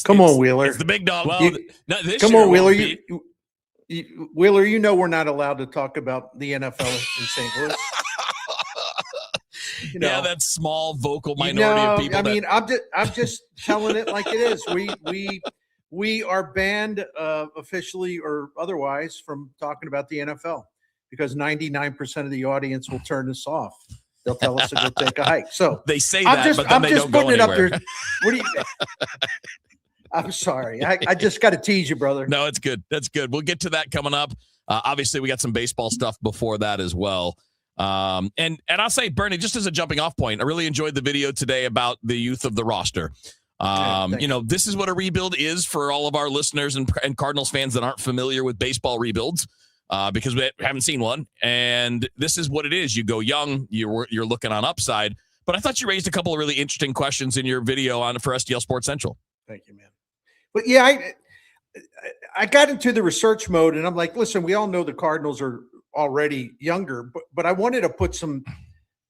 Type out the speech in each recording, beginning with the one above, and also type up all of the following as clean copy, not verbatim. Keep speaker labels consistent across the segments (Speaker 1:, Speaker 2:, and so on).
Speaker 1: Come on, Wheeler.
Speaker 2: It's the big dog.
Speaker 3: Well,
Speaker 1: Come on, Wheeler. Wheeler, you know we're not allowed to talk about the NFL in St. Louis.
Speaker 2: Yeah, that small vocal minority of people.
Speaker 1: I mean, I'm just telling it like it is. We are banned officially or otherwise from talking about the NFL because 99% of the audience will turn us off. They'll tell us to go take a hike. So
Speaker 2: they say that, but then they don't go anywhere. Up there.
Speaker 1: What do you? I'm sorry. I just got to tease you, brother.
Speaker 2: No, it's good. That's good. We'll get to that coming up. Obviously, we got some baseball stuff before that as well. And I'll say, Bernie, just as a jumping off point, I really enjoyed the video today about the youth of the roster. This is what a rebuild is for all of our listeners and Cardinals fans that aren't familiar with baseball rebuilds, because we haven't seen one. And this is what it is. You go young, you're looking on upside. But I thought you raised a couple of really interesting questions in your video for STL Sports Central.
Speaker 1: Thank you, man. But yeah, I got into the research mode, and I'm like, listen, we all know the Cardinals are already younger, but I wanted to put some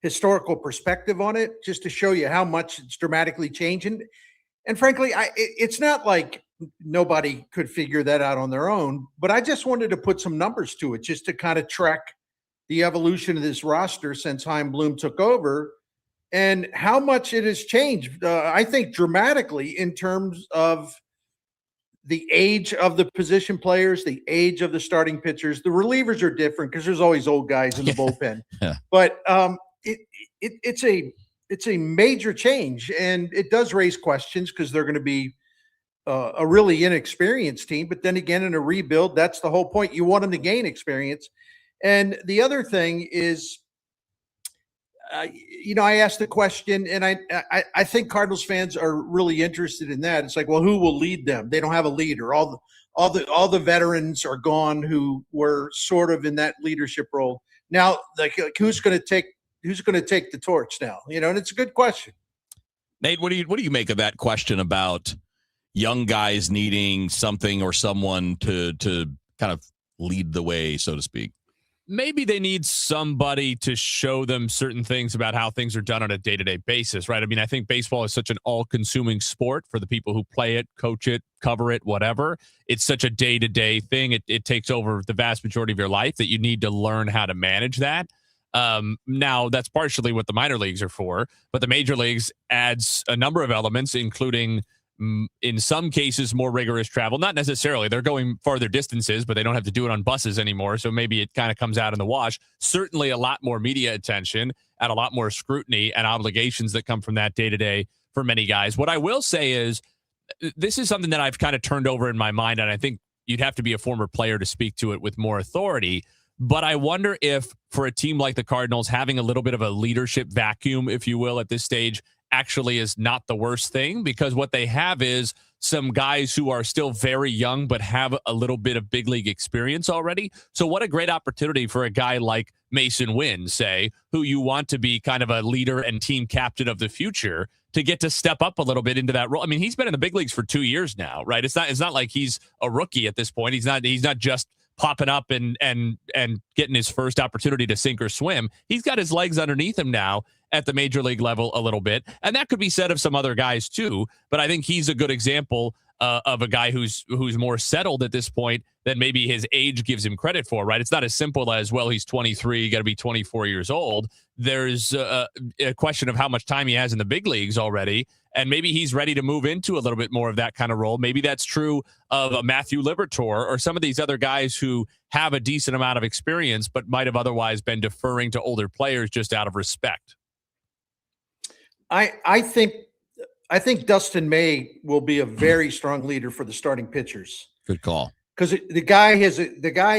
Speaker 1: historical perspective on it just to show you how much it's dramatically changing. And frankly, it's not like nobody could figure that out on their own, but I just wanted to put some numbers to it just to kind of track the evolution of this roster since Chaim Bloom took over and how much it has changed. I think dramatically in terms of the age of the position players, the age of the starting pitchers. The relievers are different because there's always old guys in the bullpen.
Speaker 2: Yeah.
Speaker 1: But it's a major change, and it does raise questions because they're going to be a really inexperienced team. But then again, in a rebuild, that's the whole point. You want them to gain experience. And the other thing is, I asked the question, and I think Cardinals fans are really interested in that. It's like, well, who will lead them? They don't have a leader. All the veterans are gone who were sort of in that leadership role. Now, like who's going to take the torch now? And it's a good question.
Speaker 2: Nate, what do you make of that question about young guys needing something or someone to kind of lead the way, so to speak?
Speaker 3: Maybe they need somebody to show them certain things about how things are done on a day-to-day basis, right? I mean, I think baseball is such an all-consuming sport for the people who play it, coach it, cover it, whatever. It's such a day-to-day thing. It takes over the vast majority of your life that you need to learn how to manage that. Now, that's partially what the minor leagues are for, but the major leagues adds a number of elements, including in some cases more rigorous travel. Not necessarily, they're going farther distances, but they don't have to do it on buses anymore, so maybe it kind of comes out in the wash. Certainly a lot more media attention and a lot more scrutiny and obligations that come from that day to day for many guys. What I will say is this is something that I've kind of turned over in my mind, and I think you'd have to be a former player to speak to it with more authority. But I wonder if for a team like the Cardinals, having a little bit of a leadership vacuum, if you will, at this stage actually is not the worst thing, because what they have is some guys who are still very young but have a little bit of big league experience already. So what a great opportunity for a guy like Mason Wynn, say, who you want to be kind of a leader and team captain of the future, to get to step up a little bit into that role. I mean, he's been in the big leagues for 2 years now, right? It's not like he's a rookie at this point. He's not just popping up and getting his first opportunity to sink or swim. He's got his legs underneath him now at the major league level a little bit. And that could be said of some other guys too. But I think he's a good example of a guy who's more settled at this point than maybe his age gives him credit for, right? It's not as simple as, well, he's 23, you got to be 24 years old. There's a question of how much time he has in the big leagues already. And maybe he's ready to move into a little bit more of that kind of role. Maybe that's true of a Matthew Liberatore or some of these other guys who have a decent amount of experience, but might have otherwise been deferring to older players just out of respect.
Speaker 1: I think Dustin May will be a very strong leader for the starting pitchers.
Speaker 2: Good call.
Speaker 1: Because the guy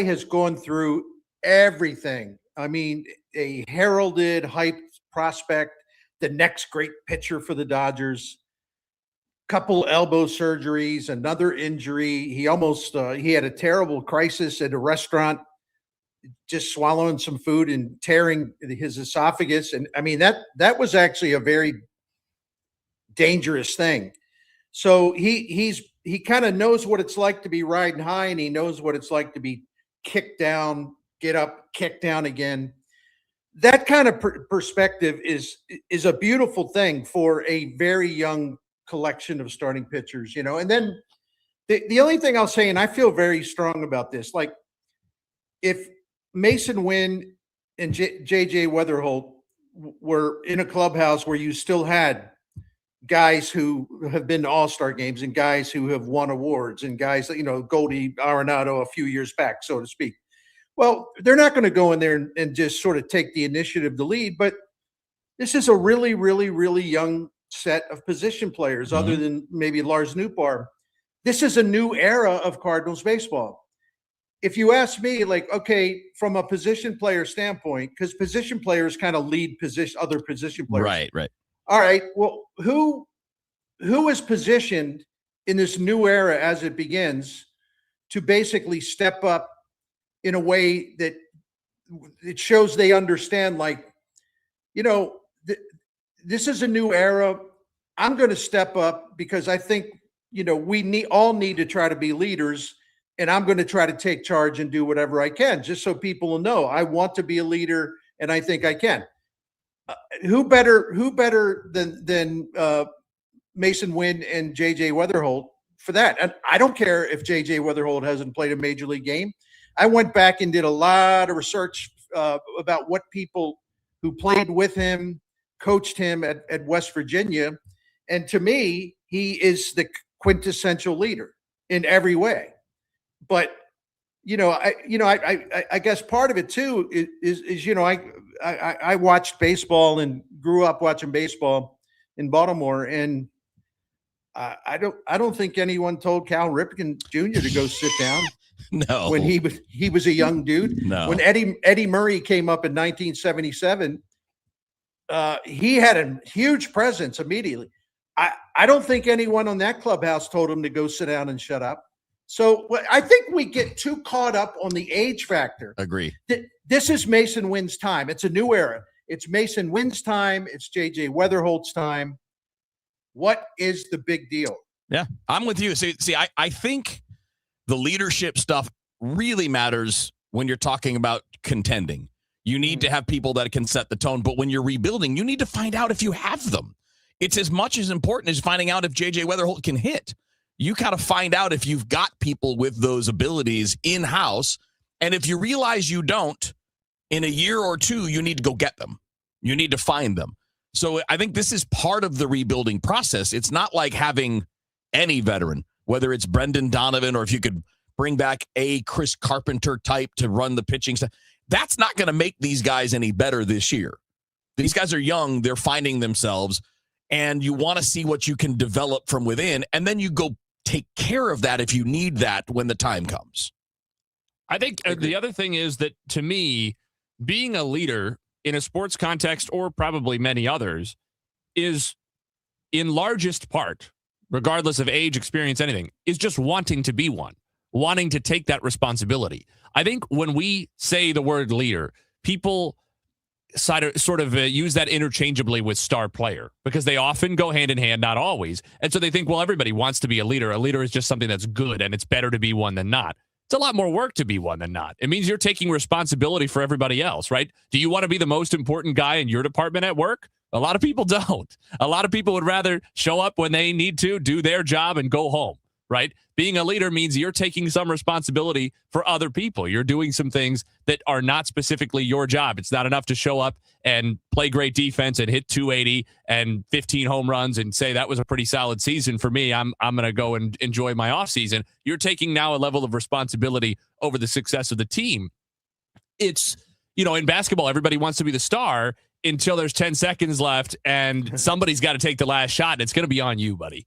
Speaker 1: has gone through everything. I mean, a heralded, hyped prospect, the next great pitcher for the Dodgers, couple elbow surgeries, another injury. He almost he had a terrible crisis at a restaurant, just swallowing some food and tearing his esophagus. And I mean, that was actually a very dangerous thing. So he kind of knows what it's like to be riding high, and he knows what it's like to be kicked down, get up, kick down again. That kind of perspective is a beautiful thing for a very young collection of starting pitchers, and then the only thing I'll say, and I feel very strong about this, like if Mason Wynn and JJ Weatherholt were in a clubhouse where you still had guys who have been to all-star games and guys who have won awards and guys, Goldie Arenado a few years back, so to speak. Well, they're not going to go in there and just sort of take the initiative to lead, but this is a really, really, really young set of position players, other than maybe Lars Nootbaar. This is a new era of Cardinals baseball. If you ask me, like, okay, from a position player standpoint, because position players kind of lead other position players.
Speaker 2: Right.
Speaker 1: All right. Well, who is positioned in this new era as it begins to basically step up in a way that it shows they understand, like, this is a new era. I'm going to step up because I think, we all need to try to be leaders, and I'm going to try to take charge and do whatever I can, just so people will know I want to be a leader and I think I can. Who better than Mason Wynn and JJ Weatherholt for that? And I don't care if JJ Weatherholt hasn't played a major league game. I went back and did a lot of research about what people who played with him, coached him at West Virginia. And to me, he is the quintessential leader in every way. But, I guess part of it too is I watched baseball and grew up watching baseball in Baltimore, and I don't think anyone told Cal Ripken Jr. to go sit down.
Speaker 2: No.
Speaker 1: When he was a young dude.
Speaker 2: No.
Speaker 1: When Eddie Murray came up in 1977, he had a huge presence immediately. I don't think anyone on that clubhouse told him to go sit down and shut up. So I think we get too caught up on the age factor.
Speaker 2: Agree.
Speaker 1: This is Mason Wynn's time. It's a new era. It's Mason Wynn's time. It's JJ Weatherholt's time. What is the big deal?
Speaker 2: Yeah, I'm with you. See, I think the leadership stuff really matters when you're talking about contending. You need to have people that can set the tone. But when you're rebuilding, you need to find out if you have them. It's as much as important as finding out if JJ Weatherholt can hit. You got to find out if you've got people with those abilities in-house. And if you realize you don't, in a year or two, you need to go get them. You need to find them. So I think this is part of the rebuilding process. It's not like having any veteran, whether it's Brendan Donovan or if you could bring back a Chris Carpenter type to run the pitching stuff. That's not going to make these guys any better this year. These guys are young. They're finding themselves. And you want to see what you can develop from within. And then you go take care of that if you need that when the time comes.
Speaker 3: I think the other thing is that, to me, being a leader in a sports context, or probably many others, is in largest part, regardless of age, experience, anything, is just wanting to be one, wanting to take that responsibility. I think when we say the word leader, people sort of use that interchangeably with star player, because they often go hand in hand, not always. And so they think, well, everybody wants to be a leader. A leader is just something that's good, and it's better to be one than not. It's a lot more work to be one than not. It means you're taking responsibility for everybody else, right? Do you want to be the most important guy in your department at work? A lot of people don't. A lot of people would rather show up when they need to, do their job, and go home, right? Being a leader means you're taking some responsibility for other people. You're doing some things that are not specifically your job. It's not enough to show up and play great defense and hit 280 and 15 home runs and say that was a pretty solid season for me. I'm going to go and enjoy my offseason. You're taking now a level of responsibility over the success of the team. It's, in basketball, everybody wants to be the star until there's 10 seconds left and somebody's got to take the last shot, and it's going to be on you, buddy.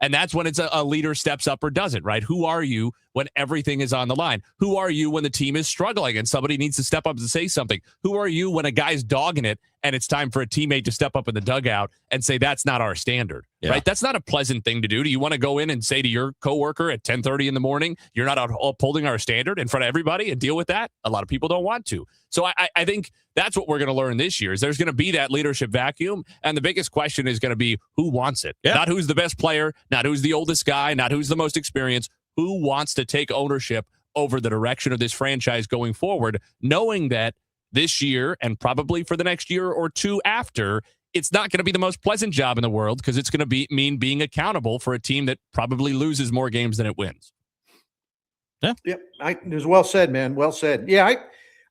Speaker 3: And that's when it's a leader steps up or doesn't, right? Who are you when everything is on the line? Who are you when the team is struggling and somebody needs to step up and say something? Who are you when a guy's dogging it and it's time for a teammate to step up in the dugout and say, that's not our standard, right? That's not a pleasant thing to do. Do you want to go in and say to your coworker at 10:30 in the morning, you're not upholding our standard in front of everybody, and deal with that? A lot of people don't want to. So I think that's what we're going to learn this year, is there's going to be that leadership vacuum. And the biggest question is going to be, who wants it? Not who's the best player, not who's the oldest guy, not who's the most experienced. Who wants to take ownership over the direction of this franchise going forward, knowing that this year and probably for the next year or two after, it's not going to be the most pleasant job in the world because it's going to mean being accountable for a team that probably loses more games than it wins. Yeah.
Speaker 1: Yep. It was well said, man. Well said. Yeah,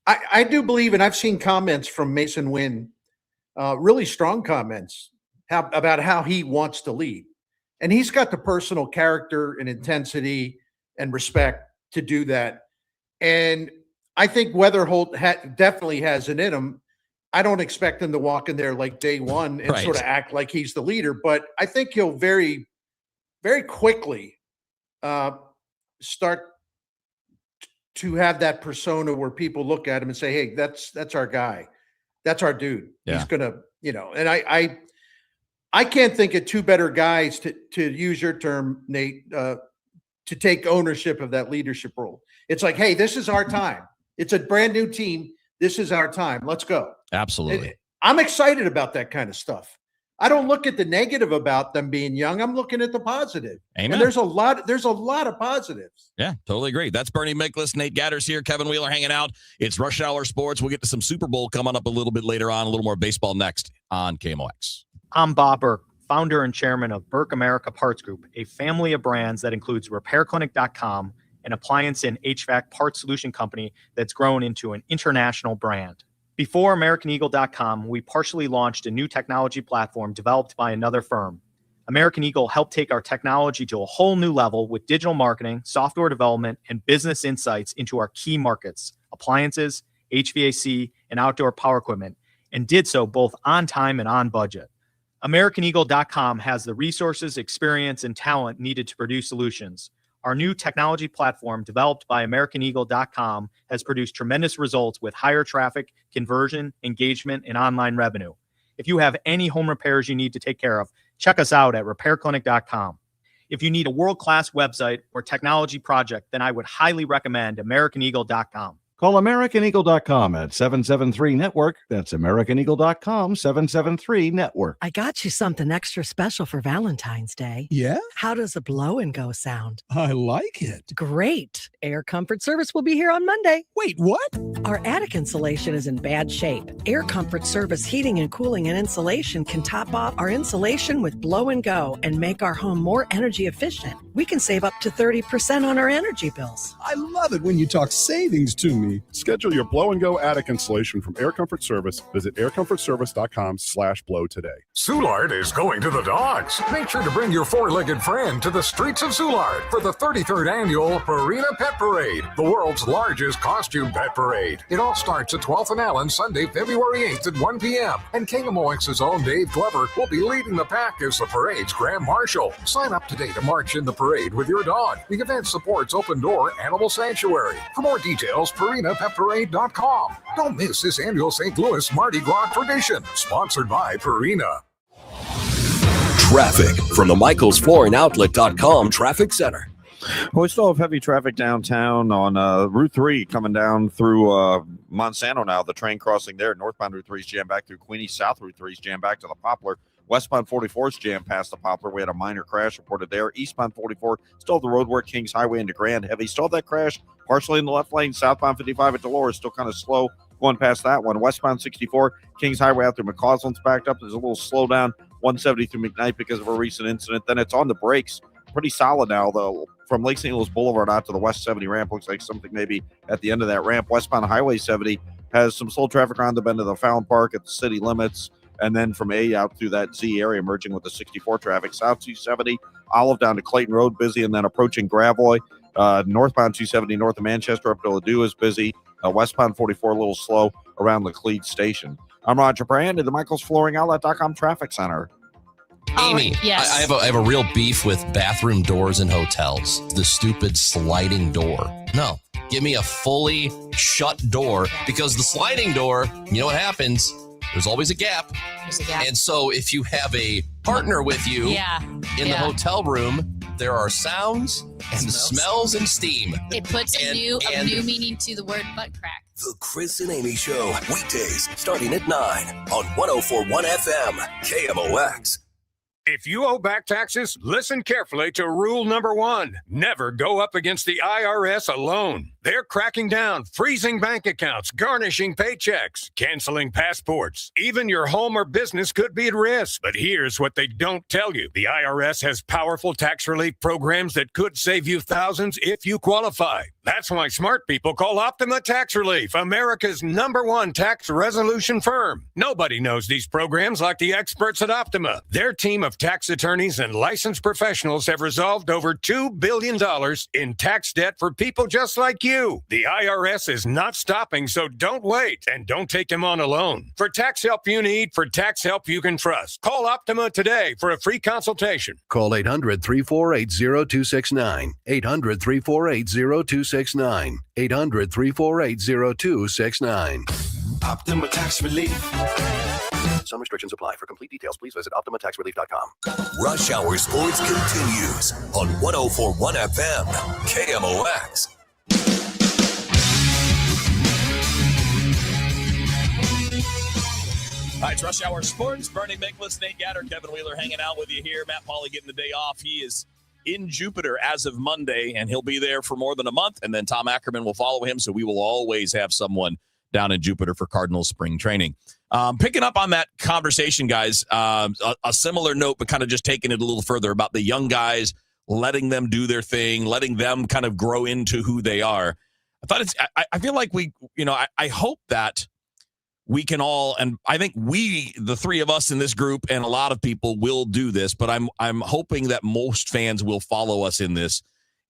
Speaker 1: I do believe, and I've seen comments from Mason Wynn, really strong comments about how he wants to lead. And he's got the personal character and intensity and respect to do that. And I think Weatherholt definitely has it in him. I don't expect him to walk in there like day one and sort of act like he's the leader, but I think he'll very, very quickly start to have that persona where people look at him and say, hey, that's our guy. That's our dude. Yeah. He's going to, and I can't think of two better guys to use your term, Nate, to take ownership of that leadership role. It's like, hey, this is our time. It's a brand new team. This is our time. Let's go.
Speaker 2: Absolutely.
Speaker 1: I'm excited about that kind of stuff. I don't look at the negative about them being young. I'm looking at the positive.
Speaker 2: Amen.
Speaker 1: And there's a lot of positives.
Speaker 2: Yeah, totally agree. That's Bernie Miklasz. Nate Gatter's here. Kevin Wheeler hanging out. It's Rush Hour Sports. We'll get to some Super Bowl coming up a little bit later on. A little more baseball next on KMOX.
Speaker 4: I'm Bob Burke, founder and chairman of Burke America Parts Group, a family of brands that includes RepairClinic.com, an appliance and HVAC parts solution company that's grown into an international brand. Before AmericanEagle.com, we partially launched a new technology platform developed by another firm. American Eagle helped take our technology to a whole new level with digital marketing, software development, and business insights into our key markets, appliances, HVAC, and outdoor power equipment, and did so both on time and on budget. AmericanEagle.com has the resources, experience, and talent needed to produce solutions. Our new technology platform, developed by AmericanEagle.com, has produced tremendous results with higher traffic, conversion, engagement, and online revenue. If you have any home repairs you need to take care of, check us out at RepairClinic.com. If you need a world-class website or technology project, then I would highly recommend AmericanEagle.com.
Speaker 5: Call AmericanEagle.com at 773-NETWORK. That's AmericanEagle.com, 773-NETWORK.
Speaker 6: I got you something extra special for Valentine's Day.
Speaker 7: Yeah?
Speaker 6: How does a blow and go sound?
Speaker 7: I like it.
Speaker 6: Great. Air Comfort Service will be here on Monday.
Speaker 7: Wait, what?
Speaker 6: Our attic insulation is in bad shape. Air Comfort Service heating and cooling and insulation can top off our insulation with blow and go and make our home more energy efficient. We can save up to 30% on our energy bills.
Speaker 7: I love it when you talk savings to me.
Speaker 8: Schedule your blow and go attic installation from Air Comfort Service. Visit aircomfortservice.com/blow today.
Speaker 9: Soulard is going to the dogs. Make sure to bring your four-legged friend to the streets of Soulard for the 33rd annual Purina Pet Parade, the world's largest costume pet parade. It all starts at 12th and Allen, Sunday, February 8th at 1 p.m. And KMOX's own Dave Glover will be leading the pack as the parade's Grand Marshal. Sign up today to march in the parade with your dog. The event supports Open Door Animal Sanctuary. For more details, PurinaPetParade.com. Don't miss this annual St. Louis Mardi Gras tradition. Sponsored by Purina.
Speaker 10: Traffic from the MichaelsFlooringOutlet.com Traffic Center.
Speaker 11: Well, we still have heavy traffic downtown on Route 3 coming down through Monsanto now. The train crossing there. Northbound Route 3 is jammed back through Queenie. South Route 3 is jammed back to the Poplar. Westbound 44 is jammed past the Poplar. We had a minor crash reported there. Eastbound 44, still have the road work, Kings Highway into Grand. Heavy, still have that crash partially in the left lane. Southbound 55 at Dolores, still kind of slow going past that one. Westbound 64, Kings Highway out through McCausland's backed up. There's a little slowdown, 170 through McKnight because of a recent incident. Then it's on the brakes. Pretty solid now, though. From Lake St. Louis Boulevard out to the West 70 ramp, looks like something maybe at the end of that ramp. Westbound Highway 70 has some slow traffic around the bend of the Fallon Park at the city limits. And then from A out through that Z area, merging with the 64 traffic. South 270, Olive down to Clayton Road, busy, and then approaching Gravois. Northbound 270 north of Manchester up to Ladue is busy. Westbound 44 a little slow around the Cleed Station. I'm Roger Brand at the MichaelsFlooringOutlet.com Traffic Center.
Speaker 2: Amy,
Speaker 12: yes.
Speaker 2: I have a real beef with bathroom doors in hotels. The stupid sliding door. No, give me a fully shut door, because the sliding door, you know what happens? There's always a gap.
Speaker 12: There's a gap.
Speaker 2: And so if you have a partner with you in the hotel room, there are sounds and smells and steam.
Speaker 12: It puts a new meaning to the word butt crack.
Speaker 10: The Chris and Amy Show, weekdays starting at 9 on 104.1 FM, KMOX.
Speaker 9: If you owe back taxes, listen carefully to rule number 1. Never go up against the IRS alone.
Speaker 13: They're cracking down, freezing bank accounts, garnishing paychecks, canceling passports. Even your home or business could be at risk. But here's what they don't tell you. The IRS has powerful tax relief programs that could save you thousands if you qualify. That's why smart people call Optima Tax Relief, America's #1 tax resolution firm. Nobody knows these programs like the experts at Optima. Their team of tax attorneys and licensed professionals have resolved over $2 billion in tax debt for people just like you. The IRS is not stopping, so don't wait and don't take them on alone. For tax help you need, for tax help you can trust, call Optima today for a free consultation.
Speaker 10: Call 800-348-0269. 800-348-0269. 800-348-0269. Optima Tax Relief. Some restrictions apply. For complete details, please visit OptimaTaxRelief.com. Rush Hour Sports continues on 104.1 FM, KMOX.
Speaker 2: All right, it's Rush Hour Sports. Bernie Miklasz, Nate Gatter, Kevin Wheeler hanging out with you here. Matt Pauley getting the day off. He is in Jupiter as of Monday, and he'll be there for more than a month. And then Tom Ackerman will follow him, so we will always have someone down in Jupiter for Cardinals spring training. Picking up on that conversation, guys, a similar note, but kind of just taking it a little further about the young guys, letting them do their thing, letting them kind of grow into who they are. I feel like I hope that we can all, and I think the three of us in this group and a lot of people will do this, but I'm hoping that most fans will follow us in this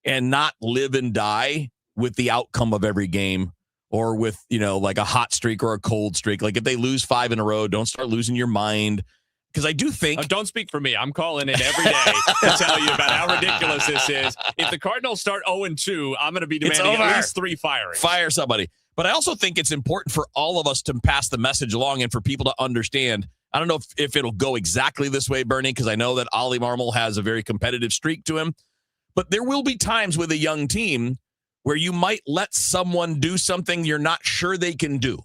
Speaker 2: and not live and die with the outcome of every game or with, like a hot streak or a cold streak. Like if they lose 5 in a row, don't start losing your mind. Because I do think...
Speaker 3: don't speak for me. I'm calling in every day to tell you about how ridiculous this is. If the Cardinals start 0-2, I'm going to be demanding at least 3 firings.
Speaker 2: Fire somebody. But I also think it's important for all of us to pass the message along and for people to understand. I don't know if it'll go exactly this way, Bernie, because I know that Ollie Marmol has a very competitive streak to him. But there will be times with a young team where you might let someone do something you're not sure they can do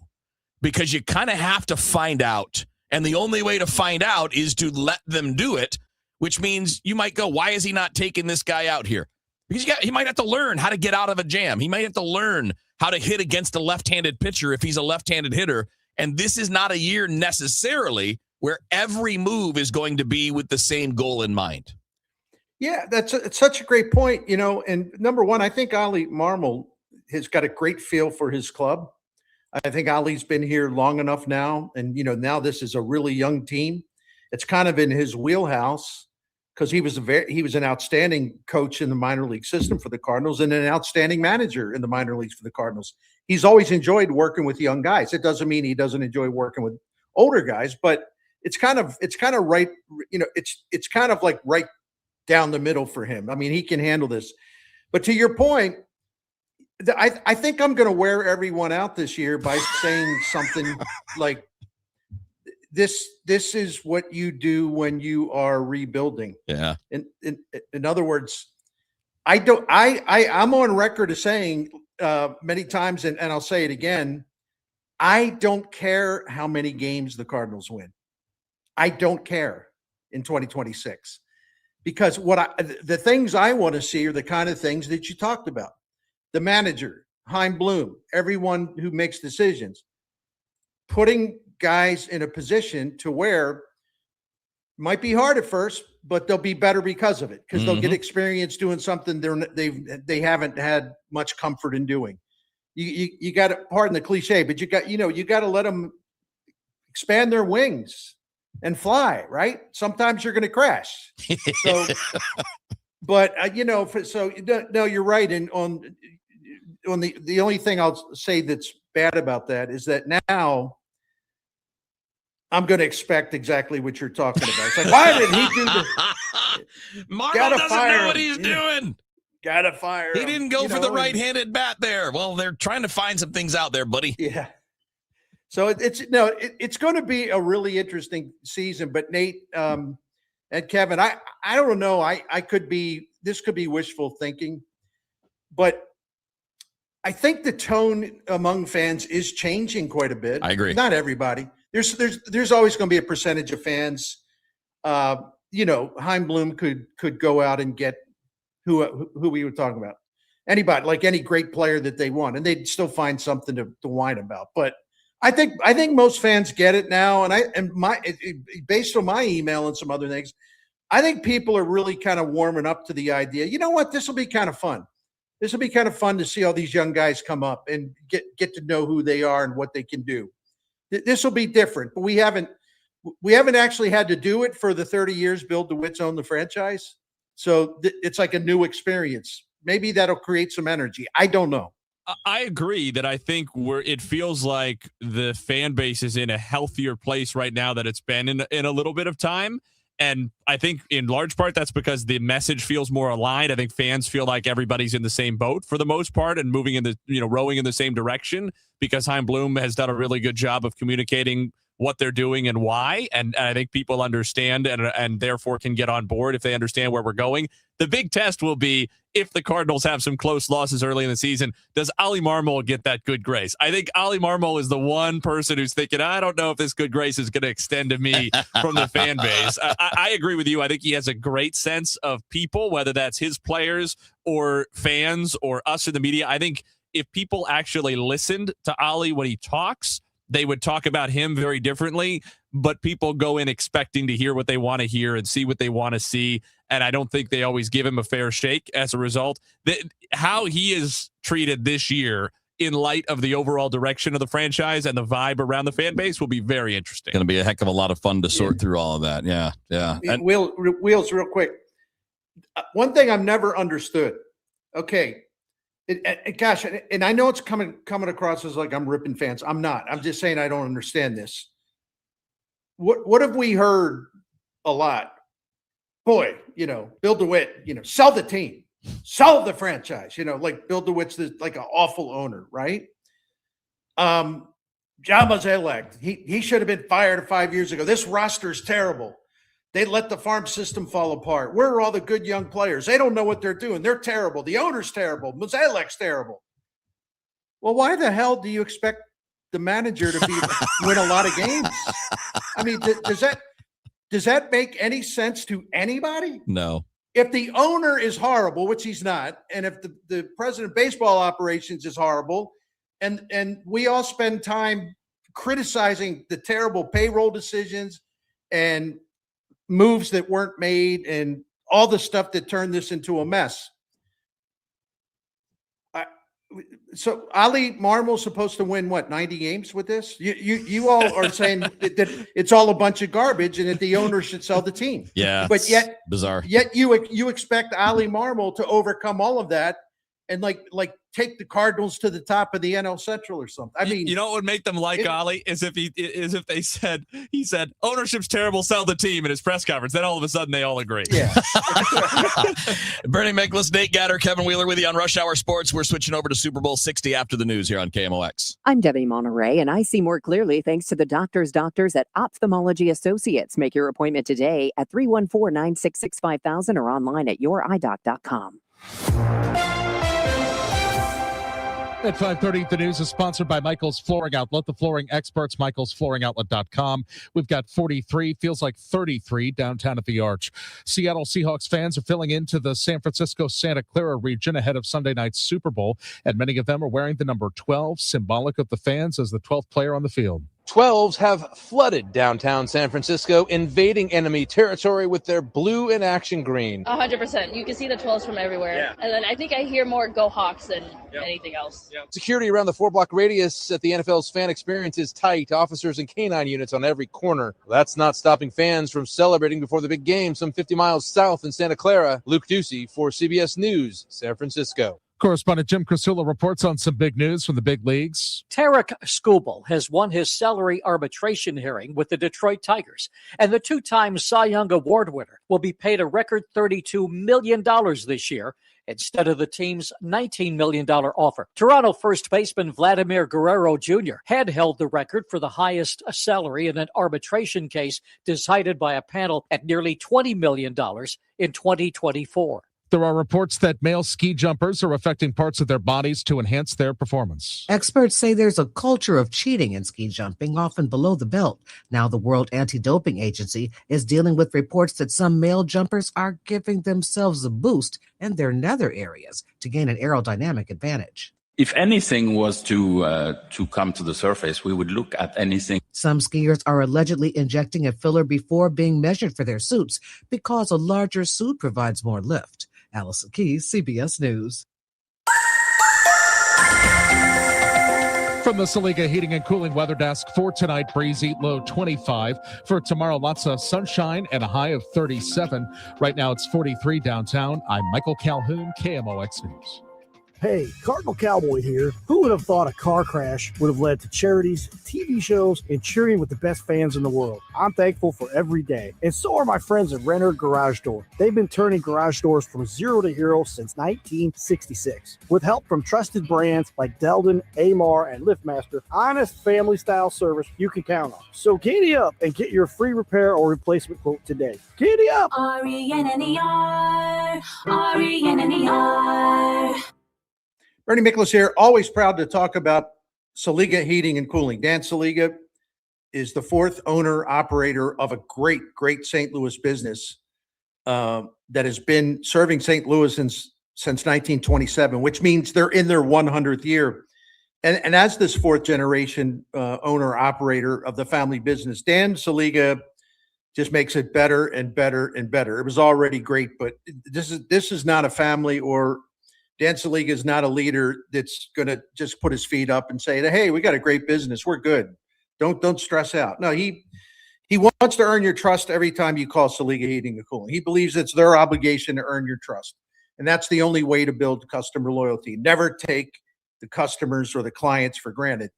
Speaker 2: because you kind of have to find out. And the only way to find out is to let them do it, which means you might go, why is he not taking this guy out here? Because he might have to learn how to get out of a jam. He might have to learn how to hit against a left-handed pitcher if he's a left-handed hitter. And this is not a year necessarily where every move is going to be with the same goal in mind.
Speaker 1: Yeah, it's such a great point, and number one, I think Ollie Marmol has got a great feel for his club. I think Ollie's been here long enough now, and, now this is a really young team. It's kind of in his wheelhouse because he was an outstanding coach in the minor league system for the Cardinals and an outstanding manager in the minor leagues for the Cardinals. He's always enjoyed working with young guys. It doesn't mean he doesn't enjoy working with older guys, but it's kind of right, it's kind of like right down the middle for him. I mean, he can handle this. But to your point, I think I'm going to wear everyone out this year by saying something like, this is what you do when you are rebuilding.
Speaker 2: Yeah.
Speaker 1: In other words, I'm on record as saying many times, and I'll say it again, I don't care how many games the Cardinals win. I don't care in 2026. Because the things I want to see are the kind of things that you talked about. The manager, Chaim Bloom, everyone who makes decisions, putting guys in a position to where might be hard at first, but they'll be better because of it, because they'll get experience doing something they haven't had much comfort in doing. You got to, pardon the cliche, but you got to let them expand their wings and fly, right? Sometimes you're going to crash. So, but no, you're right. And on the only thing I'll say that's bad about that is that now I'm going to expect exactly what you're talking about. It's like, why did he do this?
Speaker 2: Marmol doesn't know what he's doing.
Speaker 1: Gotta fire him.
Speaker 2: He didn't go for the right-handed bat there. Well, they're trying to find some things out there, buddy.
Speaker 1: Yeah. So it's going to be a really interesting season. But Nate and Kevin, I don't know. This could be wishful thinking, but I think the tone among fans is changing quite a bit.
Speaker 2: I agree.
Speaker 1: Not everybody. There's always going to be a percentage of fans. Chaim Bloom could go out and get who we were talking about. anybody, like any great player that they want, and they'd still find something to whine about. But I think most fans get it now, and based on my email and some other things, I think people are really kind of warming up to the idea. You know what? This will be kind of fun. This will be kind of fun to see all these young guys come up and get to know who they are and what they can do. This will be different, but we haven't actually had to do it for the 30 years Bill DeWitt's owned the franchise. So it's like a new experience. Maybe that'll create some energy. I don't know.
Speaker 3: I agree that I think it feels like the fan base is in a healthier place right now that it's been in a little bit of time. And I think in large part that's because the message feels more aligned. I think fans feel like everybody's in the same boat for the most part and moving rowing in the same direction, because Chaim Bloom has done a really good job of communicating what they're doing and why. And I think people understand and therefore can get on board if they understand where we're going. The big test will be if the Cardinals have some close losses early in the season, does Ali Marmol get that good grace? I think Ali Marmol is the one person who's thinking, I don't know if this good grace is going to extend to me from the fan base. I agree with you. I think he has a great sense of people, whether that's his players or fans or us in the media. I think if people actually listened to Ali when he talks, they would talk about him very differently, but people go in expecting to hear what they want to hear and see what they want to see. And I don't think they always give him a fair shake as a result. How he is treated this year in light of the overall direction of the franchise and the vibe around the fan base will be very interesting.
Speaker 2: Going to be a heck of a lot of fun to sort through all of that. Yeah. Yeah.
Speaker 1: And Wheels, real quick. One thing I've never understood. Okay. Gosh, and I know it's coming across as like I'm ripping fans. I'm not. I'm just saying I don't understand this. What have we heard a lot? Boy, Bill DeWitt, sell the team, sell the franchise. Like Bill DeWitt's like an awful owner, right? John Mozeliak, he should have been fired 5 years ago. This roster is terrible. They let the farm system fall apart. Where are all the good young players? They don't know what they're doing. They're terrible. The owner's terrible. Mozeliak's terrible. Well, why the hell do you expect the manager to win a lot of games? I mean, does that make any sense to anybody?
Speaker 2: No.
Speaker 1: If the owner is horrible, which he's not, and if the president of baseball operations is horrible, and we all spend time criticizing the terrible payroll decisions and moves that weren't made and all the stuff that turned this into a mess. So Ali Marmol's supposed to win 90 games with this? You all are saying that it's all a bunch of garbage and that the owner should sell the team.
Speaker 2: Yeah,
Speaker 1: but yet
Speaker 2: bizarre.
Speaker 1: Yet you expect Ali Marmol to overcome all of that and like take the Cardinals to the top of the NL Central or something. I mean,
Speaker 3: you know what would make them like Ali is if he said ownership's terrible, sell the team in his press conference. Then all of a sudden they all agree.
Speaker 1: Yeah.
Speaker 2: Bernie Miklasz, Nate Gatter, Kevin Wheeler with you on Rush Hour Sports. We're switching over to Super Bowl 60 after the news here on KMOX.
Speaker 14: I'm Debbie Monterey, and I see more clearly thanks to the doctors at Ophthalmology Associates. Make your appointment today at 314-966-5000 or online at yourEyeDoc.com.
Speaker 15: At 5:30, the news is sponsored by Michael's Flooring Outlet, the flooring experts, michaelsflooringoutlet.com. We've got 43, feels like 33 downtown at the Arch. Seattle Seahawks fans are filling into the San Francisco-Santa Clara region ahead of Sunday night's Super Bowl, and many of them are wearing the number 12, symbolic of the fans as the 12th player on the field.
Speaker 16: 12s have flooded downtown San Francisco, invading enemy territory with their blue and action green.
Speaker 17: 100%. You can see the 12s from everywhere. Yeah. And then I think I hear more Go Hawks than anything else.
Speaker 16: Yep. Security around the 4-block radius at the NFL's fan experience is tight. Officers and canine units on every corner. That's not stopping fans from celebrating before the big game some 50 miles south in Santa Clara. Luke Ducey for CBS News, San Francisco.
Speaker 15: Correspondent Jim Crisula reports on some big news from the big leagues.
Speaker 18: Tarek Skubal has won his salary arbitration hearing with the Detroit Tigers, and the two-time Cy Young Award winner will be paid a record $32 million this year instead of the team's $19 million offer. Toronto first baseman Vladimir Guerrero Jr. had held the record for the highest salary in an arbitration case decided by a panel at nearly $20 million in 2024.
Speaker 15: There are reports that male ski jumpers are affecting parts of their bodies to enhance their performance.
Speaker 19: Experts say there's a culture of cheating in ski jumping, often below the belt. Now, the World Anti-Doping Agency is dealing with reports that some male jumpers are giving themselves a boost in their nether areas to gain an aerodynamic advantage.
Speaker 20: If anything was to come to the surface, we would look at anything.
Speaker 19: Some skiers are allegedly injecting a filler before being measured for their suits because a larger suit provides more lift. Allison Keys, CBS News.
Speaker 15: From the Saliga Heating and Cooling Weather Desk for tonight, breezy, low 25. For tomorrow, lots of sunshine and a high of 37. Right now, it's 43 downtown. I'm Michael Calhoun, KMOX News.
Speaker 21: Hey, Cardinal Cowboy here. Who would have thought a car crash would have led to charities, TV shows, and cheering with the best fans in the world? I'm thankful for every day. And so are my friends at Renner Garage Door. They've been turning garage doors from zero to hero since 1966. With help from trusted brands like Delden, Amar, and LiftMaster, honest family-style service you can count on. So giddy up and get your free repair or replacement quote today. Giddy up!
Speaker 22: R-E-N-N-E-R, R-E-N-N-E-R.
Speaker 1: Bernie Miklasz here, always proud to talk about Saliga Heating and Cooling. Dan Saliga is the fourth owner operator of a great St. Louis business that has been serving St. Louis since 1927, which means they're in their 100th year. And as this fourth generation owner operator of the family business, Dan Saliga just makes it better and better and better. It was already great, but this is not a family, or Dan Saliga is not a leader that's going to just put his feet up and say, hey, we got a great business. We're good. Don't stress out. No, he wants to earn your trust every time you call Saliga Heating and Cooling. He believes it's their obligation to earn your trust. And that's the only way to build customer loyalty. Never take the customers or the clients for granted.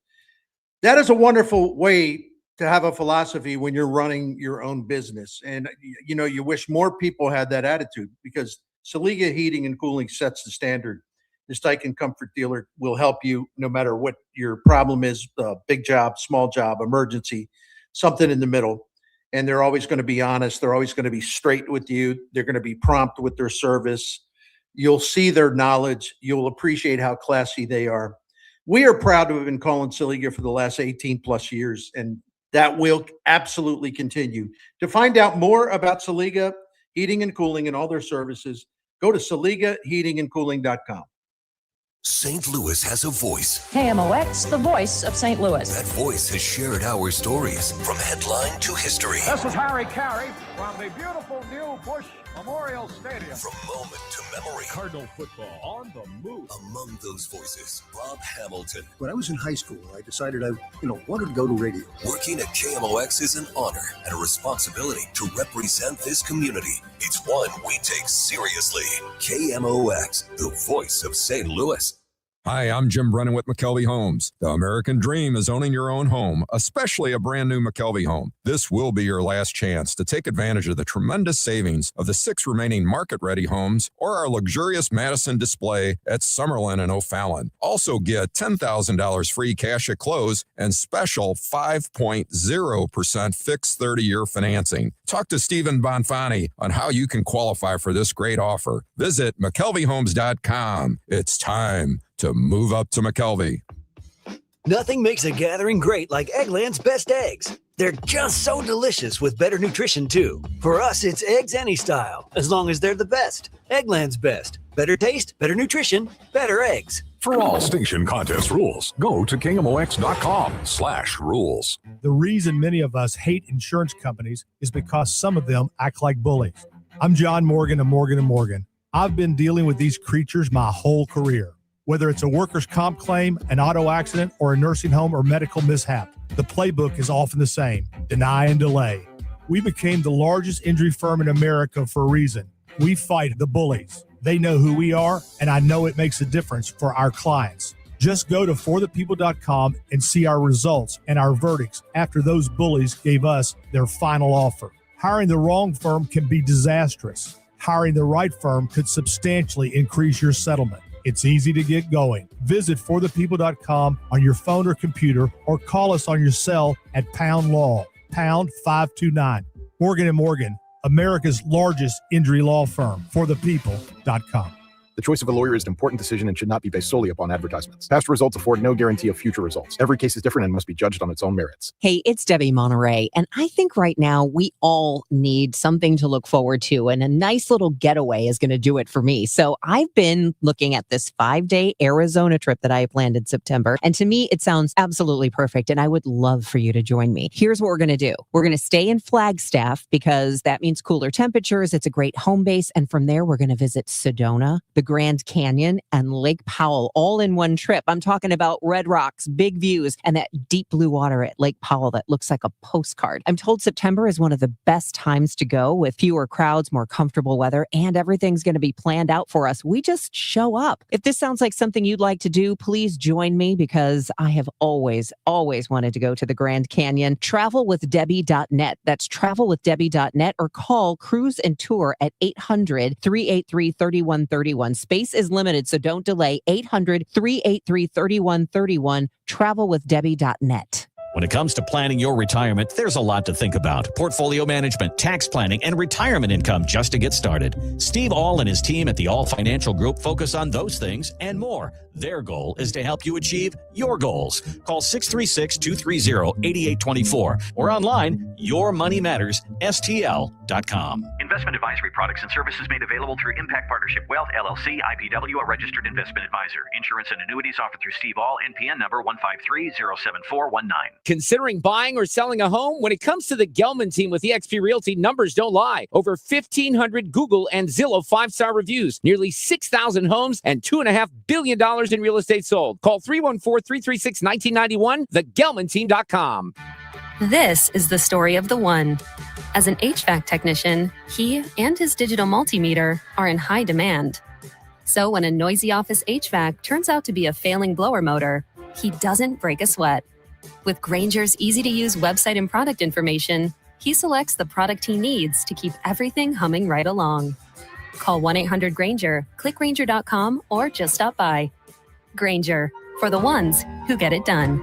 Speaker 1: That is a wonderful way to have a philosophy when you're running your own business. And, you wish more people had that attitude, because Saliga Heating and Cooling sets the standard. This Daikin Comfort dealer will help you no matter what your problem is, big job, small job, emergency, something in the middle. And they're always going to be honest. They're always going to be straight with you. They're going to be prompt with their service. You'll see their knowledge. You'll appreciate how classy they are. We are proud to have been calling Saliga for the last 18 plus years, and that will absolutely continue. To find out more about Saliga Heating and Cooling and all their services, go to SaligaHeatingandCooling.com.
Speaker 10: St. Louis has a voice.
Speaker 23: KMOX, the voice of St. Louis.
Speaker 10: That voice has shared our stories from headline to history.
Speaker 24: This is Harry Carey from the beautiful new Busch Memorial Stadium.
Speaker 10: From moment to memory.
Speaker 24: Cardinal football on the move.
Speaker 10: Among those voices, Bob Hamilton.
Speaker 25: When I was in high school, I decided I wanted to go to radio.
Speaker 10: Working at KMOX is an honor and a responsibility to represent this community. It's one we take seriously. KMOX, the voice of St. Louis.
Speaker 26: Hi, I'm Jim Brennan with McKelvey Homes. The American dream is owning your own home, especially a brand new McKelvey home. This will be your last chance to take advantage of the tremendous savings of the 6 remaining market-ready homes or our luxurious Madison display at Summerlin and O'Fallon. Also get $10,000 free cash at close and special 5.0% fixed 30-year financing. Talk to Stephen Bonfani on how you can qualify for this great offer. Visit McKelveyhomes.com. It's time to move up to McKelvey.
Speaker 27: Nothing makes a gathering great like Eggland's Best Eggs. They're just so delicious with better nutrition, too. For us, it's eggs any style, as long as they're the best. Eggland's Best. Better taste, better nutrition, better eggs.
Speaker 9: For all station contest rules, go to KMOX.com/rules.
Speaker 28: The reason many of us hate insurance companies is because some of them act like bullies. I'm John Morgan of Morgan & Morgan. I've been dealing with these creatures my whole career. Whether it's a workers' comp claim, an auto accident, or a nursing home or medical mishap, the playbook is often the same: deny and delay. We became the largest injury firm in America for a reason. We fight the bullies. They know who we are, and I know it makes a difference for our clients. Just go to forthepeople.com and see our results and our verdicts after those bullies gave us their final offer. Hiring the wrong firm can be disastrous. Hiring the right firm could substantially increase your settlement. It's easy to get going. Visit forthepeople.com on your phone or computer, or call us on your cell at #law, #529. Morgan & Morgan, America's largest injury law firm, forthepeople.com.
Speaker 4: The choice of a lawyer is an important decision and should not be based solely upon advertisements. Past results afford no guarantee of future results. Every case is different and must be judged on its own merits.
Speaker 14: Hey, it's Debbie Monterey, and I think right now we all need something to look forward to, and a nice little getaway is going to do it for me. So I've been looking at this 5-day Arizona trip that I planned in September, and to me, it sounds absolutely perfect, and I would love for you to join me. Here's what we're going to do. We're going to stay in Flagstaff because that means cooler temperatures. It's a great home base, and from there, we're going to visit Sedona, the Grand Canyon, and Lake Powell all in one trip. I'm talking about red rocks, big views, and that deep blue water at Lake Powell that looks like a postcard. I'm told September is one of the best times to go with fewer crowds, more comfortable weather, and everything's going to be planned out for us. We just show up. If this sounds like something you'd like to do, please join me because I have always wanted to go to the Grand Canyon. Travelwithdebbie.net. That's travelwithdebbie.net or call Cruise and Tour at 800-383-3131. Space is limited, so don't delay. 800-383-3131. Travelwithdebbie.net.
Speaker 5: When it comes to planning your retirement, there's a lot to think about. Portfolio management, tax planning, and retirement income just to get started. Steve All and his team at the All Financial Group focus on those things and more. Their goal is to help you achieve your goals. Call 636-230-8824 or online, yourmoneymattersstl.com.
Speaker 6: Investment advisory products and services made available through Impact Partnership Wealth, LLC, IPW, a registered investment advisor. Insurance and annuities offered through Steve All, NPN number 153-07419.
Speaker 7: Considering buying or selling a home? When it comes to the Gelman team with eXp Realty, numbers don't lie. Over 1,500 Google and Zillow 5-star reviews, nearly 6,000 homes, and $2.5 billion in real estate sold. Call 314-336-1991, thegelmanteam.com.
Speaker 8: This is the story of the one. As an HVAC technician, he and his digital multimeter are in high demand. So when a noisy office HVAC turns out to be a failing blower motor, he doesn't break a sweat. With Grainger's easy-to-use website and product information, he selects the product he needs to keep everything humming right along. Call 1-800-GRAINGER, click Grainger.com, or just stop by. Grainger, for the ones who get it done.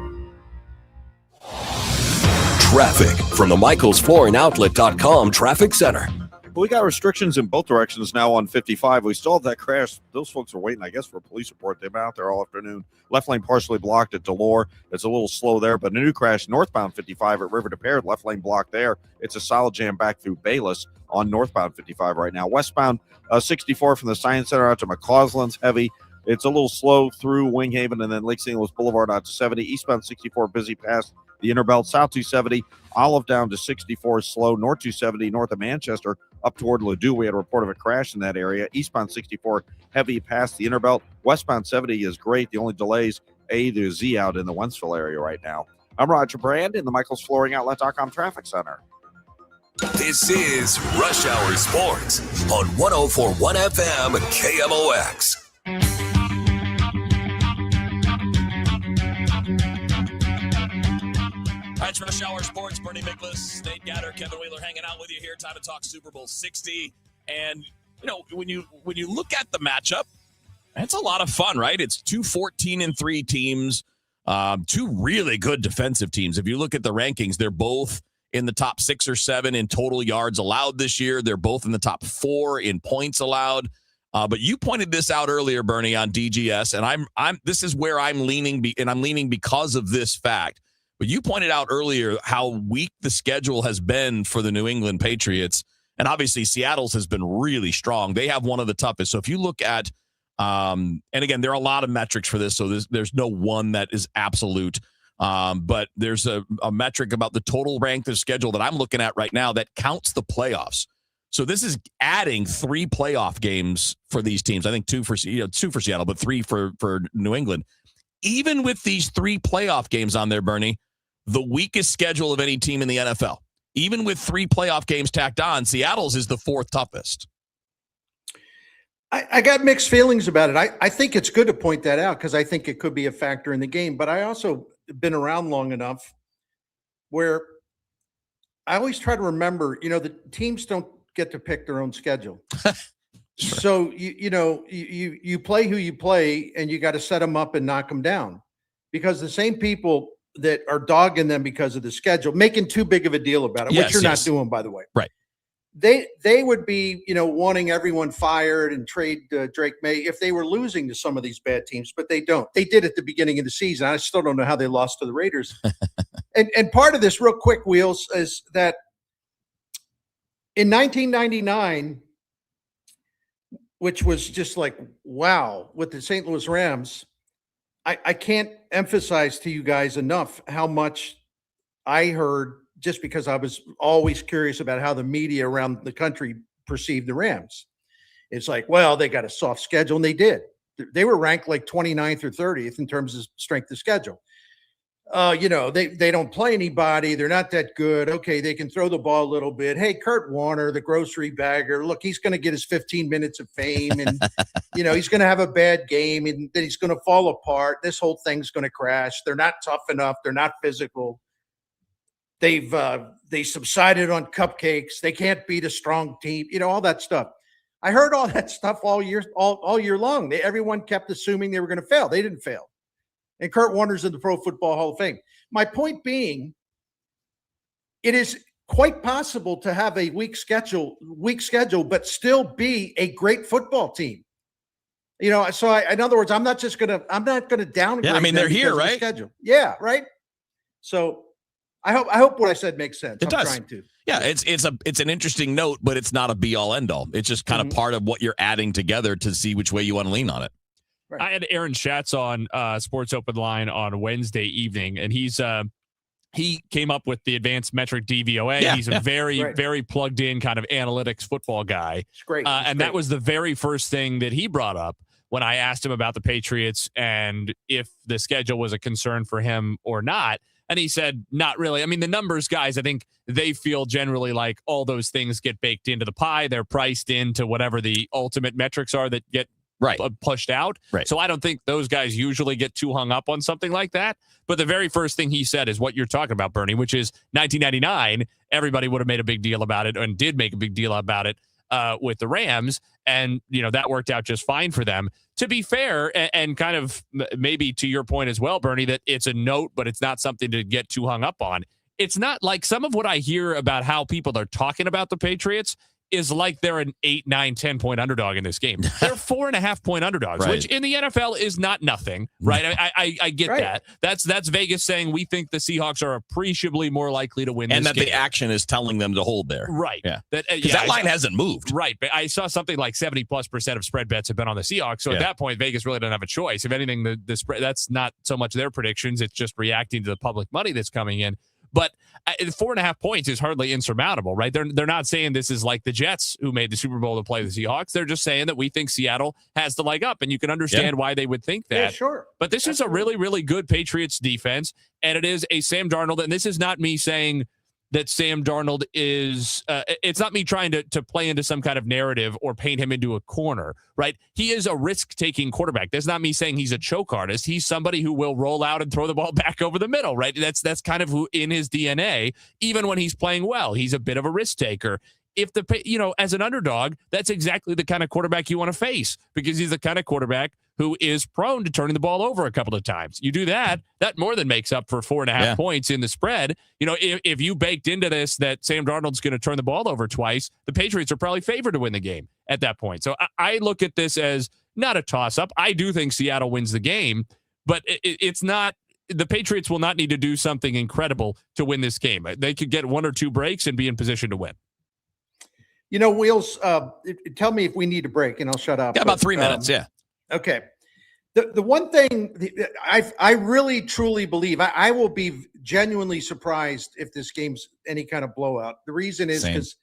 Speaker 10: Traffic from the MichaelsFlooringOutlet.com Traffic Center.
Speaker 11: Well, we got restrictions in both directions now on 55. We still have that crash. Those folks are waiting, I guess, for a police report. They've been out there all afternoon. Left lane partially blocked at Delore. It's a little slow there, but a new crash northbound 55 at River to Pear. Left lane blocked there. It's a solid jam back through Bayless on northbound 55 right now. Westbound 64 from the Science Center out to McCausland's heavy. It's a little slow through Winghaven and then Lake St. Louis Boulevard out to 70. Eastbound 64 busy past the Inner Belt. South 270, Olive down to 64 slow. North 270 north of Manchester up toward Ladue. We had a report of a crash in that area. Eastbound 64 heavy past the Inner Belt. Westbound 70 is great. The only delays A to Z out in the Wentzville area right now. I'm Roger Brand in the MichaelsFlooringOutlet.com Traffic Center.
Speaker 10: This is Rush Hour Sports on 104.1 FM KMOX.
Speaker 2: All right, it's Rush Hour Sports. Bernie Miklasz, Nate Gatter, Kevin Wheeler hanging out with you here. Time to talk Super Bowl 60. And, you know, when you look at the matchup, it's a lot of fun, right? It's two 14-3 teams, two really good defensive teams. If you look at the rankings, they're both in the top 6 or 7 in total yards allowed this year. They're both in the top 4 in points allowed. But you pointed this out earlier, Bernie, on DGS, and I'm this is where I'm leaning, and I'm leaning because of this fact. But you pointed out earlier how weak the schedule has been for the New England Patriots, and obviously Seattle's has been really strong. They have one of the toughest. So if you look at, and again, there are a lot of metrics for this, so there's no one that is absolute. But there's a metric about the total rank of schedule that I'm looking at right now that counts the playoffs. So this is adding 3 playoff games for these teams. I think 2 for Seattle, but 3 for New England. Even with these 3 playoff games on there, Bernie, the weakest schedule of any team in the NFL. Even with 3 playoff games tacked on, Seattle's is the 4th toughest.
Speaker 1: I got mixed feelings about it. I think it's good to point that out because I think it could be a factor in the game. But I also been around long enough where I always try to remember, the teams don't get to pick their own schedule. Sure. So, you play who you play and you got to set them up and knock them down because the same people that are dogging them because of the schedule, making too big of a deal about it, which you're not doing, by the way.
Speaker 2: Right.
Speaker 1: they would be, wanting everyone fired and trade Drake May if they were losing to some of these bad teams, but they don't. They did at the beginning of the season. I still don't know how they lost to the Raiders. and part of this, real quick, Wheels, is that in 1999, which was just like, wow, with the St. Louis Rams, I can't emphasize to you guys enough how much I heard, just because I was always curious about how the media around the country perceived the Rams. It's like, well, they got a soft schedule, and they did. They were ranked like 29th or 30th in terms of strength of schedule. They don't play anybody. They're not that good. Okay, they can throw the ball a little bit. Hey, Kurt Warner, the grocery bagger, look, he's going to get his 15 minutes of fame, and he's going to have a bad game, and then he's going to fall apart. This whole thing's going to crash. They're not tough enough. They're not physical. They subsided on cupcakes. They can't beat a strong team. All that stuff. I heard all that stuff all year long. Everyone kept assuming they were going to fail. They didn't fail. And Kurt Warner's in the Pro Football Hall of Fame. My point being, it is quite possible to have a weak schedule, but still be a great football team. So in other words, I'm not going to downgrade.
Speaker 2: Yeah, I mean, they're here, right?
Speaker 1: Schedule. Yeah, right. So I hope what I said makes sense.
Speaker 2: It does.
Speaker 1: Trying to.
Speaker 2: Yeah, it's an interesting note, but it's not a be all end all. It's just kind of part of what you're adding together to see which way you want to lean on it.
Speaker 3: Right. I had Aaron Schatz on Sports Open Line on Wednesday evening, and he came up with the advanced metric DVOA.
Speaker 2: Yeah,
Speaker 3: he's a very plugged in kind of analytics football guy.
Speaker 1: It's great.
Speaker 3: That was the very first thing that he brought up when I asked him about the Patriots and if the schedule was a concern for him or not. And he said, not really. I mean, the numbers guys, I think they feel generally like all those things get baked into the pie. They're priced into whatever the ultimate metrics are that get pushed out.
Speaker 2: Right.
Speaker 3: So I don't think those guys usually get too hung up on something like that. But the very first thing he said is what you're talking about, Bernie, which is 1999. Everybody would have made a big deal about it and did make a big deal about it with the Rams. And, that worked out just fine for them. To be fair, and kind of maybe to your point as well, Bernie, that it's a note, but it's not something to get too hung up on. It's not like some of what I hear about how people are talking about the Patriots is like they're an 8, 9, 10 point underdog in this game. They're 4.5 point underdogs, which in the NFL is not nothing, right? I get that. That's Vegas saying we think the Seahawks are appreciably more likely to win this game.
Speaker 2: And that the action is telling them to hold there.
Speaker 3: Right.
Speaker 2: Yeah. That line hasn't moved.
Speaker 3: Right. But I saw something like 70+% of spread bets have been on the Seahawks. So at that point, Vegas really doesn't have a choice. If anything, the spread, that's not so much their predictions. It's just reacting to the public money that's coming in. But 4.5 points is hardly insurmountable, right? They're not saying this is like the Jets who made the Super Bowl to play the Seahawks. They're just saying that we think Seattle has the leg up, and you can understand why they would think that.
Speaker 1: Yeah, sure.
Speaker 3: But this is a really, really good Patriots defense, and it is a Sam Darnold. And this is not me saying that Sam Darnold is it's not me trying to play into some kind of narrative or paint him into a corner, right? He is a risk-taking quarterback. That's not me saying he's a choke artist. He's somebody who will roll out and throw the ball back over the middle, right? That's kind of who in his DNA, even when he's playing well, he's a bit of a risk taker. If as an underdog, that's exactly the kind of quarterback you want to face because he's the kind of quarterback who is prone to turning the ball over a couple of times. You do that more than makes up for 4.5 points in the spread. If you baked into this that Sam Darnold's going to turn the ball over twice, the Patriots are probably favored to win the game at that point. So I look at this as not a toss-up. I do think Seattle wins the game, but it's not. The Patriots will not need to do something incredible to win this game. They could get 1 or 2 breaks and be in position to win.
Speaker 1: Wheels, tell me if we need a break, and I'll shut up.
Speaker 2: Yeah, about 3 minutes, yeah.
Speaker 1: Okay. The one thing I really, truly believe, I will be genuinely surprised if this game's any kind of blowout. The reason is because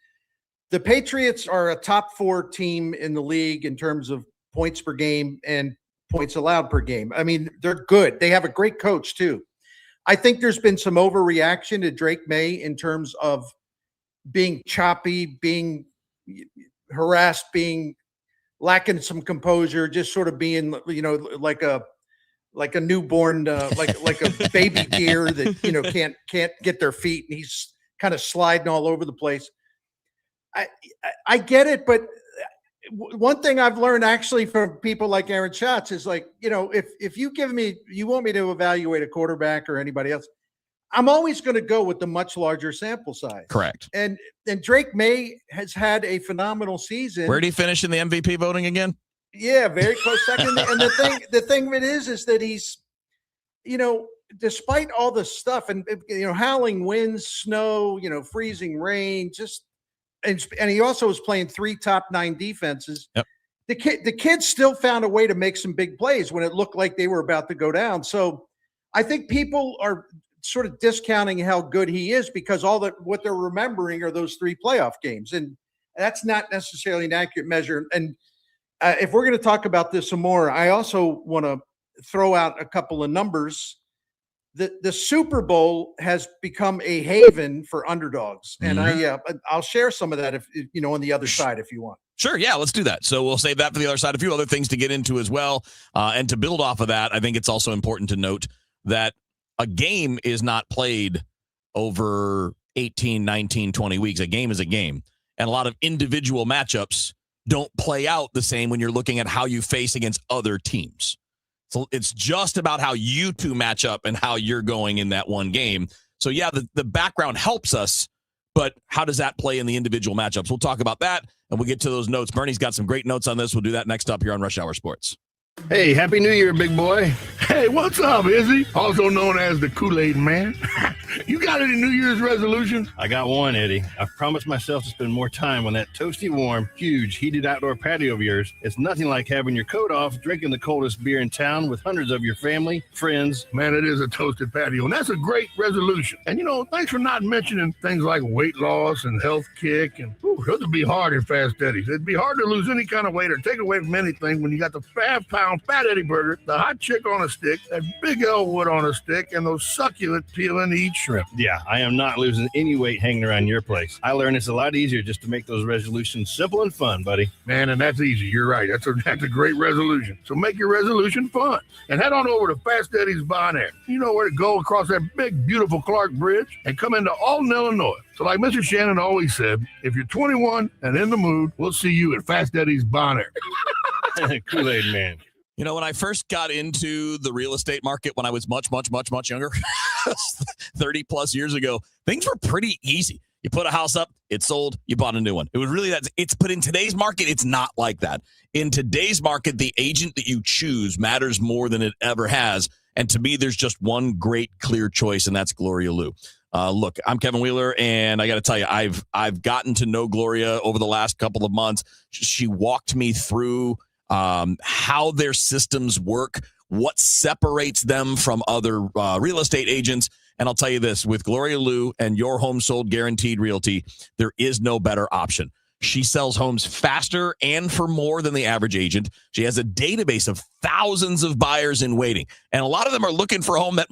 Speaker 1: the Patriots are a top 4 team in the league in terms of points per game and points allowed per game. I mean, they're good. They have a great coach, too. I think there's been some overreaction to Drake May in terms of being choppy, being harassed, being lacking some composure, just sort of being, like a newborn, like a baby deer that, can't get their feet, and he's kind of sliding all over the place. I get it, but one thing I've learned actually from people like Aaron Schatz is if you want me to evaluate a quarterback or anybody else, I'm always going to go with the much larger sample size.
Speaker 2: Correct.
Speaker 1: And Drake May has had a phenomenal season.
Speaker 2: Where did he finish in the MVP voting again?
Speaker 1: Yeah, very close second. And the thing of it is that he's, despite all the stuff and howling winds, snow, freezing rain, and he also was playing 3 top 9 defenses.
Speaker 2: Yep.
Speaker 1: The kid still found a way to make some big plays when it looked like they were about to go down. So I think people are sort of discounting how good he is because what they're remembering are those 3 playoff games. And that's not necessarily an accurate measure. And if we're going to talk about this some more, I also want to throw out a couple of numbers. The Super Bowl has become a haven for underdogs. And I'll share some of that if on the other side, if you want.
Speaker 2: Sure. Yeah, let's do that. So we'll save that for the other side. A few other things to get into as well. And to build off of that, I think it's also important to note that a game is not played over 18, 19, 20 weeks. A game is a game. And a lot of individual matchups don't play out the same when you're looking at how you face against other teams. So it's just about how you two match up and how you're going in that one game. So, yeah, the background helps us, but how does that play in the individual matchups? We'll talk about that, and we'll get to those notes. Bernie's got some great notes on this. We'll do that next up here on Rush Hour Sports.
Speaker 12: Hey, Happy New Year, big boy. Hey, what's up, Izzy? Also known as the Kool-Aid Man. You got any New Year's resolutions?
Speaker 13: I got one, Eddie. I've promised myself to spend more time on that toasty, warm, huge, heated outdoor patio of yours. It's nothing like having your coat off, drinking the coldest beer in town with hundreds of your family, friends.
Speaker 12: Man, it is a toasted patio, and that's a great resolution. And, thanks for not mentioning things like weight loss and health kick. And those would be hard in Fast Eddie's. It'd be hard to lose any kind of weight or take away from anything when you got the 5-pound Fat Eddie burger, the hot chick on a stick, that big Elwood on a stick, and those succulent peel and eat shrimp.
Speaker 13: Yeah, I am not losing any weight hanging around your place. I learned it's a lot easier just to make those resolutions simple and fun, buddy.
Speaker 12: Man, and that's easy. You're right. That's a great resolution. So make your resolution fun. And head on over to Fast Eddie's Bon Air. You know where to go across that big, beautiful Clark Bridge and come into Alton, Illinois. So like Mr. Shannon always said, if you're 21 and in the mood, we'll see you at Fast Eddie's Bon Air.
Speaker 13: Kool-Aid Man.
Speaker 2: When I first got into the real estate market when I was much, much, much, much younger, 30 plus years ago, things were pretty easy. You put a house up, it sold, you bought a new one. It was really that. But in today's market, it's not like that. In today's market, the agent that you choose matters more than it ever has. And to me, there's just one great, clear choice, and that's Gloria Liu. Look, I'm Kevin Wheeler, and I got to tell you, I've gotten to know Gloria over the last couple of months. She walked me through how their systems work, what separates them from other real estate agents. And I'll tell you this, with Gloria Liu and Your Home Sold Guaranteed Realty, there is no better option. She sells homes faster and for more than the average agent. She has a database of thousands of buyers in waiting. And a lot of them are looking for a home that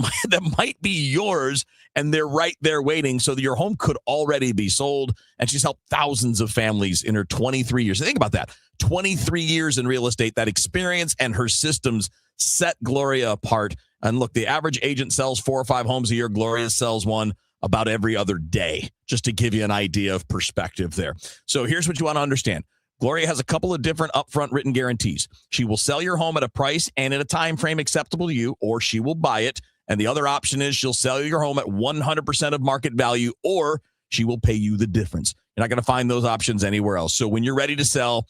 Speaker 2: might be yours, and they're right there waiting, so that your home could already be sold. And she's helped thousands of families in her 23 years. Think about that. 23 years in real estate. That experience and her systems set Gloria apart. And look, the average agent sells 4 or 5 homes a year. Gloria sells one about every other day, just to give you an idea of perspective there. So here's what you want to understand. Gloria has a couple of different upfront written guarantees. She will sell your home at a price and in a time frame acceptable to you, or she will buy it. And the other option is she'll sell your home at 100% of market value, or she will pay you the difference. You're not going to find those options anywhere else. So when you're ready to sell,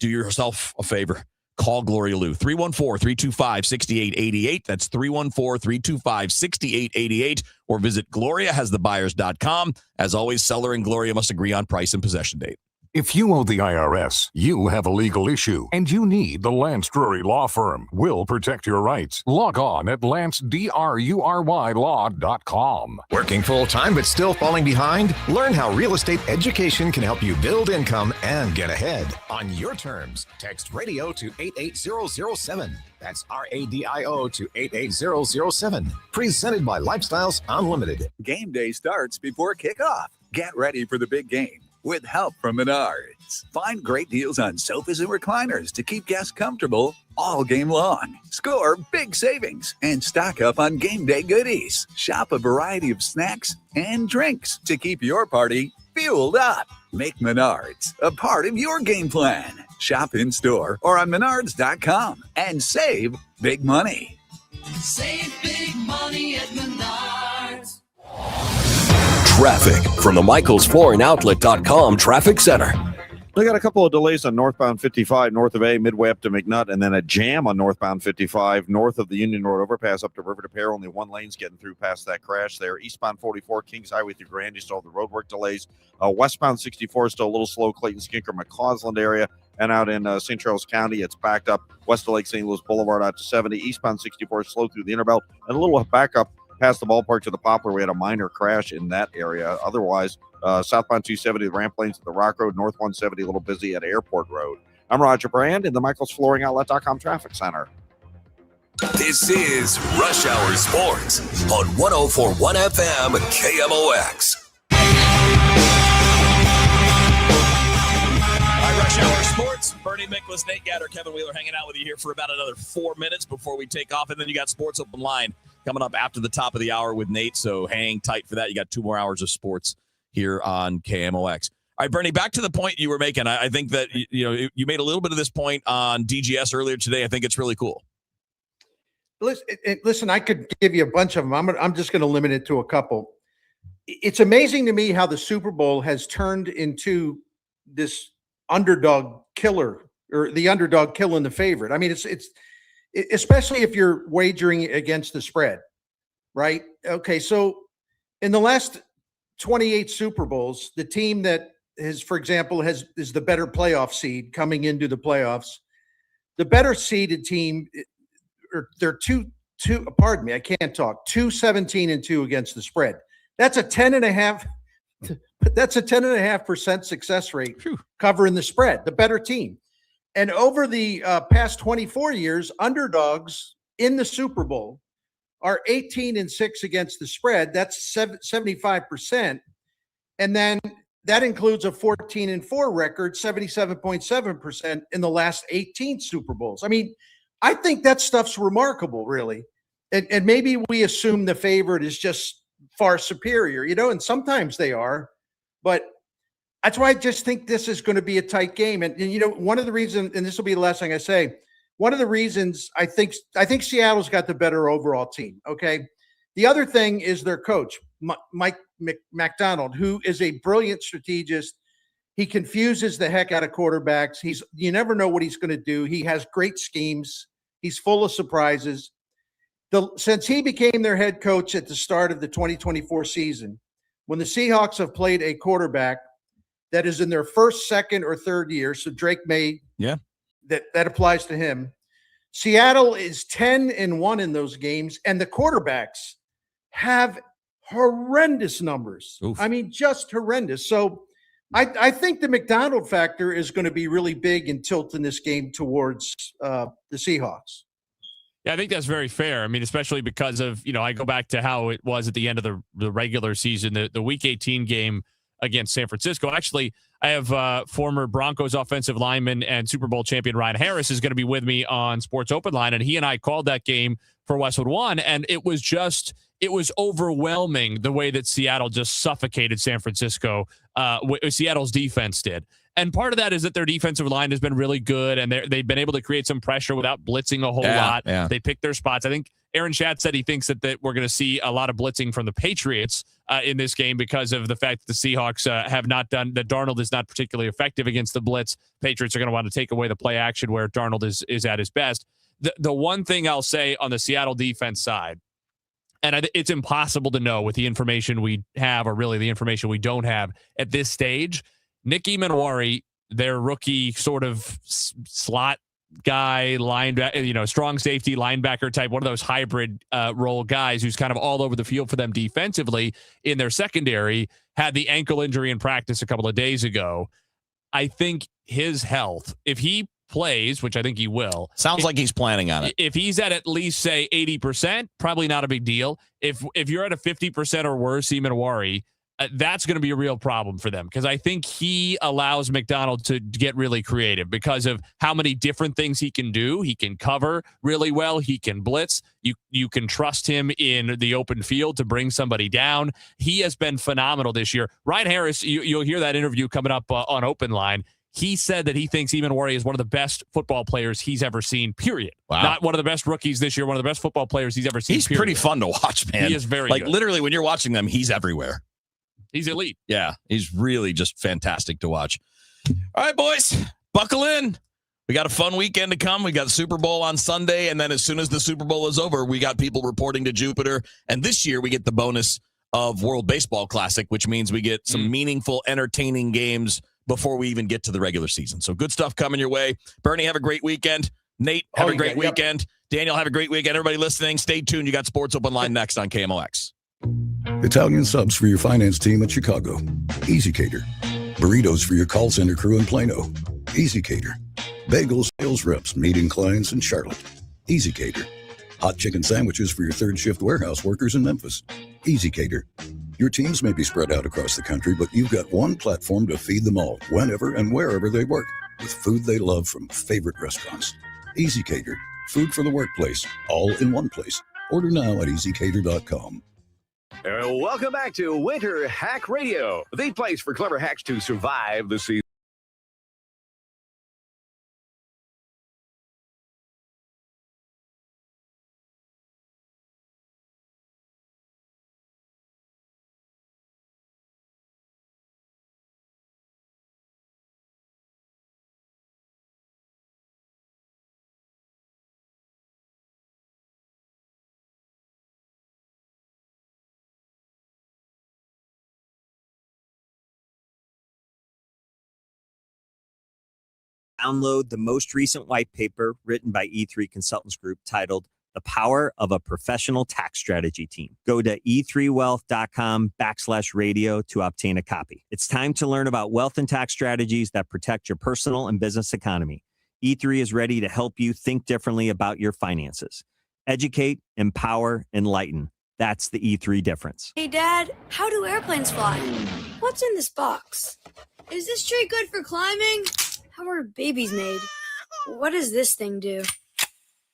Speaker 2: do yourself a favor. Call Gloria Liu, 314-325-6888. That's 314-325-6888. Or visit GloriaHasTheBuyers.com. As always, seller and Gloria must agree on price and possession date.
Speaker 9: If you owe the IRS, you have a legal issue, and you need the Lance Drury Law Firm. We'll protect your rights. Log on at LanceDruryLaw.com.
Speaker 16: Working full-time but still falling behind? Learn how real estate education can help you build income and get ahead on your terms. Text radio to 88007. That's RADIO to 88007. Presented by Lifestyles Unlimited.
Speaker 17: Game day starts before kickoff. Get ready for the big game with help from Menards. Find great deals on sofas and recliners to keep guests comfortable all game long. Score big savings and stock up on game day goodies. Shop a variety of snacks and drinks to keep your party fueled up. Make Menards a part of your game plan. Shop in store or on Menards.com and save big money.
Speaker 18: Save big money at Menards.
Speaker 10: Traffic from the MichaelsFlooringOutlet.com Traffic Center.
Speaker 11: They got a couple of delays on northbound 55 north of A, midway up to McNutt, and then a jam on northbound 55 north of the Union Road overpass up to River to Pear. Only one lane's getting through past that crash there. Eastbound 44 Kings Highway through Grand, you still have the roadwork delays. Westbound 64 is still a little slow, Clayton, Skinker, McCausland area, and out in St. Charles County, it's backed up west of Lake St. Louis Boulevard out to 70. Eastbound 64 is slow through the Interbelt, and a little backup past the ballpark to the Poplar. We had a minor crash in that area. Otherwise, southbound 270, the ramp lanes at the Rock Road, north 170, a little busy at Airport Road. I'm Roger Brand in the MichaelsFlooringOutlet.com Traffic Center.
Speaker 10: This is Rush Hour Sports on 104.1 FM KMOX.
Speaker 2: All right, Rush Hour Sports. Bernie Miklasz, Nate Gatter, Kevin Wheeler hanging out with you here for about another 4 minutes before we take off. And then you got Sports Open Line coming up after the top of the hour with Nate. So hang tight for that. You got 2 more hours of sports here on KMOX. All right, Bernie, back to the point you were making. I think that you made a little bit of this point on DGS earlier today. I think it's really cool.
Speaker 1: Listen, I could give you a bunch of them. I'm just going to limit it to a couple. It's amazing to me how the Super Bowl has turned into this underdog killer, or the underdog killing the favorite. I mean, it's especially if you're wagering against the spread, right? Okay, so in the last 28 Super Bowls, the team that is the better playoff seed coming into the playoffs, the better seeded team, or they're 2-17-2 against the spread. That's a 10.5. That's a 10.5% success rate covering the spread, the better team. And over the past 24 years, underdogs in the Super Bowl are 18-6 against the spread. That's 75%. And then that includes a 14-4 record, 77.7% in the last 18 Super Bowls. I mean, I think that stuff's remarkable, really. And maybe we assume the favorite is just far superior, and sometimes they are. But that's why I just think this is going to be a tight game. And one of the reasons, and this will be the last thing I say, one of the reasons I think Seattle's got the better overall team, okay? The other thing is their coach, Mike McDonald, who is a brilliant strategist. He confuses the heck out of quarterbacks. You never know what he's going to do. He has great schemes. He's full of surprises. Since he became their head coach at the start of the 2024 season, when the Seahawks have played a quarterback that is in their first, second, or third year, so Drake May, that applies to him. Seattle is 10-1 in those games, and the quarterbacks have horrendous numbers. Oof. I mean, just horrendous. So I think the McDonald factor is going to be really big in tilting this game towards the Seahawks.
Speaker 3: Yeah, I think that's very fair. I mean, especially because of, I go back to how it was at the end of the regular season, the Week 18 game against San Francisco. Actually, I have former Broncos offensive lineman and Super Bowl champion Ryan Harris is going to be with me on Sports Open Line, and he and I called that game for Westwood One, and it was overwhelming the way that Seattle just suffocated San Francisco. Seattle's defense did. And part of that is that their defensive line has been really good, and they've been able to create some pressure without blitzing a whole lot. Yeah. They picked their spots. I think Aaron Schatz said he thinks that we're going to see a lot of blitzing from the Patriots in this game because of the fact that the Seahawks have not done, that Darnold is not particularly effective against the blitz. Patriots are going to want to take away the play action where Darnold is at his best. The one thing I'll say on the Seattle defense side, and it's impossible to know with the information we have, or really the information we don't have at this stage, Nick Emanwari, their rookie sort of slot guy, linebacker, strong safety linebacker type, one of those hybrid role guys who's kind of all over the field for them defensively in their secondary, had the ankle injury in practice a couple of days ago. I think his health, if he plays, which I think he will.
Speaker 2: Sounds like he's planning on it.
Speaker 3: If he's at least, say, 80%, probably not a big deal. If you're at a 50% or worse, Emanwari, that's going to be a real problem for them, because I think he allows McDonald to get really creative because of how many different things he can do. He can cover really well. He can blitz. You can trust him in the open field to bring somebody down. He has been phenomenal this year. Ryan Harris, you'll hear that interview coming up on Open Line. He said that he thinks Emanwari is one of the best football players he's ever seen, period. Wow. Not one of the best rookies this year, one of the best football players he's ever seen,
Speaker 2: He's
Speaker 3: period.
Speaker 2: pretty fun to watch, man.
Speaker 3: He is very
Speaker 2: good.
Speaker 3: Good.
Speaker 2: Literally, when you're watching them, he's everywhere.
Speaker 3: He's elite.
Speaker 2: Yeah, he's really just fantastic to watch. All right, boys, buckle in. We got a fun weekend to come. We got the Super Bowl on Sunday, and then as soon as the Super Bowl is over, we got people reporting to Jupiter. And this year, we get the bonus of World Baseball Classic, which means we get some meaningful, entertaining games before we even get to the regular season. So good stuff coming your way. Bernie, have a great weekend. Nate, have a great weekend. Daniel, have a great weekend. Everybody listening, stay tuned. You got Sports Open Line next on KMOX.
Speaker 15: Italian subs for your finance team at Chicago. Easy Cater. Burritos for your call center crew in Plano. Easy Cater. Bagel sales reps meeting clients in Charlotte. Easy Cater. Hot chicken sandwiches for your third shift warehouse workers in Memphis. Easy Cater. Your teams may be spread out across the country, but you've got one platform to feed them all, whenever and wherever they work, with food they love from favorite restaurants. Easy Cater. Food for the workplace, all in one place. Order now at easycater.com.
Speaker 18: Welcome back to Winter Hack Radio, the place for clever hacks to survive the season.
Speaker 19: Download the most recent white paper written by E3 Consultants Group titled The Power of a Professional Tax Strategy Team. Go to e3wealth.com/radio to obtain a copy. It's time to learn about wealth and tax strategies that protect your personal and business economy. E3 is ready to help you think differently about your finances. Educate, empower, enlighten. That's the E3 difference.
Speaker 20: Hey, Dad, how do airplanes fly? What's in this box? Is this tree good for climbing? How are babies made? What does this thing do?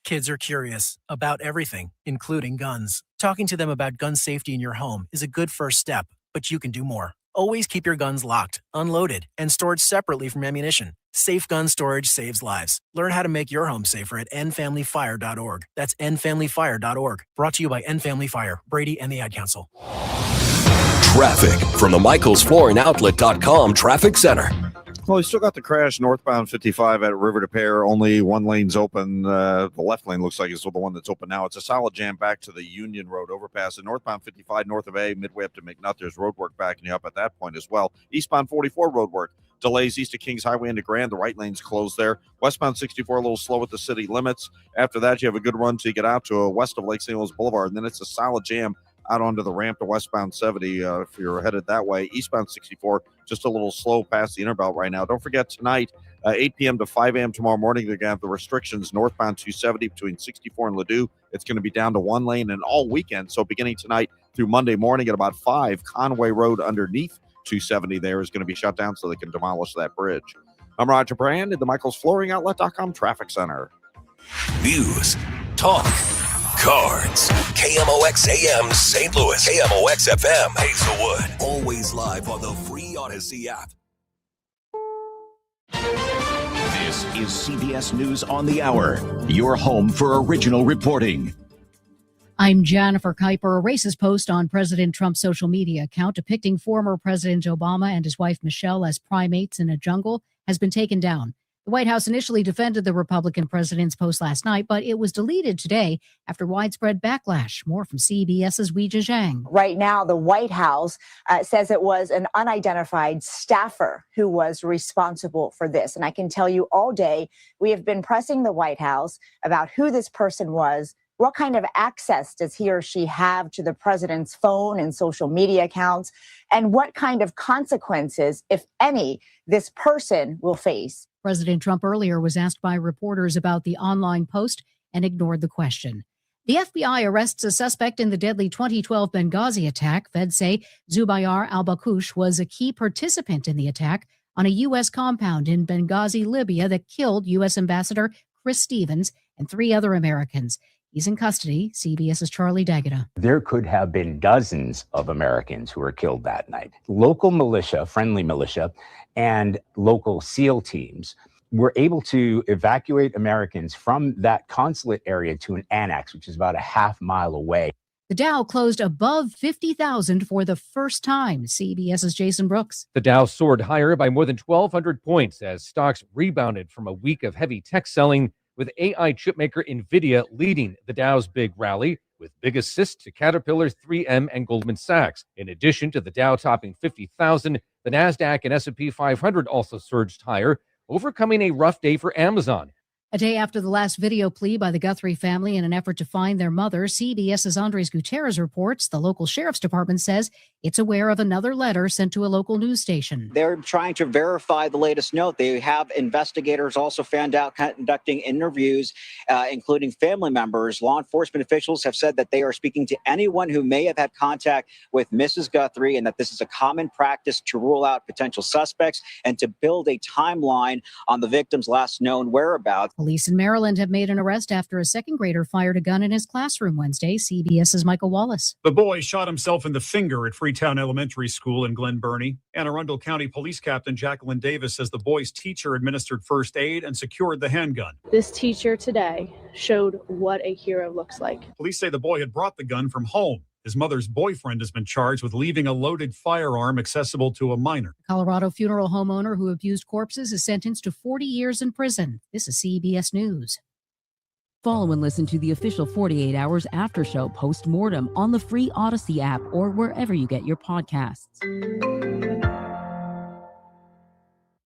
Speaker 21: Kids are curious about everything, including guns. Talking to them about gun safety in your home is a good first step, but you can do more. Always keep your guns locked, unloaded, and stored separately from ammunition. Safe gun storage saves lives. Learn how to make your home safer at endfamilyfire.org. That's endfamilyfire.org. Brought to you by End Family Fire, Brady, and the Ad Council.
Speaker 10: Traffic from the michaelsflooringoutlet.com traffic center.
Speaker 11: Well, we still got the crash northbound 55 at River to Pear. Only one lane's open. The left lane looks like it's the one that's open now. It's a solid jam back to the Union Road overpass. And northbound 55 north of A, midway up to McNutt, there's road work backing you up at that point as well. Eastbound 44 road work. Delays east of Kings Highway into Grand. The right lane's closed there. Westbound 64 a little slow at the city limits. After that, you have a good run till you get out to west of Lake St. Louis Boulevard. And then it's a solid jam out onto the ramp to westbound 70 if you're headed that way. Eastbound 64, just a little slow past the Interbelt right now. Don't forget tonight, 8 p.m. to 5 a.m. tomorrow morning, they're going to have the restrictions northbound 270 between 64 and Ladue. It's going to be down to one lane and all weekend. So beginning tonight through Monday morning at about 5, Conway Road underneath 270 there is going to be shut down so they can demolish that bridge. I'm Roger Brand at the michaelsflooringoutlet.com traffic center.
Speaker 10: News, talk, cards. KMOX AM St. Louis. KMOX FM Hazelwood. Always live on the free Odyssey app.
Speaker 22: This is CBS News on the Hour, your home for original reporting.
Speaker 23: I'm Jennifer Kuiper. A racist post on President Trump's social media account depicting former President Obama and his wife Michelle as primates in a jungle has been taken down. The White House initially defended the Republican president's post last night, but it was deleted today after widespread backlash. More from CBS's Weijia Zhang.
Speaker 24: Right now, the White House says it was an unidentified staffer who was responsible for this. And I can tell you all day, we have been pressing the White House about who this person was. What kind of access does he or she have to the president's phone and social media accounts? And what kind of consequences, if any, this person will face?
Speaker 23: President Trump earlier was asked by reporters about the online post and ignored the question. The FBI arrests a suspect in the deadly 2012 Benghazi attack. Feds say Zubair al-Bakush was a key participant in the attack on a U.S. compound in Benghazi, Libya, that killed U.S. Ambassador Chris Stevens and 3 other Americans. He's in custody. CBS's Charlie D'Agata.
Speaker 29: There could have been dozens of Americans who were killed that night. Local militia, friendly militia, and local SEAL teams were able to evacuate Americans from that consulate area to an annex, which is about a half mile away.
Speaker 23: The Dow closed above 50,000 for the first time. CBS's Jason Brooks.
Speaker 4: The Dow soared higher by more than 1,200 points as stocks rebounded from a week of heavy tech selling, with AI chipmaker NVIDIA leading the Dow's big rally, with big assists to Caterpillar, 3M, and Goldman Sachs. In addition to the Dow topping 50,000, the NASDAQ and S&P 500 also surged higher, overcoming a rough day for Amazon.
Speaker 23: A day after the last video plea by the Guthrie family in an effort to find their mother, CBS's Andres Gutierrez reports the local sheriff's department says it's aware of another letter sent to a local news station.
Speaker 5: They're trying to verify the latest note. They have investigators also found out conducting interviews, including family members. Law enforcement officials have said that they are speaking to anyone who may have had contact with Mrs. Guthrie and that this is a common practice to rule out potential suspects and to build a timeline on the victim's last known whereabouts.
Speaker 23: Police in Maryland have made an arrest after a second grader fired a gun in his classroom Wednesday. CBS's Michael Wallace.
Speaker 6: The boy shot himself in the finger at Freetown Elementary School in Glen Burnie. Anne Arundel County Police Captain Jacqueline Davis says the boy's teacher administered first aid and secured the handgun.
Speaker 7: This teacher today showed what a hero looks like.
Speaker 6: Police say the boy had brought the gun from home. His mother's boyfriend has been charged with leaving a loaded firearm accessible to a minor.
Speaker 23: Colorado funeral homeowner who abused corpses is sentenced to 40 years in prison. This is CBS News.
Speaker 14: Follow and listen to the official 48 Hours After Show post-mortem on the free Odyssey app or wherever you get your podcasts.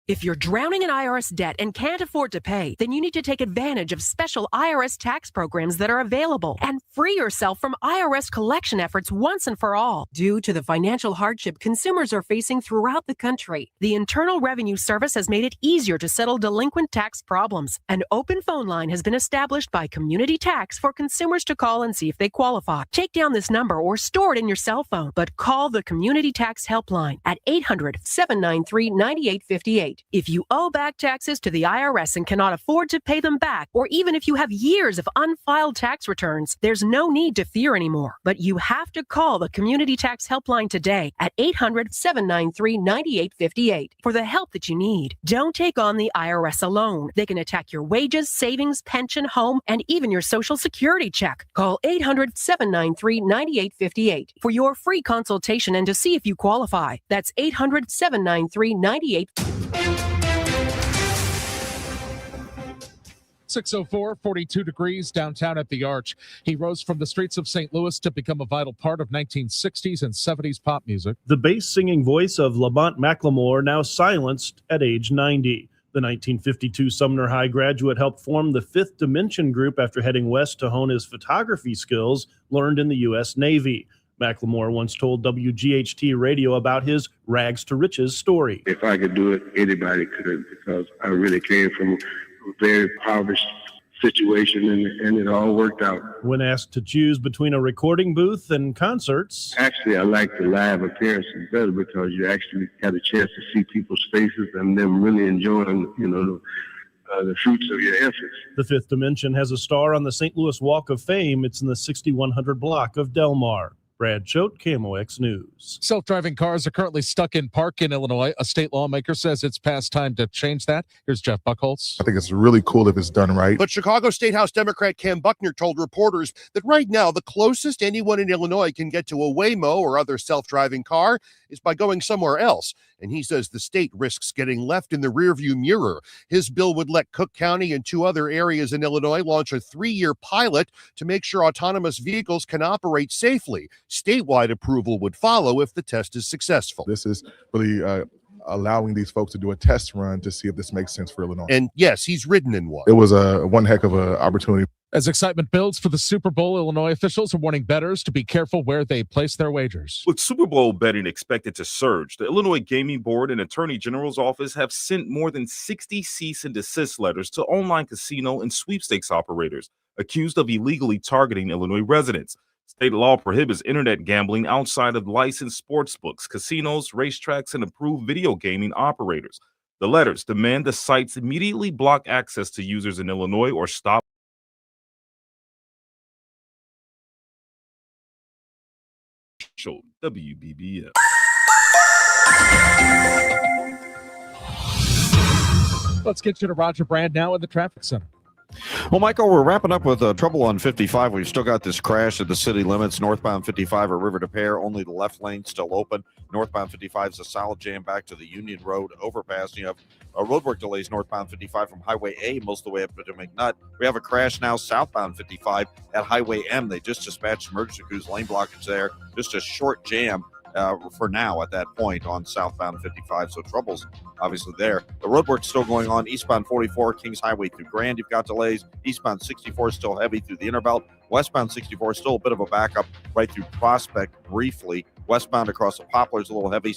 Speaker 25: If you're drowning in IRS debt and can't afford to pay, then you need to take advantage of special IRS tax programs that are available and free yourself from IRS collection efforts once and for all. Due to the financial hardship consumers are facing throughout the country, the Internal Revenue Service has made it easier to settle delinquent tax problems. An open phone line has been established by Community Tax for consumers to call and see if they qualify. Take down this number or store it in your cell phone, but call the Community Tax Helpline at 800-793-9858. If you owe back taxes to the IRS and cannot afford to pay them back, or even if you have years of unfiled tax returns, there's no need to fear anymore. But you have to call the Community Tax Helpline today at 800-793-9858 for the help that you need. Don't take on the IRS alone. They can attack your wages, savings, pension, home, and even your Social Security check. Call 800-793-9858 for your free consultation and to see if you qualify. That's 800-793-9858.
Speaker 26: 604, 42 degrees downtown at the Arch. He rose from the streets of St. Louis to become a vital part of 1960s and 70s pop music.
Speaker 27: The bass singing voice of Lamont McLemore now silenced at age 90. The 1952 Sumner High graduate helped form the Fifth Dimension group after heading west to hone his photography skills learned in the U.S. Navy. McLemore once told WGHT Radio about his rags to riches story.
Speaker 28: If I could do it, anybody could, because I really came from a very impoverished situation, and it all worked out.
Speaker 27: When asked to choose between a recording booth and concerts,
Speaker 28: actually, I like the live appearances better because you actually got a chance to see people's faces and them really enjoying, the fruits of your efforts.
Speaker 27: The Fifth Dimension has a star on the St. Louis Walk of Fame. It's in the 6100 block of Del Mar. Brad Choate, KMOX News.
Speaker 26: Self-driving cars are currently stuck in park in Illinois. A state lawmaker says it's past time to change that. Here's Jeff Buchholz.
Speaker 29: I think it's really cool if it's done right.
Speaker 30: But Chicago State House Democrat Cam Buckner told reporters that right now the closest anyone in Illinois can get to a Waymo or other self-driving car is by going somewhere else. And he says the state risks getting left in the rearview mirror. His bill would let Cook County and 2 other areas in Illinois launch a 3-year pilot to make sure autonomous vehicles can operate safely. Statewide approval would follow if the test is successful.
Speaker 29: This is really allowing these folks to do a test run to see if this makes sense for Illinois.
Speaker 30: And yes, he's ridden in one.
Speaker 29: It was one heck of an opportunity.
Speaker 26: As excitement builds for the Super Bowl, Illinois officials are warning bettors to be careful where they place their wagers.
Speaker 31: With Super Bowl betting expected to surge, the Illinois Gaming Board and Attorney General's office have sent more than 60 cease and desist letters to online casino and sweepstakes operators accused of illegally targeting Illinois residents. State law prohibits internet gambling outside of licensed sports books, casinos, racetracks, and approved video gaming operators. The letters demand the sites immediately block access to users in Illinois or stop WBBM.
Speaker 26: Let's get you to Roger Brand now in the traffic center.
Speaker 11: Well, Michael, we're wrapping up with trouble on 55. We've still got this crash at the city limits. Northbound 55 or River to Pear, only the left lane still open. Northbound 55 is a solid jam back to the Union Road overpass. You have roadwork delays northbound 55 from Highway A most of the way up to McNutt. We have a crash now southbound 55 at Highway M. They just dispatched emergency crews, lane blockage there. Just a short jam for now at that point on southbound 55. So trouble's obviously there. The roadwork's still going on. Eastbound 44, Kings Highway through Grand, you've got delays. Eastbound 64 is still heavy through the Interbelt. Westbound 64 is still a bit of a backup right through Prospect briefly. Westbound across the Poplars a little heavy.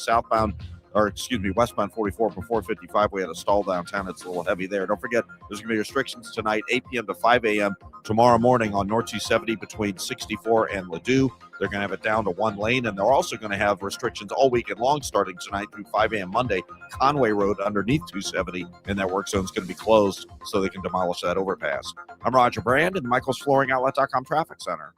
Speaker 11: Westbound 44 before 55, we had a stall downtown. It's a little heavy there. Don't forget, there's going to be restrictions tonight, 8 p.m. to 5 a.m. tomorrow morning on North 270 between 64 and Ladue. They're going to have it down to one lane, and they're also going to have restrictions all weekend long starting tonight through 5 a.m. Monday. Conway Road underneath 270 in that work zone is going to be closed so they can demolish that overpass. I'm Roger Brand in Michael's FlooringOutlet.com Traffic Center.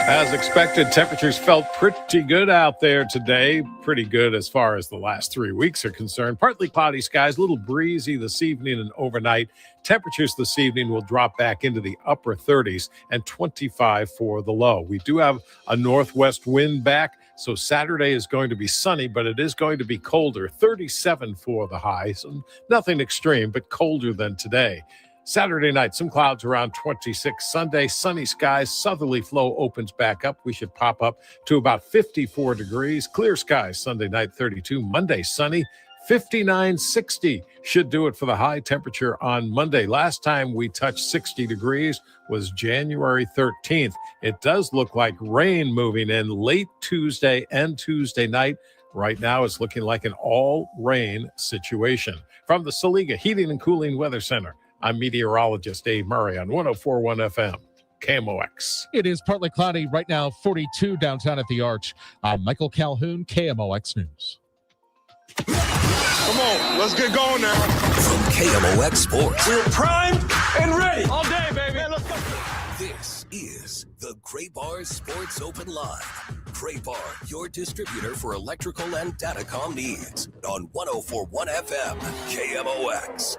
Speaker 1: As expected, temperatures felt pretty good out there today. Pretty good as far as the last 3 weeks are concerned. Partly cloudy skies, a little breezy this evening and overnight. Temperatures this evening will drop back into the upper 30s and 25 for the low. We do have a northwest wind back, so Saturday is going to be sunny, but it is going to be colder. 37 for the high, so nothing extreme, but colder than today. Saturday night, some clouds around 26. Sunday, sunny skies. Southerly flow opens back up. We should pop up to about 54 degrees. Clear skies Sunday night, 32. Monday, sunny, 59, 60. Should do it for the high temperature on Monday. Last time we touched 60 degrees was January 13th. It does look like rain moving in late Tuesday and Tuesday night. Right now, it's looking like an all-rain situation. From the Saliga Heating and Cooling Weather Center, I'm meteorologist Dave Murray on 104.1 FM, KMOX.
Speaker 26: It is partly cloudy right now, 42 downtown at the Arch. I'm Michael Calhoun, KMOX News.
Speaker 2: Come on, let's get going now.
Speaker 10: From KMOX Sports.
Speaker 2: We're primed and ready. All day, baby. Man, let's go.
Speaker 10: This is the Gray Bar Sports Open Live. Gray Bar, your distributor for electrical and datacom needs. On 104.1 FM, KMOX.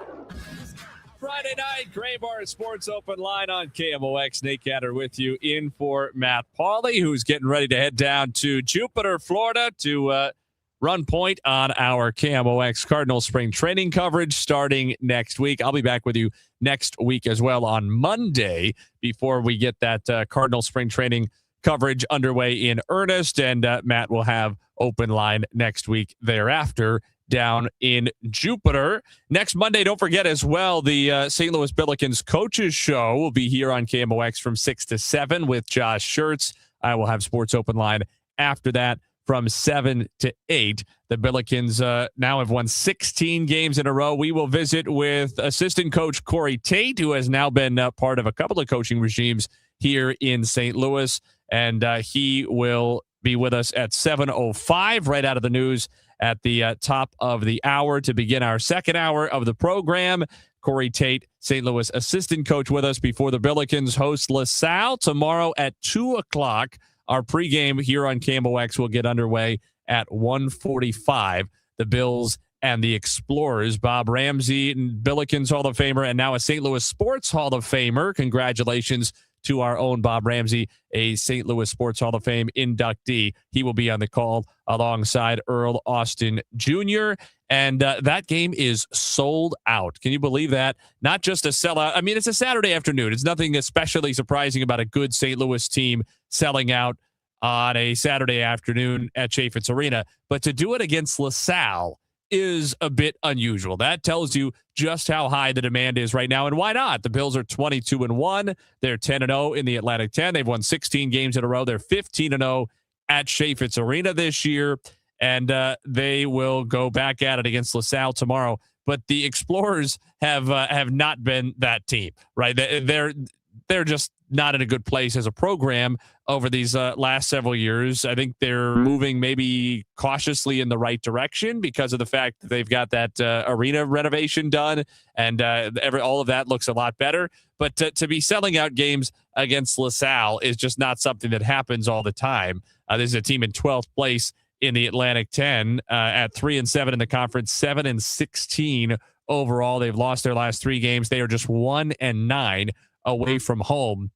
Speaker 3: Friday night, Gray Bar Sports Open Line on KMOX. Nate Gatter with you in for Matt Pauley, who's getting ready to head down to Jupiter, Florida to run point on our KMOX Cardinal Spring Training coverage starting next week. I'll be back with you next week as well on Monday before we get that Cardinal Spring Training coverage underway in earnest, and Matt will have open line next week thereafter down in Jupiter. Next Monday, don't forget as well, the St. Louis Billikens Coaches Show will be here on KMOX from 6 to 7 with Josh Schertz. I will have Sports Open Line after that from 7 to 8. The Billikens now have won 16 games in a row. We will visit with assistant coach Corey Tate, who has now been part of a couple of coaching regimes here in St. Louis, and he will be with us at 7:05 right out of the news at the top of the hour to begin our second hour of the program. Corey Tate, St. Louis assistant coach, with us before the Billikens host LaSalle tomorrow at 2 o'clock. Our pregame here on KMOX will get underway at 1:45. The Bills and the Explorers. Bob Ramsey, Billikens Hall of Famer, and now a St. Louis Sports Hall of Famer. Congratulations to our own Bob Ramsey, a St. Louis Sports Hall of Fame inductee. He will be on the call alongside Earl Austin Jr., and that game is sold out. Can you believe that? Not just a sellout. I mean, it's a Saturday afternoon. It's nothing especially surprising about a good St. Louis team selling out on a Saturday afternoon at Chaffetz Arena, but to do it against LaSalle is a bit unusual. That tells you just how high the demand is right now, and why not? The Bills are 22-1. They're 10-0 in the Atlantic 10. They've won 16 games in a row. They're 15-0 at Chaffetz Arena this year, and they will go back at it against LaSalle tomorrow. But the Explorers have not been that team, right? They're just not in a good place as a program over these last several years. I think they're moving maybe cautiously in the right direction because of the fact that they've got that arena renovation done, and all of that looks a lot better. But to be selling out games against LaSalle is just not something that happens all the time. This is a team in 12th place in the Atlantic 10 at 3-7 in the conference, 7-16 overall. They've lost their last 3 games. They are just 1-9 away from home.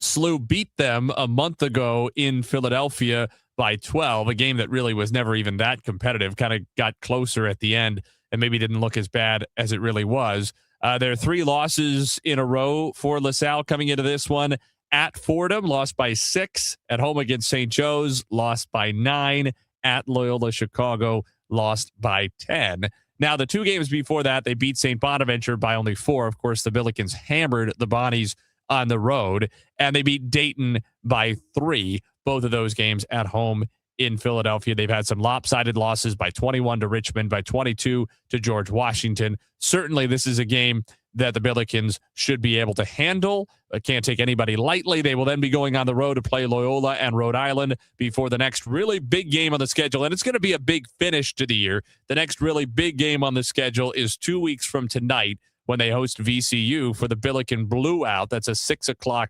Speaker 3: SLU beat them a month ago in Philadelphia by 12, a game that really was never even that competitive, kind of got closer at the end and maybe didn't look as bad as it really was. There are 3 losses in a row for LaSalle coming into this one. At Fordham, lost by 6. At home against St. Joe's, lost by 9. At Loyola Chicago, lost by 10. Now, the 2 games before that, they beat St. Bonaventure by only 4. Of course, the Billikens hammered the Bonnies on the road, and they beat Dayton by 3. Both of those games at home in Philadelphia. They've had some lopsided losses by 21 to Richmond, by 22 to George Washington. Certainly, this is a game that the Billikens should be able to handle. Can't take anybody lightly. They will then be going on the road to play Loyola and Rhode Island before the next really big game on the schedule. And it's going to be a big finish to the year. The next really big game on the schedule is 2 weeks from tonight when they host VCU for the Billiken Blue Out. That's a 6 o'clock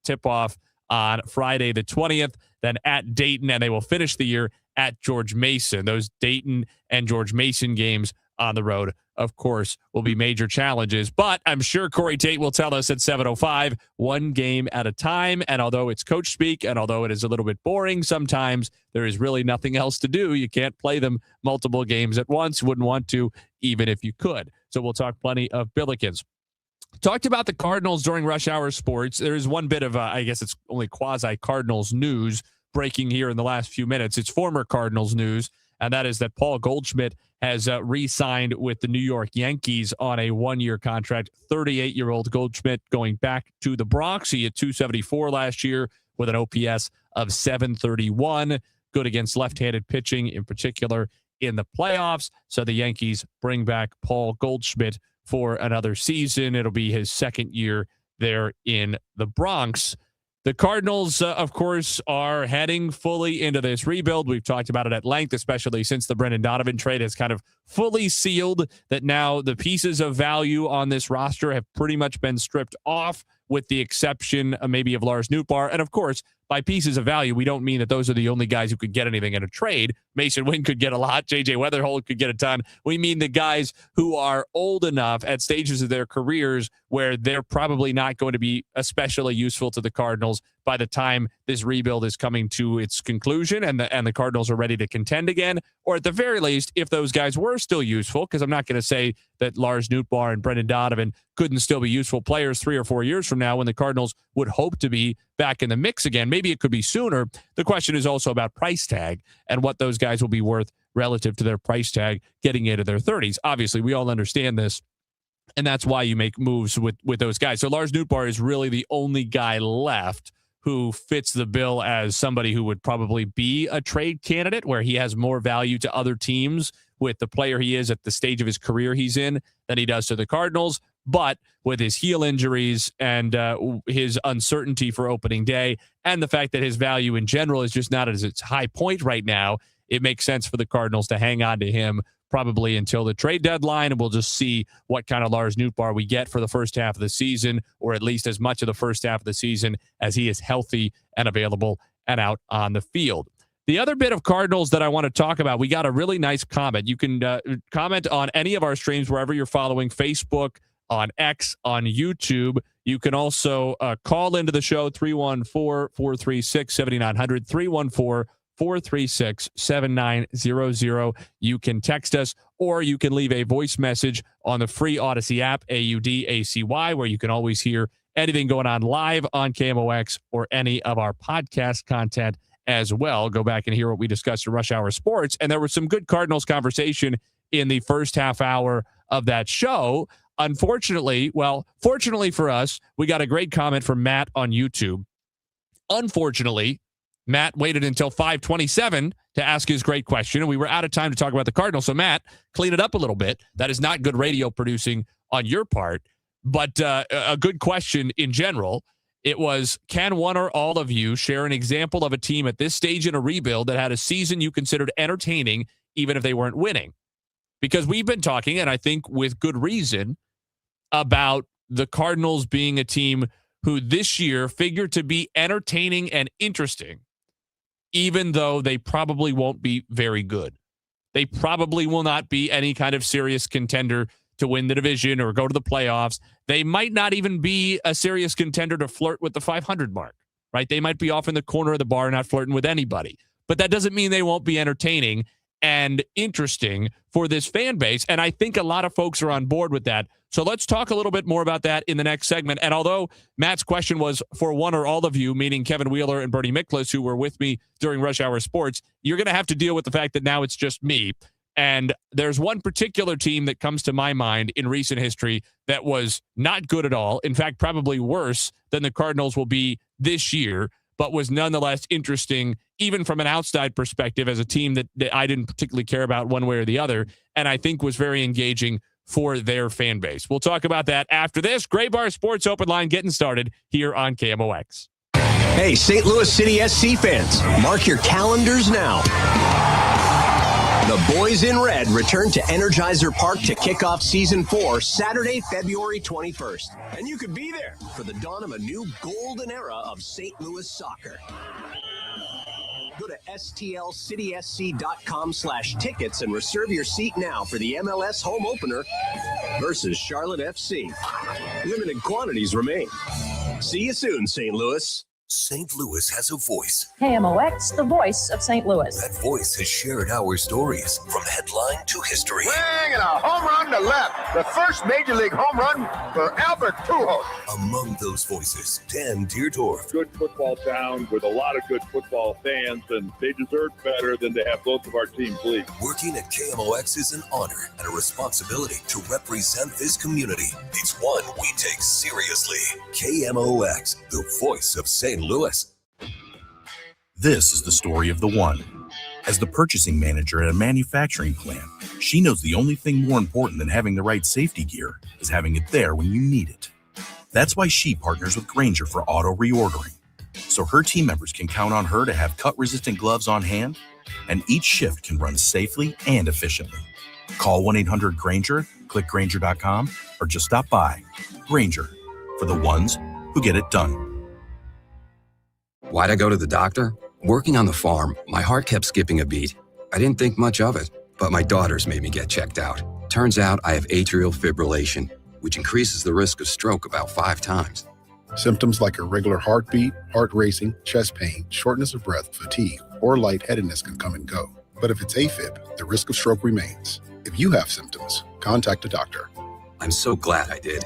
Speaker 3: tip-off on Friday the 20th, then at Dayton, and they will finish the year at George Mason. Those Dayton and George Mason games on the road, of course, will be major challenges. But I'm sure Corey Tate will tell us at 7:05, one game at a time. And although it's coach speak, and although it is a little bit boring sometimes, there is really nothing else to do. You can't play them multiple games at once. Wouldn't want to, even if you could. So we'll talk plenty of Billikens. Talked about the Cardinals during Rush Hour Sports. There is one bit of, I guess it's only quasi-Cardinals news breaking here in the last few minutes. It's former Cardinals news, and that is that Paul Goldschmidt has re-signed with the New York Yankees on a 1-year contract. 38-year-old Goldschmidt going back to the Bronx. He had .274 last year with an OPS of .731. Good against left-handed pitching, in particular in the playoffs. So the Yankees bring back Paul Goldschmidt for another season. It'll be his 2nd year there in the Bronx. The Cardinals, of course, are heading fully into this rebuild. We've talked about it at length, especially since the Brendan Donovan trade has kind of fully sealed that now the pieces of value on this roster have pretty much been stripped off, with the exception maybe of Lars Nootbaar. And of course, by pieces of value, we don't mean that those are the only guys who could get anything in a trade. Mason Wynn could get a lot. J.J. Weatherholt could get a ton. We mean the guys who are old enough at stages of their careers where they're probably not going to be especially useful to the Cardinals by the time this rebuild is coming to its conclusion and the Cardinals are ready to contend again. Or at the very least, if those guys were still useful, because I'm not going to say that Lars Nootbaar and Brendan Donovan couldn't still be useful players 3 or 4 years from now when the Cardinals would hope to be back in the mix again. Maybe it could be sooner. The question is also about price tag and what those guys will be worth relative to their price tag getting into their 30s. Obviously, we all understand this, and that's why you make moves with those guys. So Lars Nootbaar is really the only guy left who fits the bill as somebody who would probably be a trade candidate, where he has more value to other teams with the player he is at the stage of his career he's in than he does to the Cardinals. But with his heel injuries and his uncertainty for opening day and the fact that his value in general is just not at its high point right now, it makes sense for the Cardinals to hang on to him probably until the trade deadline, and we'll just see what kind of Lars Nootbaar we get for the first half of the season, or at least as much of the first half of the season as he is healthy and available and out on the field. The other bit of Cardinals that I want to talk about, we got a really nice comment. You can comment on any of our streams wherever you're following, Facebook, on X, on YouTube. You can also call into the show, 314-436-7900, 314-436-7900. You can text us, or you can leave a voice message on the free Odyssey app, AUDACY, where you can always hear anything going on live on KMOX or any of our podcast content as well. Go back and hear what we discussed in Rush Hour Sports. And there was some good Cardinals conversation in the first half hour of that show. Unfortunately, well, fortunately for us, we got a great comment from Matt on YouTube. Unfortunately, Matt waited until 5:27 to ask his great question, and we were out of time to talk about the Cardinals. So, Matt, clean it up a little bit. That is not good radio producing on your part, but a good question in general. It was, can one or all of you share an example of a team at this stage in a rebuild that had a season you considered entertaining, even if they weren't winning? Because we've been talking, and I think with good reason, about the Cardinals being a team who this year figured to be entertaining and interesting, even though they probably won't be very good. They probably will not be any kind of serious contender to win the division or go to the playoffs. They might not even be a serious contender to flirt with the 500 mark, right? They might be off in the corner of the bar, not flirting with anybody. But that doesn't mean they won't be entertaining and interesting for this fan base. And I think a lot of folks are on board with that. So let's talk a little bit more about that in the next segment. And although Matt's question was for one or all of you, meaning Kevin Wheeler and Bernie Miklas, who were with me during Rush Hour Sports, you're going to have to deal with the fact that now it's just me. And there's one particular team that comes to my mind in recent history that was not good at all. In fact, probably worse than the Cardinals will be this year, but was nonetheless interesting, even from an outside perspective, as a team that I didn't particularly care about one way or the other, and I think was very engaging for their fan base. We'll talk about that after this. Gray Bar Sports Open Line getting started here on KMOX.
Speaker 8: Hey, St. Louis City SC fans, mark your calendars now. The Boys in Red return to Energizer Park to kick off Season 4 Saturday, February 21st. And you could be there for the dawn of a new golden era of St. Louis soccer. Go to stlcitysc.com/tickets and reserve your seat now for the MLS home opener versus Charlotte FC. Limited quantities remain. See you soon, St. Louis.
Speaker 10: St. Louis has a voice.
Speaker 9: KMOX, the voice of St. Louis.
Speaker 10: That voice has shared our stories from headline to history.
Speaker 2: Swing and a home run to left. The first Major League home run for Albert Pujols.
Speaker 10: Among those voices, Dan Deerdorf.
Speaker 12: Good football town with a lot of good football fans, and they deserve better than to have both of our teams lead.
Speaker 10: Working at KMOX is an honor and a responsibility to represent this community. It's one we take seriously. KMOX, the voice of St. Louis.
Speaker 13: This is the story of the one. As the purchasing manager at a manufacturing plant, she knows the only thing more important than having the right safety gear is having it there when you need it. That's why she partners with Grainger for auto reordering, so her team members can count on her to have cut-resistant gloves on hand, and each shift can run safely and efficiently. Call 1-800-GRAINGER, click Grainger.com, or just stop by. Grainger, for the ones who get it done.
Speaker 15: Why'd I go to the doctor? Working on the farm, my heart kept skipping a beat. I didn't think much of it, but my daughters made me get checked out. Turns out I have atrial fibrillation, which increases the risk of stroke about 5 times.
Speaker 16: Symptoms like irregular heartbeat, heart racing, chest pain, shortness of breath, fatigue, or lightheadedness can come and go. But if it's AFib, the risk of stroke remains. If you have symptoms, contact a doctor.
Speaker 15: I'm so glad I did.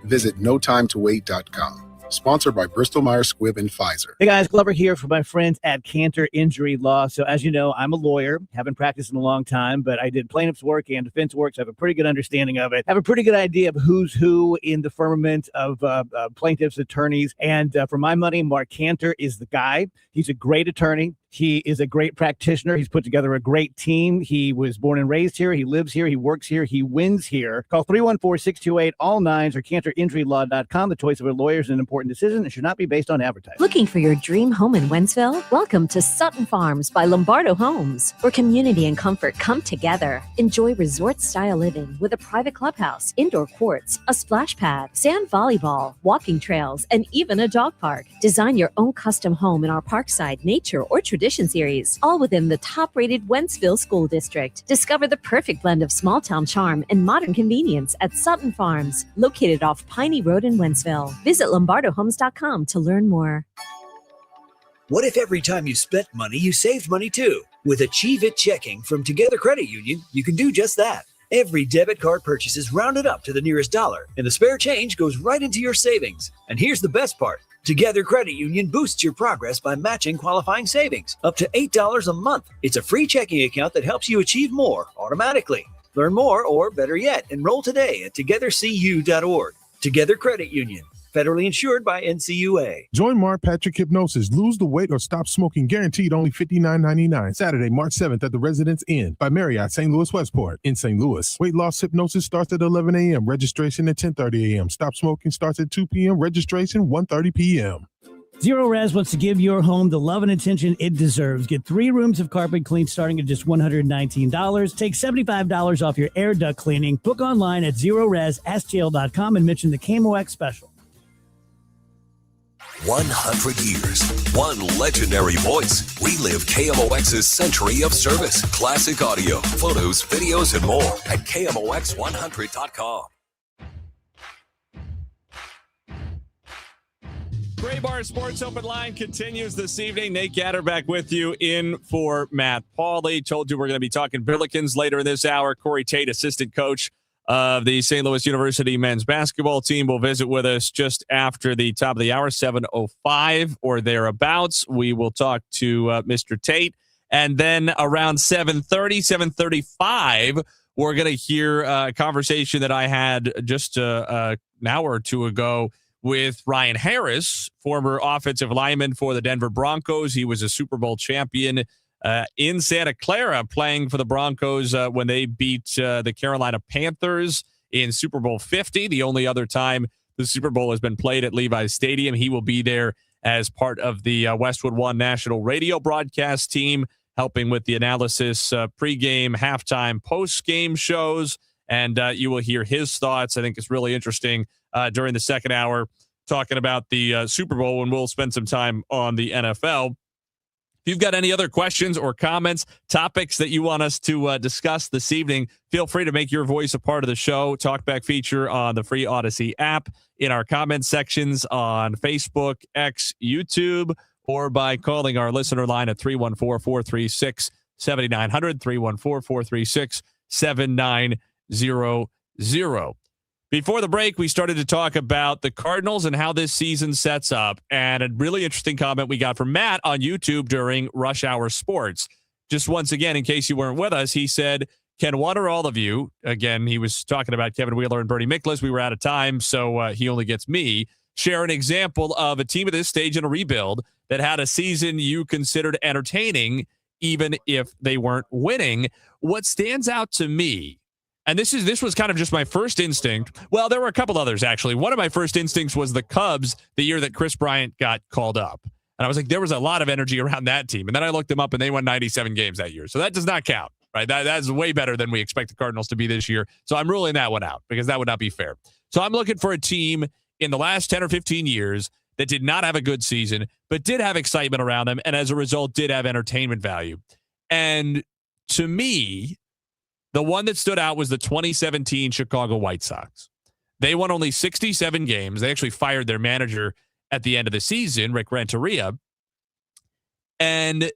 Speaker 16: Visit notimetowait.com. Sponsored by Bristol Myers Squibb and Pfizer.
Speaker 17: Hey guys, Glover here for my friends at Cantor Injury Law. So as you know, I'm a lawyer, haven't practiced in a long time, but I did plaintiff's work and defense work, so I have a pretty good understanding of it. I have a pretty good idea of who's who in the firmament of plaintiffs' attorneys. And for my money, Mark Cantor is the guy. He's a great attorney. He is a great practitioner. He's put together a great team. He was born and raised here. He lives here. He works here. He wins here. Call 314-628-ALL-9s or CantorInjuryLaw.com. The choice of a lawyer is an important decision and should not be based on advertising.
Speaker 18: Looking for your dream home in Wentzville? Welcome to Sutton Farms by Lombardo Homes, where community and comfort come together. Enjoy resort-style living with a private clubhouse, indoor courts, a splash pad, sand volleyball, walking trails, and even a dog park. Design your own custom home in our Parkside, Nature, or Tradition series, all within the top-rated Wentzville School District. Discover the perfect blend of small-town charm and modern convenience at Sutton Farms, located off Piney Road in Wentzville. Visit LombardoHomes.com to learn more.
Speaker 19: What if every time you spent money, you saved money too? With Achieve It Checking from Together Credit Union, you can do just that. Every debit card purchase is rounded up to the nearest dollar, and the spare change goes right into your savings. And here's the best part. Together Credit Union boosts your progress by matching qualifying savings up to $8 a month. It's a free checking account that helps you achieve more automatically. Learn more, or better yet, enroll today at togethercu.org. Together Credit Union, federally insured by NCUA.
Speaker 20: Join Mark Patrick Hypnosis. Lose the weight or stop smoking. Guaranteed only $59.99. Saturday, March 7th at the Residence Inn by Marriott St. Louis Westport in St. Louis. Weight loss hypnosis starts at 11 a.m. Registration at 10:30 a.m. Stop smoking starts at 2 p.m. Registration 1:30 p.m.
Speaker 21: Zero Res wants to give your home the love and attention it deserves. Get 3 rooms of carpet clean starting at just $119. Take $75 off your air duct cleaning. Book online at ZeroResSTL.com and mention the KMOX special.
Speaker 10: 100 years, one legendary voice. We live KMOX's century of service, classic audio, photos, videos, and more at KMOX100.com.
Speaker 3: Gray Bar Sports Open Line continues this evening. Nate Gatter back with you in for Matt Pauley. Told you we're going to be talking Billikens later in this hour. Corey Tate, assistant coach of the St. Louis University men's basketball team, will visit with us just after the top of the hour, 7:05 or thereabouts. We will talk to Mr. Tate. And then around 7:30, 7:35, we're going to hear a conversation that I had just an hour or two ago with Ryan Harris, former offensive lineman for the Denver Broncos. He was a Super Bowl champion in Santa Clara, playing for the Broncos when they beat the Carolina Panthers in Super Bowl 50, the only other time the Super Bowl has been played at Levi's Stadium. He will be there as part of the Westwood One national radio broadcast team, helping with the analysis, pregame, halftime, postgame shows, and you will hear his thoughts. I think it's really interesting during the second hour, talking about the Super Bowl, and we'll spend some time on the NFL. If you've got any other questions or comments, topics that you want us to discuss this evening, feel free to make your voice a part of the show. Talkback feature on the free Odyssey app, in our comment sections on Facebook, X, YouTube, or by calling our listener line at 314-436-7900, 314-436-7900. Before the break, we started to talk about the Cardinals and how this season sets up, and a really interesting comment we got from Matt on YouTube during Rush Hour Sports. Just once again, in case you weren't with us, he said, can one or all of you, again, he was talking about Kevin Wheeler and Bernie Miklasz. We were out of time, so he only gets me, share an example of a team at this stage in a rebuild that had a season you considered entertaining, even if they weren't winning. What stands out to me, and this was kind of just my first instinct. Well, there were a couple others, actually. One of my first instincts was the Cubs the year that Chris Bryant got called up. And I was like, there was a lot of energy around that team. And then I looked them up, and they won 97 games that year. So that does not count, right? That's way better than we expect the Cardinals to be this year. So I'm ruling that one out because that would not be fair. So I'm looking for a team in the last 10 or 15 years that did not have a good season, but did have excitement around them, and as a result, did have entertainment value. And to me, the one that stood out was the 2017 Chicago White Sox. They won only 67 games. They actually fired their manager at the end of the season, Rick Renteria. And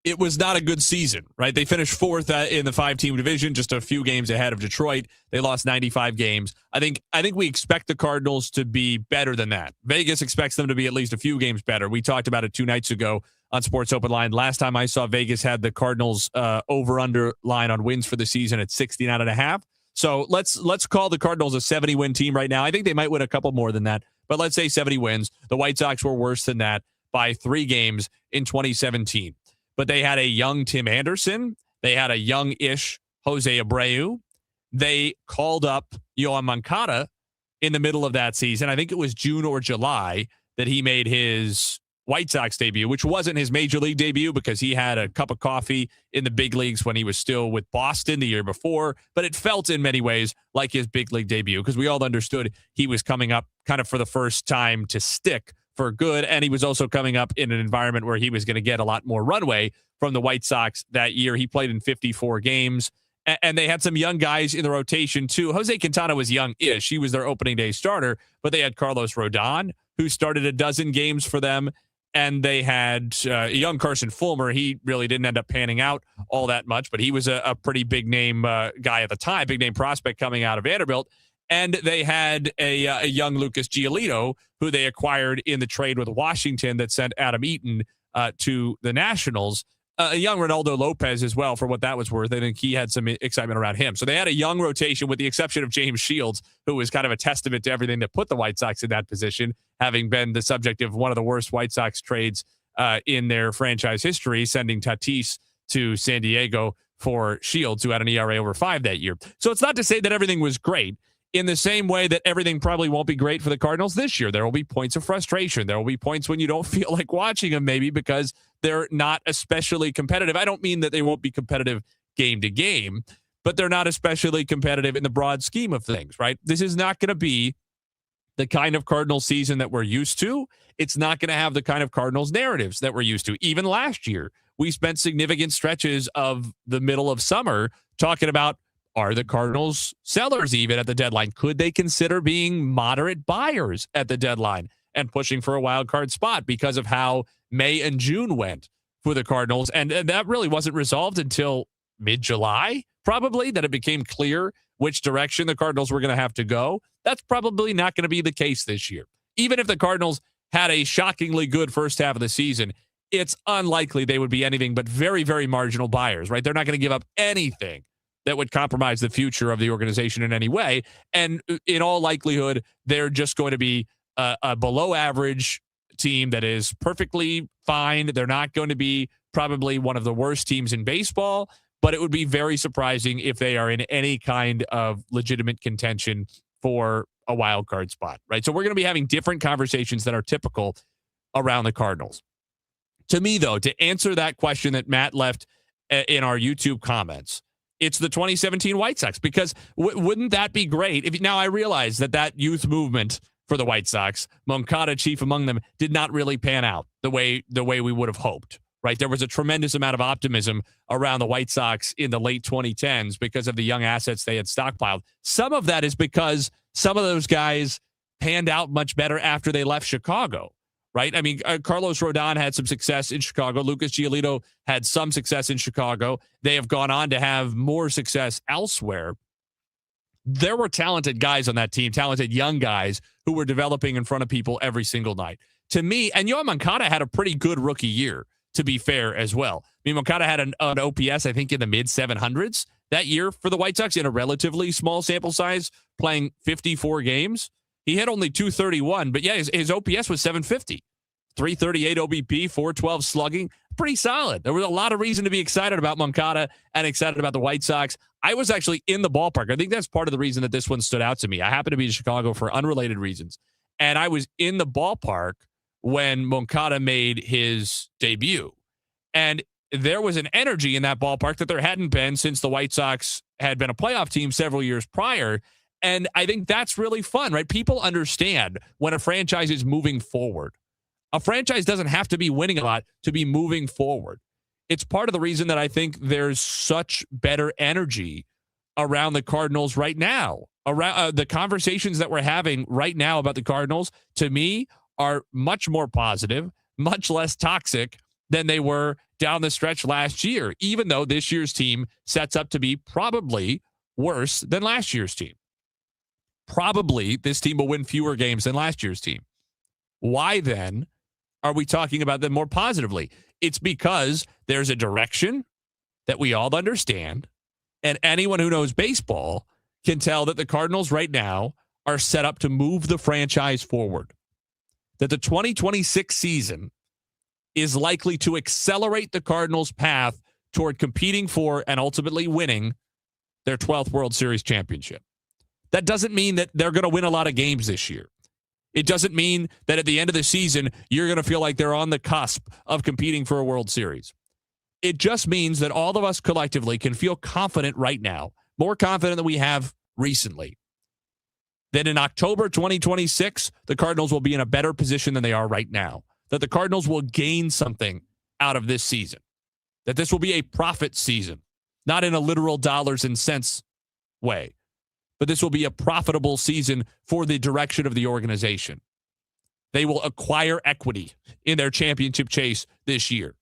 Speaker 3: it was not a good season, right? They finished fourth in the 5-team division, just a few games ahead of Detroit. They lost 95 games. I think we expect the Cardinals to be better than that. Vegas expects them to be at least a few games better. We talked about it 2 nights ago on Sports Open Line. Last time I saw Vegas had the Cardinals over-under line on wins for the season at 69.5. So let's call the Cardinals a 70-win team right now. I think they might win a couple more than that, but let's say 70 wins. The White Sox were worse than that by 3 games in 2017. But they had a young Tim Anderson. They had a young-ish Jose Abreu. They called up Yoan Moncada in the middle of that season. I think it was June or July that he made his White Sox debut, which wasn't his major league debut because he had a cup of coffee in the big leagues when he was still with Boston the year before. But it felt in many ways like his big league debut because we all understood he was coming up kind of for the first time to stick for good. And he was also coming up in an environment where he was going to get a lot more runway from the White Sox that year. He played in 54 games. And they had some young guys in the rotation, too. Jose Quintana was young-ish. He was their opening day starter. But they had Carlos Rodon, who started a dozen games for them. And they had a young Carson Fulmer. He really didn't end up panning out all that much, but he was a pretty big-name guy at the time, big-name prospect coming out of Vanderbilt. And they had a young Lucas Giolito, who they acquired in the trade with Washington that sent Adam Eaton to the Nationals. A young Ronaldo Lopez as well, for what that was worth. I think he had some excitement around him. So they had a young rotation with the exception of James Shields, who was kind of a testament to everything that put the White Sox in that position, having been the subject of one of the worst White Sox trades in their franchise history, sending Tatis to San Diego for Shields, who had an ERA over 5 that year. So it's not to say that everything was great. In the same way that everything probably won't be great for the Cardinals this year. There will be points of frustration. There will be points when you don't feel like watching them maybe because they're not especially competitive. I don't mean that they won't be competitive game to game, but they're not especially competitive in the broad scheme of things, right? This is not going to be the kind of Cardinals season that we're used to. It's not going to have the kind of Cardinals narratives that we're used to. Even last year, we spent significant stretches of the middle of summer talking about, are the Cardinals sellers even at the deadline? Could they consider being moderate buyers at the deadline and pushing for a wild card spot because of how May and June went for the Cardinals? And that really wasn't resolved until mid-July, probably, that it became clear which direction the Cardinals were going to have to go. That's probably not going to be the case this year. Even if the Cardinals had a shockingly good first half of the season, it's unlikely they would be anything but very, very marginal buyers, right? They're not going to give up anything that would compromise the future of the organization in any way. And in all likelihood, they're just going to be a below average team that is perfectly fine. They're not going to be probably one of the worst teams in baseball, but it would be very surprising if they are in any kind of legitimate contention for a wild card spot, right? So we're going to be having different conversations that are typical around the Cardinals. To me, though, to answer that question that Matt left in our YouTube comments, it's the 2017 White Sox, because wouldn't that be great? Now, I realize that youth movement for the White Sox, Moncada chief among them, did not really pan out the way we would have hoped, right? There was a tremendous amount of optimism around the White Sox in the late 2010s because of the young assets they had stockpiled. Some of that is because some of those guys panned out much better after they left Chicago, right? I mean, Carlos Rodon had some success in Chicago. Lucas Giolito had some success in Chicago. They have gone on to have more success elsewhere. There were talented guys on that team, talented young guys who were developing in front of people every single night. To me, and Yoan Moncada had a pretty good rookie year, to be fair, as well. I mean, Moncada had an OPS, I think, in the mid-700s that year for the White Sox in a relatively small sample size, playing 54 games. He had only 231, but yeah, his OPS was 750. 338 OBP, 412 slugging. Pretty solid. There was a lot of reason to be excited about Moncada and excited about the White Sox. I was actually in the ballpark. I think that's part of the reason that this one stood out to me. I happened to be in Chicago for unrelated reasons, and I was in the ballpark when Moncada made his debut. And there was an energy in that ballpark that there hadn't been since the White Sox had been a playoff team several years prior. And I think that's really fun, right? People understand when a franchise is moving forward. A franchise doesn't have to be winning a lot to be moving forward. It's part of the reason that I think there's such better energy around the Cardinals right now. Around the conversations that we're having right now about the Cardinals, to me, are much more positive, much less toxic than they were down the stretch last year, even though this year's team sets up to be probably worse than last year's team. Probably this team will win fewer games than last year's team. Why then are we talking about them more positively? It's because there's a direction that we all understand, and anyone who knows baseball can tell that the Cardinals right now are set up to move the franchise forward. That the 2026 season is likely to accelerate the Cardinals' path toward competing for and ultimately winning their 12th World Series championship. That doesn't mean that they're going to win a lot of games this year. It doesn't mean that at the end of the season, you're going to feel like they're on the cusp of competing for a World Series. It just means that all of us collectively can feel confident right now, more confident than we have recently, that in October 2026, the Cardinals will be in a better position than they are right now, that the Cardinals will gain something out of this season, that this will be a profit season, not in a literal dollars and cents way, but this will be a profitable season for the direction of the organization. They will acquire equity in their championship chase this year,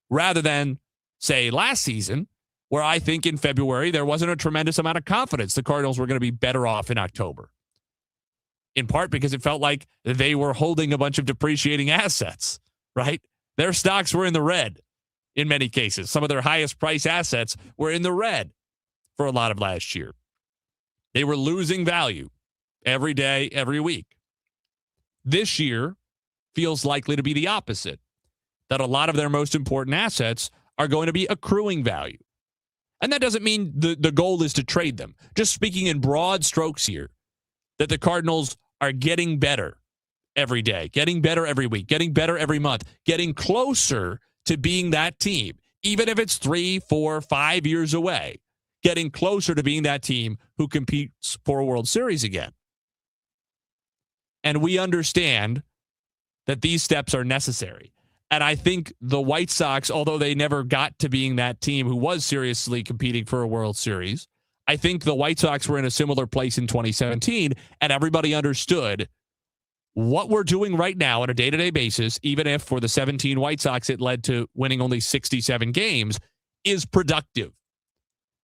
Speaker 3: rather than, say, last season, where I think in February there wasn't a tremendous amount of confidence the Cardinals were going to be better off in October, in part because it felt like they were holding a bunch of depreciating assets, right? Their stocks were in the red in many cases. Some of their highest price assets were in the red for a lot of last year. They were losing value every day, every week. This year feels likely to be the opposite, that a lot of their most important assets are going to be accruing value. And that doesn't mean the goal is to trade them. Just speaking in broad strokes here, that the Cardinals are getting better every day, getting better every week, getting better every month, getting closer to being that team, even if it's 3, 4, 5 years away, getting closer to being that team who competes for a World Series again. And we understand that these steps are necessary. And I think the White Sox, although they never got to being that team who was seriously competing for a World Series, I think the White Sox were in a similar place in 2017, and everybody understood what we're doing right now on a day-to-day basis, even if for the 17 White Sox it led to winning only 67 games, is productive.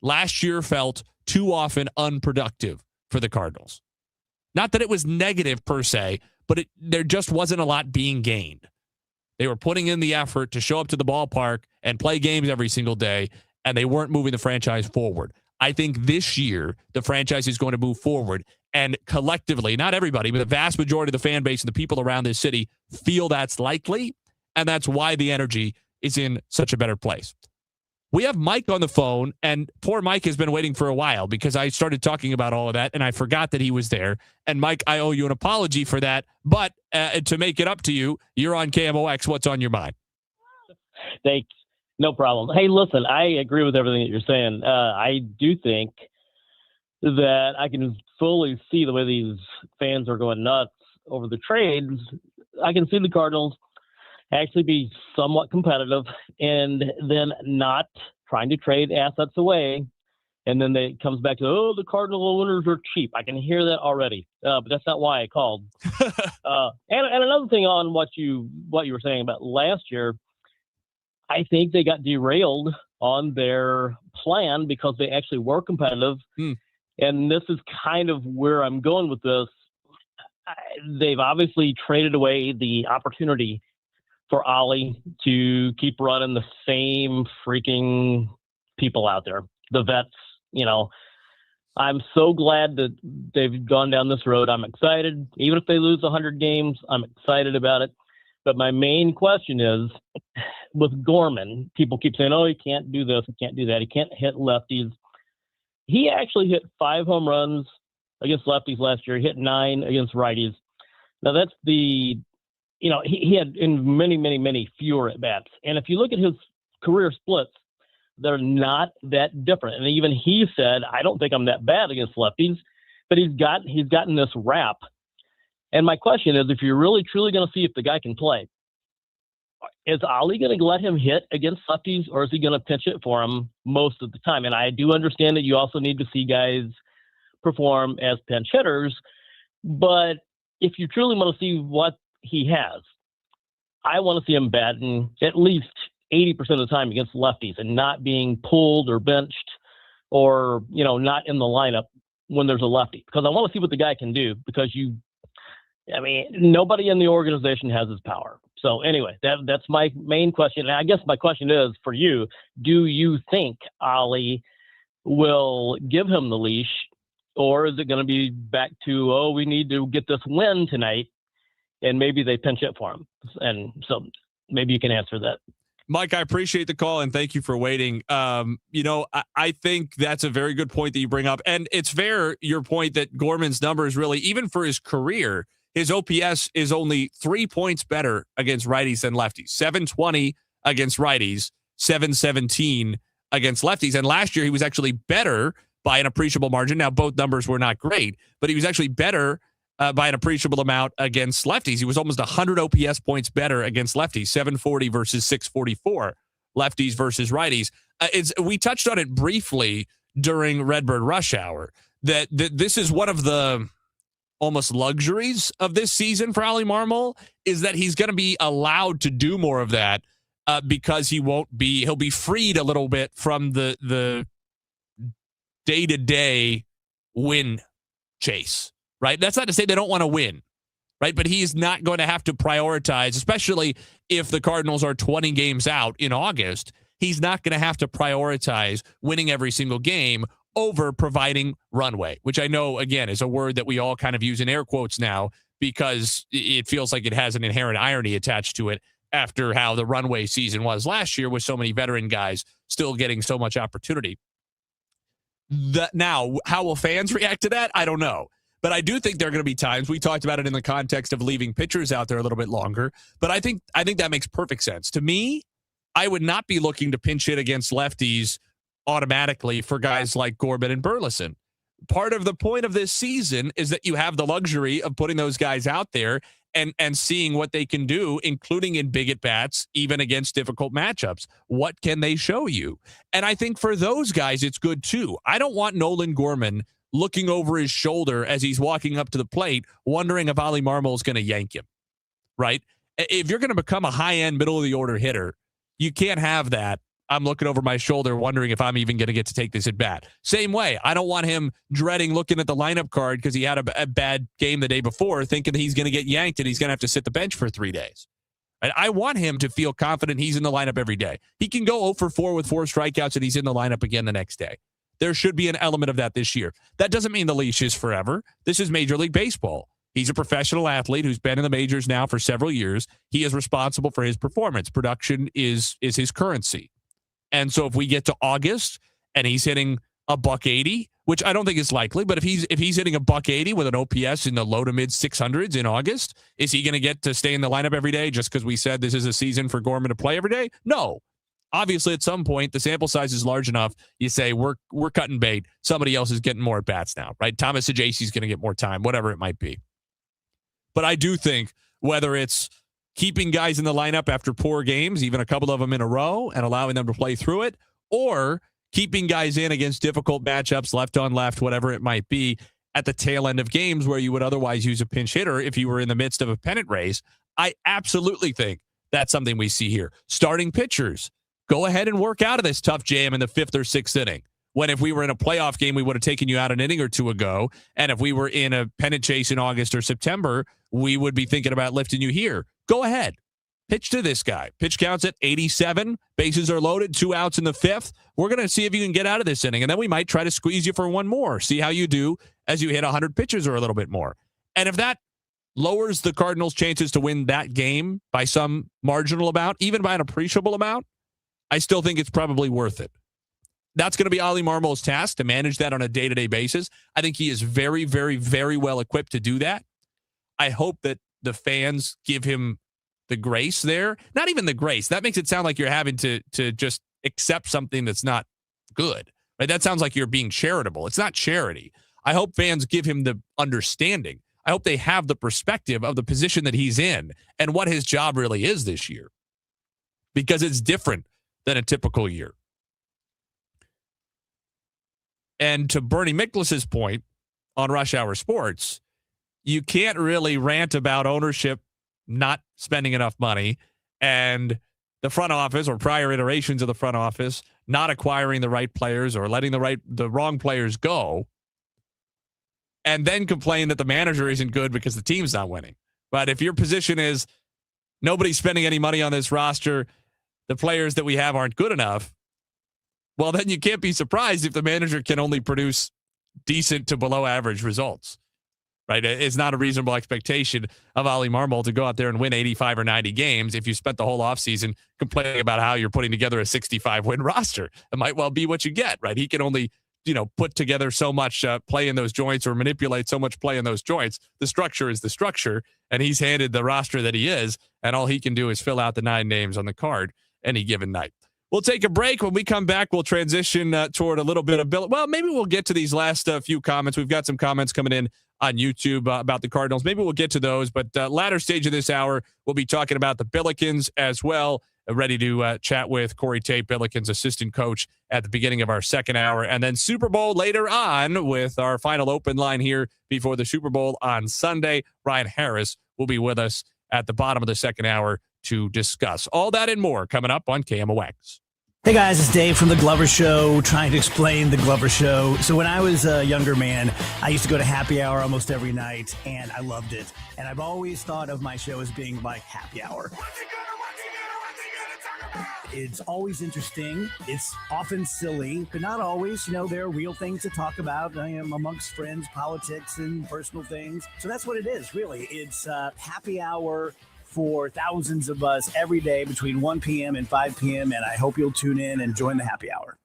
Speaker 3: Last year felt too often unproductive for the Cardinals. Not that it was negative per se, but there just wasn't a lot being gained. They were putting in the effort to show up to the ballpark and play games every single day, and they weren't moving the franchise forward. I think this year the franchise is going to move forward, and collectively, not everybody, but the vast majority of the fan base and the people around this city feel that's likely, and that's why the energy is in such a better place. We have Mike on the phone, and poor Mike has been waiting for a while because I started talking about all of that, and I forgot that he was there. And, Mike, I owe you an apology for that. But to make it up to you, you're on KMOX. What's on your mind?
Speaker 4: Thanks. No problem. Hey, listen, I agree with everything that you're saying. I do think that I can fully see the way these fans are going nuts over the trades. I can see the Cardinals actually be somewhat competitive and then not trying to trade assets away. And then it comes back to, the Cardinal owners are cheap. I can hear that already, but that's not why I called. And another thing on what you were saying about last year, I think they got derailed on their plan because they actually were competitive. And this is kind of where I'm going with this. They've obviously traded away the opportunity for Ollie to keep running the same freaking people out there, the vets. I'm so glad that they've gone down this road. I'm excited. Even if they lose 100 games, I'm excited about it. But my main question is, with Gorman, people keep saying, he can't do this, he can't do that, he can't hit lefties. He actually hit 5 home runs against lefties last year. He hit 9 against righties. Now that's he had in many, many, many fewer at bats. And if you look at his career splits, they're not that different. And even he said, I don't think I'm that bad against lefties, but he's gotten this rap. And my question is, if you're really truly going to see if the guy can play, is Ollie going to let him hit against lefties, or is he going to pitch it for him most of the time? And I do understand that you also need to see guys perform as pinch hitters, but if you truly want to see what he has, I want to see him batting at least 80% of the time against lefties and not being pulled or benched or, not in the lineup when there's a lefty, because I want to see what the guy can do, because nobody in the organization has his power. So anyway, that's my main question. And I guess my question is for you, do you think Ollie will give him the leash, or is it going to be back to, we need to get this win tonight, and maybe they pinch it for him? And so maybe you can answer that.
Speaker 3: Mike, I appreciate the call, and thank you for waiting. I think that's a very good point that you bring up. And it's fair, your point that Gorman's numbers really, even for his career, his OPS is only 3 points better against righties than lefties. 720 against righties, 717 against lefties. And last year, he was actually better by an appreciable margin. Now, both numbers were not great, but he was actually better by an appreciable amount against lefties. He was almost 100 OPS points better against lefties, 740 versus 644, lefties versus righties. We touched on it briefly during Redbird Rush Hour, that this is one of the almost luxuries of this season for Ollie Marmol, is that he's going to be allowed to do more of that because he'll be freed a little bit from the day-to-day win chase. Right? That's not to say they don't want to win, right? But he's not going to have to prioritize, especially if the Cardinals are 20 games out in August. He's not going to have to prioritize winning every single game over providing runway, which I know, again, is a word that we all kind of use in air quotes now because it feels like it has an inherent irony attached to it after how the runway season was last year with so many veteran guys still getting so much opportunity. Now, how will fans react to that? I don't know. But I do think there are going to be times, we talked about it in the context of leaving pitchers out there a little bit longer, but I think that makes perfect sense. To me, I would not be looking to pinch hit against lefties automatically for guys like Gorman and Burleson. part of the point of this season is that you have the luxury of putting those guys out there and seeing what they can do, including in big at-bats, even against difficult matchups. What can they show you? And I think for those guys, it's good too. I don't want Nolan Gorman looking over his shoulder as he's walking up to the plate, wondering if Ali Marmol is going to yank him, right? If you're going to become a high-end, middle-of-the-order hitter, you can't have that. I'm looking over my shoulder wondering if I'm even going to get to take this at bat. Same way, I don't want him dreading looking at the lineup card because he had a bad game the day before, thinking that he's going to get yanked and he's going to have to sit the bench for 3 days. And I want him to feel confident he's in the lineup every day. He can go 0 for 4 with 4 strikeouts and he's in the lineup again the next day. There should be an element of that this year. That doesn't mean the leash is forever. This is Major League Baseball. He's a professional athlete who's been in the majors now for several years. He is responsible for his performance. Production is his currency. And so if we get to August and he's hitting a $180, which I don't think is likely, but if he's hitting a $180 with an OPS in the low to mid 600s in August, is he going to get to stay in the lineup every day just because we said this is a season for Gorman to play every day? No. Obviously, at some point, the sample size is large enough. You say we're cutting bait. Somebody else is getting more at bats now, right? Thomas Sajaci's going to get more time, whatever it might be. But I do think whether it's keeping guys in the lineup after poor games, even a couple of them in a row, and allowing them to play through it, or keeping guys in against difficult matchups, left on left, whatever it might be, at the tail end of games where you would otherwise use a pinch hitter if you were in the midst of a pennant race, I absolutely think that's something we see here. Starting pitchers, go ahead and work out of this tough jam in the 5th or 6th inning. When if we were in a playoff game, we would have taken you out an inning or two ago. And if we were in a pennant chase in August or September, we would be thinking about lifting you here. Go ahead. Pitch to this guy. Pitch counts at 87. Bases are loaded. 2 outs in the 5th. We're going to see if you can get out of this inning. And then we might try to squeeze you for one more. See how you do as you hit 100 pitches or a little bit more. And if that lowers the Cardinals' chances to win that game by some marginal amount, even by an appreciable amount, I still think it's probably worth it. That's going to be Ali Marmol's task, to manage that on a day-to-day basis. I think he is very, very, very well equipped to do that. I hope that the fans give him the grace there. Not even the grace. That makes it sound like you're having to just accept something that's not good. Right? That sounds like you're being charitable. It's not charity. I hope fans give him the understanding. I hope they have the perspective of the position that he's in and what his job really is this year. Because it's different than a typical year. And to Bernie Miklas's point on Rush Hour Sports, you can't really rant about ownership not spending enough money and the front office or prior iterations of the front office not acquiring the right players or letting the wrong players go, and then complain that the manager isn't good because the team's not winning. But if your position is nobody's spending any money on this roster, the players that we have aren't good enough, well, then you can't be surprised if the manager can only produce decent to below average results, right? It's not a reasonable expectation of Ali Marmol to go out there and win 85 or 90 games if you spent the whole offseason complaining about how you're putting together a 65-win roster. It might well be what you get, right? He can only, put together so much play in those joints or manipulate so much play in those joints. The structure is the structure, and he's handed the roster that he is, and all he can do is fill out the 9 names on the card any given night. We'll take a break. When we come back, we'll transition toward a little bit of Well, maybe we'll get to these last few comments. We've got some comments coming in on YouTube about the Cardinals. Maybe we'll get to those. But latter stage of this hour, we'll be talking about the Billikens as well. Ready to chat with Corey Tate, Billikens assistant coach, at the beginning of our second hour. And then Super Bowl later on with our final open line here before the Super Bowl on Sunday. Ryan Harris will be with us at the bottom of the second hour to discuss all that and more coming up on KMOX.
Speaker 21: Hey guys, it's Dave from The Glover Show, trying to explain The Glover Show. So when I was a younger man, I used to go to happy hour almost every night, and I loved it. And I've always thought of my show as being like happy hour. It's always interesting. It's often silly, but not always. There are real things to talk about amongst friends, politics, and personal things. So that's what it is, really. It's happy hour for thousands of us every day between 1 p.m. and 5 p.m. And I hope you'll tune in and join the happy hour.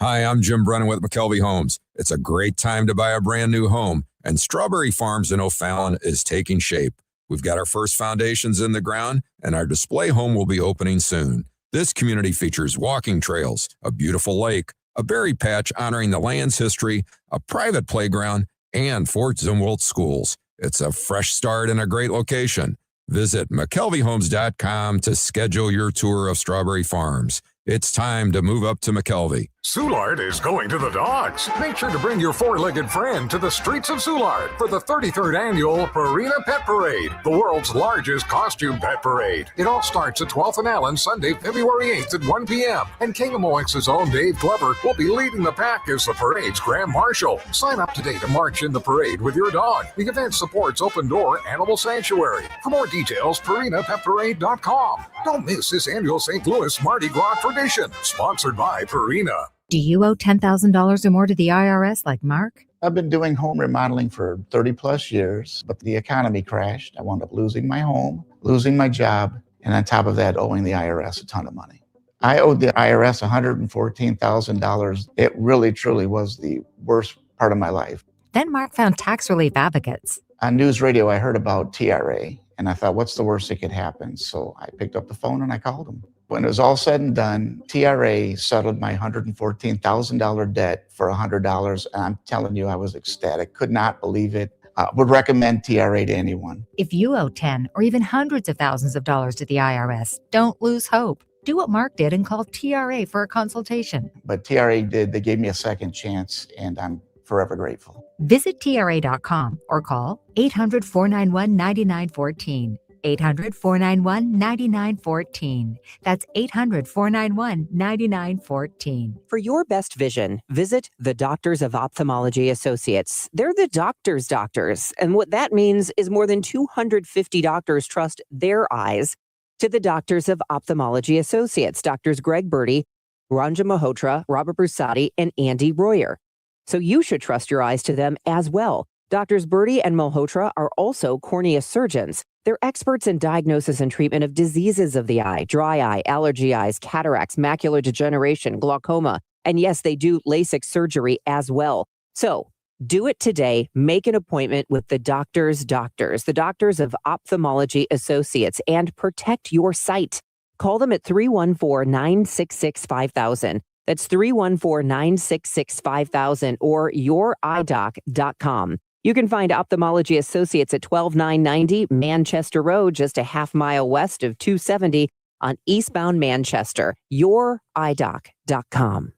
Speaker 5: Hi, I'm Jim Brennan with McKelvey Homes. It's a great time to buy a brand new home, and Strawberry Farms in O'Fallon is taking shape. We've got our first foundations in the ground, and our display home will be opening soon. This community features walking trails, a beautiful lake, a berry patch honoring the land's history, a private playground, and Fort Zumwalt schools. It's a fresh start in a great location. Visit McKelveyHomes.com to schedule your tour of Strawberry Farms. It's time to move up to McKelvey.
Speaker 6: Soulard is going to the dogs. Make sure to bring your four-legged friend to the streets of Soulard for the 33rd annual Purina Pet Parade, the world's largest costume pet parade. It all starts at 12th and Allen, Sunday, February 8th at 1 p.m. And KMOX's own Dave Glover will be leading the pack as the parade's Grand Marshal. Sign up today to march in the parade with your dog. The event supports Open Door Animal Sanctuary. For more details, PurinaPetParade.com. Don't miss this annual St. Louis Mardi Gras tradition, sponsored by Purina.
Speaker 7: Do you owe $10,000 or more to the IRS like Mark?
Speaker 14: I've been doing home remodeling for 30 plus years, but the economy crashed. I wound up losing my home, losing my job, and on top of that, owing the IRS a ton of money. I owed the IRS $114,000. It really, truly was the worst part of my life.
Speaker 7: Then Mark found tax relief advocates.
Speaker 14: On news radio, I heard about TRA, and I thought, what's the worst that could happen? So I picked up the phone and I called them. When it was all said and done, TRA settled my $114,000 debt for $100. And I'm telling you, I was ecstatic, could not believe it. Would recommend TRA to anyone.
Speaker 7: If you owe 10 or even hundreds of thousands of dollars to the IRS, don't lose hope. Do what Mark did and call TRA for a consultation.
Speaker 14: But TRA did. They gave me a second chance, and I'm forever grateful.
Speaker 7: Visit TRA.com or call 800-491-9914. 800-491-9914. That's 800-491-9914.
Speaker 22: For your best vision, visit the Doctors of Ophthalmology Associates. They're the doctors' doctors. And what that means is more than 250 doctors trust their eyes to the Doctors of Ophthalmology Associates, Doctors Greg Birdie, Ranja Malhotra, Robert Brusati, and Andy Royer. So you should trust your eyes to them as well. Doctors Birdie and Malhotra are also cornea surgeons. They're experts in diagnosis and treatment of diseases of the eye, dry eye, allergy eyes, cataracts, macular degeneration, glaucoma, and yes, they do LASIK surgery as well. So do it today. Make an appointment with the doctors' doctors, the Doctors of Ophthalmology Associates, and protect your sight. Call them at 314-966-5000. That's 314-966-5000 or youridoc.com. You can find Ophthalmology Associates at 12990 Manchester Road, just a half mile west of 270 on eastbound Manchester. youridoc.com.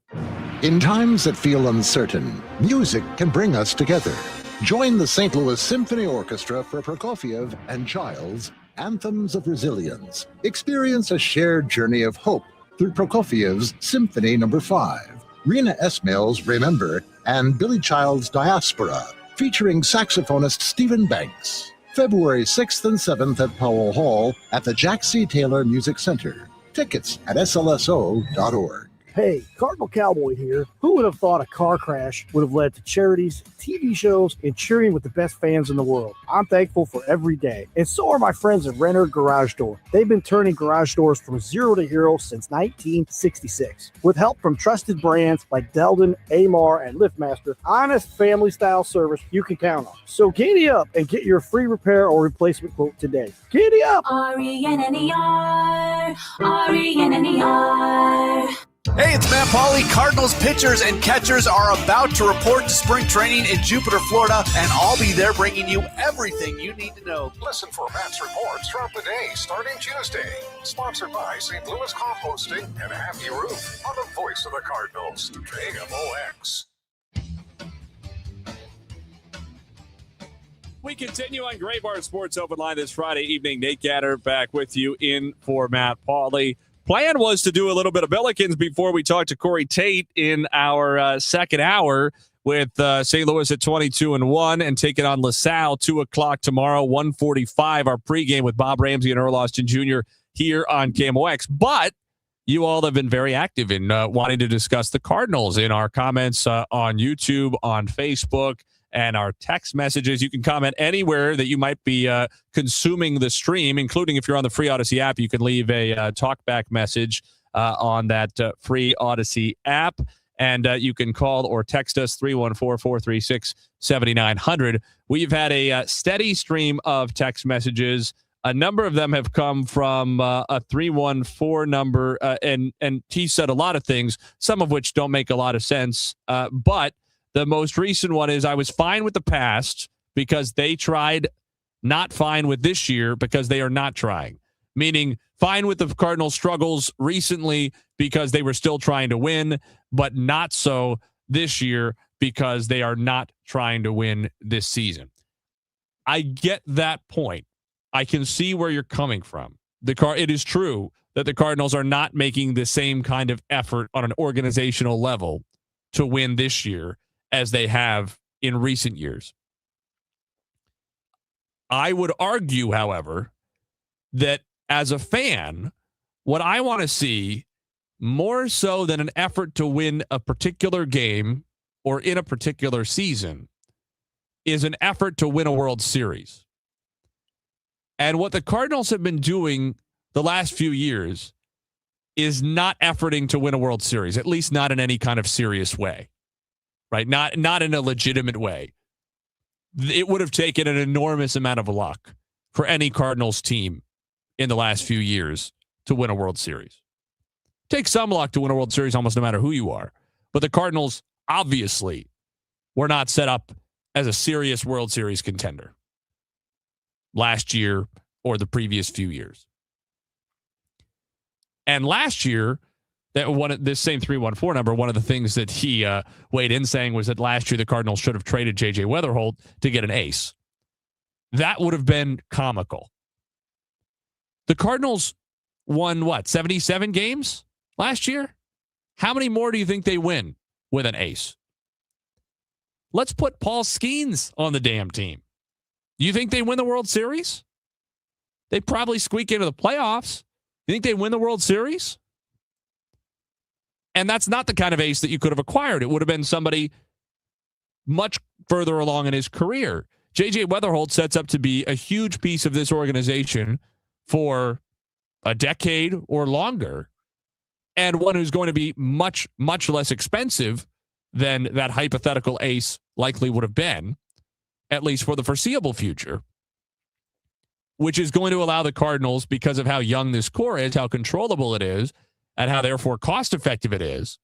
Speaker 23: In times that feel uncertain, music can bring us together. Join the St. Louis Symphony Orchestra for Prokofiev and Child's Anthems of Resilience. Experience a shared journey of hope through Prokofiev's Symphony No. 5, Rena Esmail's Remember, and Billy Child's Diaspora, featuring saxophonist Stephen Banks. February 6th and 7th at Powell Hall at the Jack C. Taylor Music Center. Tickets at slso.org.
Speaker 24: Hey, Cardinal Cowboy here. Who would have thought a car crash would have led to charities, TV shows, and cheering with the best fans in the world? I'm thankful for every day. And so are my friends at Renner Garage Door. They've been turning garage doors from zero to hero since 1966. With help from trusted brands like Delden, Amar, and LiftMaster, honest family-style service you can count on. So giddy up and get your free repair or replacement quote today. Giddy up!
Speaker 25: RENNER, RENNER.
Speaker 27: Hey, it's Matt Pauley. Cardinals pitchers and catchers are about to report to spring training in Jupiter, Florida, and I'll be there bringing you everything you need to know.
Speaker 6: Listen for Matt's reports throughout the day, starting Tuesday. Sponsored by St. Louis Composting and Happy Roof on the voice of the Cardinals, KMOX.
Speaker 3: We continue on Gray Bar Sports Open Line this Friday evening. Nate Gatter back with you in for Matt Pauley. Plan was to do a little bit of Billikens before we talk to Corey Tate in our second hour with St. Louis at 22-1 and taking on LaSalle 2:00 tomorrow, 1:45. Our pregame with Bob Ramsey and Earl Austin Jr. here on KMOX. But you all have been very active in wanting to discuss the Cardinals in our comments on YouTube, on Facebook, and our text messages. You can comment anywhere that you might be consuming the stream, including if you're on the free Odyssey app. You can leave a talkback message on that free Odyssey app. And you can call or text us 314-436-7900. We've had a steady stream of text messages A number of them have come from a 314 number, and he said a lot of things, some of which don't make a lot of sense. But the most recent one is, I was fine with the past because they tried, not fine with this year because they are not trying. Meaning fine with the Cardinals' struggles recently because they were still trying to win, but not so this year because they are not trying to win this season. I get that point. I can see where you're coming from. It is true that the Cardinals are not making the same kind of effort on an organizational level to win this year as they have in recent years. I would argue, however, that as a fan, what I want to see more so than an effort to win a particular game or in a particular season is an effort to win a World Series. And what the Cardinals have been doing the last few years is not efforting to win a World Series, at least not in any kind of serious way, right? Not in a legitimate way. It would have taken an enormous amount of luck for any Cardinals team in the last few years to win a World Series. Take some luck to win a World Series almost no matter who you are. But the Cardinals obviously were not set up as a serious World Series contender last year or the previous few years. And last year, this same 314 number, one of the things that he weighed in saying was that last year the Cardinals should have traded J.J. Weatherholt to get an ace. That would have been comical. The Cardinals won, 77 games last year? How many more do you think they win with an ace? Let's put Paul Skeens on the damn team. You think they win the World Series? They probably squeak into the playoffs. You think they win the World Series? And that's not the kind of ace that you could have acquired. It would have been somebody much further along in his career. J.J. Weatherholt sets up to be a huge piece of this organization for a decade or longer, and one who's going to be much, much less expensive than that hypothetical ace likely would have been, at least for the foreseeable future, which is going to allow the Cardinals, because of how young this core is, how controllable it is, and how therefore cost-effective it is,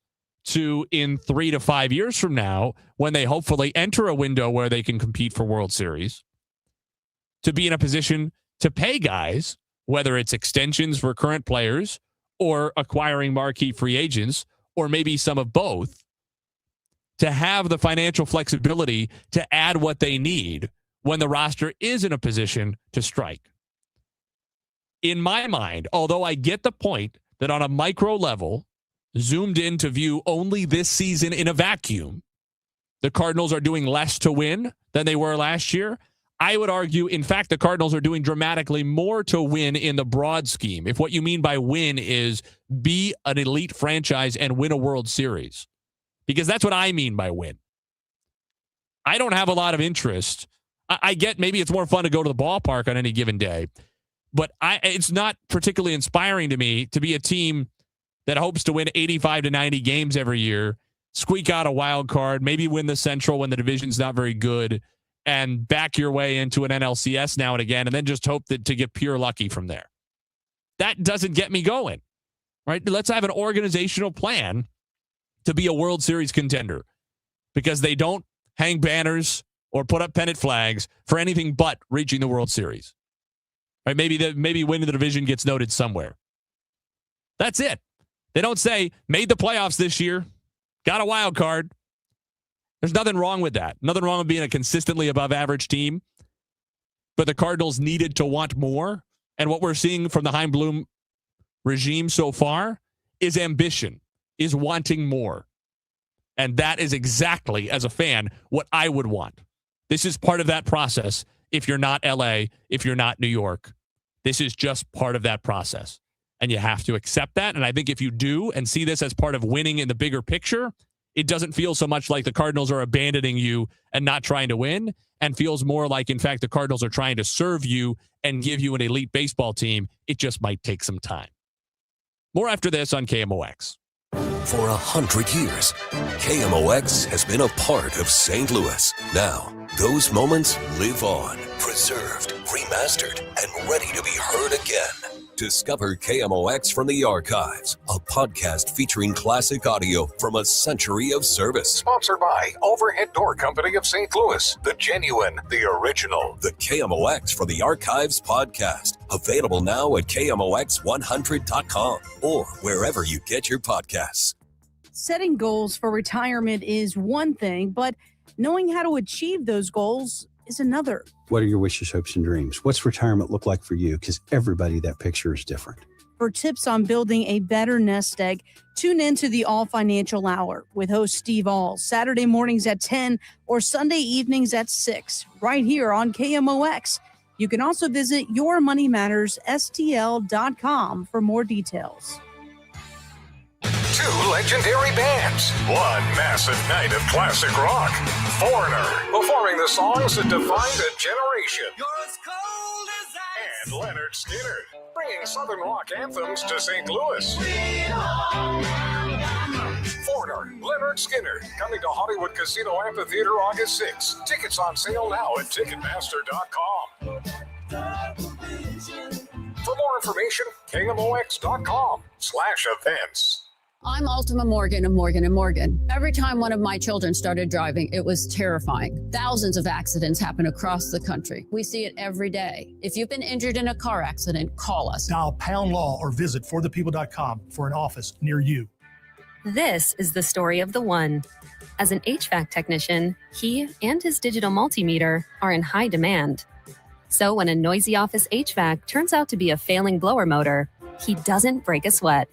Speaker 3: to, in 3 to 5 years from now, when they hopefully enter a window where they can compete for World Series, to be in a position to pay guys, whether it's extensions for current players or acquiring marquee free agents, or maybe some of both, to have the financial flexibility to add what they need when the roster is in a position to strike. In my mind, although I get the point that on a micro level, zoomed in to view only this season in a vacuum, the Cardinals are doing less to win than they were last year, I would argue, in fact, the Cardinals are doing dramatically more to win in the broad scheme. If what you mean by win is be an elite franchise and win a World Series, because that's what I mean by win. I don't have a lot of interest. I get maybe it's more fun to go to the ballpark on any given day, but it's not particularly inspiring to me to be a team that hopes to win 85 to 90 games every year, squeak out a wild card, maybe win the Central when the division's not very good, and back your way into an NLCS now and again, and then just hope that to get pure lucky from there. That doesn't get me going, right? Let's have an organizational plan to be a World Series contender, because they don't hang banners or put up pennant flags for anything but reaching the World Series. Right? Maybe winning the division gets noted somewhere. That's it. They don't say, made the playoffs this year, got a wild card. There's nothing wrong with that. Nothing wrong with being a consistently above average team. But the Cardinals needed to want more. And what we're seeing from the Chaim Bloom regime so far is ambition, is wanting more. And that is exactly, as a fan, what I would want. This is part of that process. If you're not LA, if you're not New York, this is just part of that process. And you have to accept that. And I think if you do and see this as part of winning in the bigger picture, it doesn't feel so much like the Cardinals are abandoning you and not trying to win, and feels more like, in fact, the Cardinals are trying to serve you and give you an elite baseball team. It just might take some time. More after this on KMOX.
Speaker 10: For 100 years, KMOX has been a part of St. Louis. Now, those moments live on. preserved, remastered, and ready to be heard again. Discover KMOX from the Archives, a podcast featuring classic audio from a century of service.
Speaker 6: Sponsored by Overhead Door Company of St. Louis, the genuine, the original.
Speaker 10: The KMOX from the Archives podcast, available now at KMOX100.com or wherever you get your podcasts.
Speaker 1: Setting goals for retirement is one thing, but knowing how to achieve those goals is another.
Speaker 2: What are your wishes, hopes, and dreams? What's retirement look like for you? Because everybody, that picture is different.
Speaker 1: For tips on building a better nest egg, tune into the All Financial Hour with host Steve All, Saturday mornings at 10 or Sunday evenings at 6, right here on KMOX. You can also visit yourmoneymattersstl.com for more details.
Speaker 6: Two legendary bands, one massive night of classic rock. Foreigner, performing the songs that defined a generation. You're as cold as ice. And Leonard Skinner, bringing Southern rock anthems to St. Louis. Foreigner, Leonard Skinner, coming to Hollywood Casino Amphitheater August 6th. Tickets on sale now at Ticketmaster.com. For more information, KMOX.com/events.
Speaker 8: I'm Ultima Morgan of Morgan & Morgan. Every time one of my children started driving, it was terrifying. Thousands of accidents happen across the country. We see it every day. If you've been injured in a car accident, call us.
Speaker 9: Dial #law or visit forthepeople.com for an office near you.
Speaker 11: This is the story of the one. As an HVAC technician, he and his digital multimeter are in high demand. So when a noisy office HVAC turns out to be a failing blower motor, he doesn't break a sweat.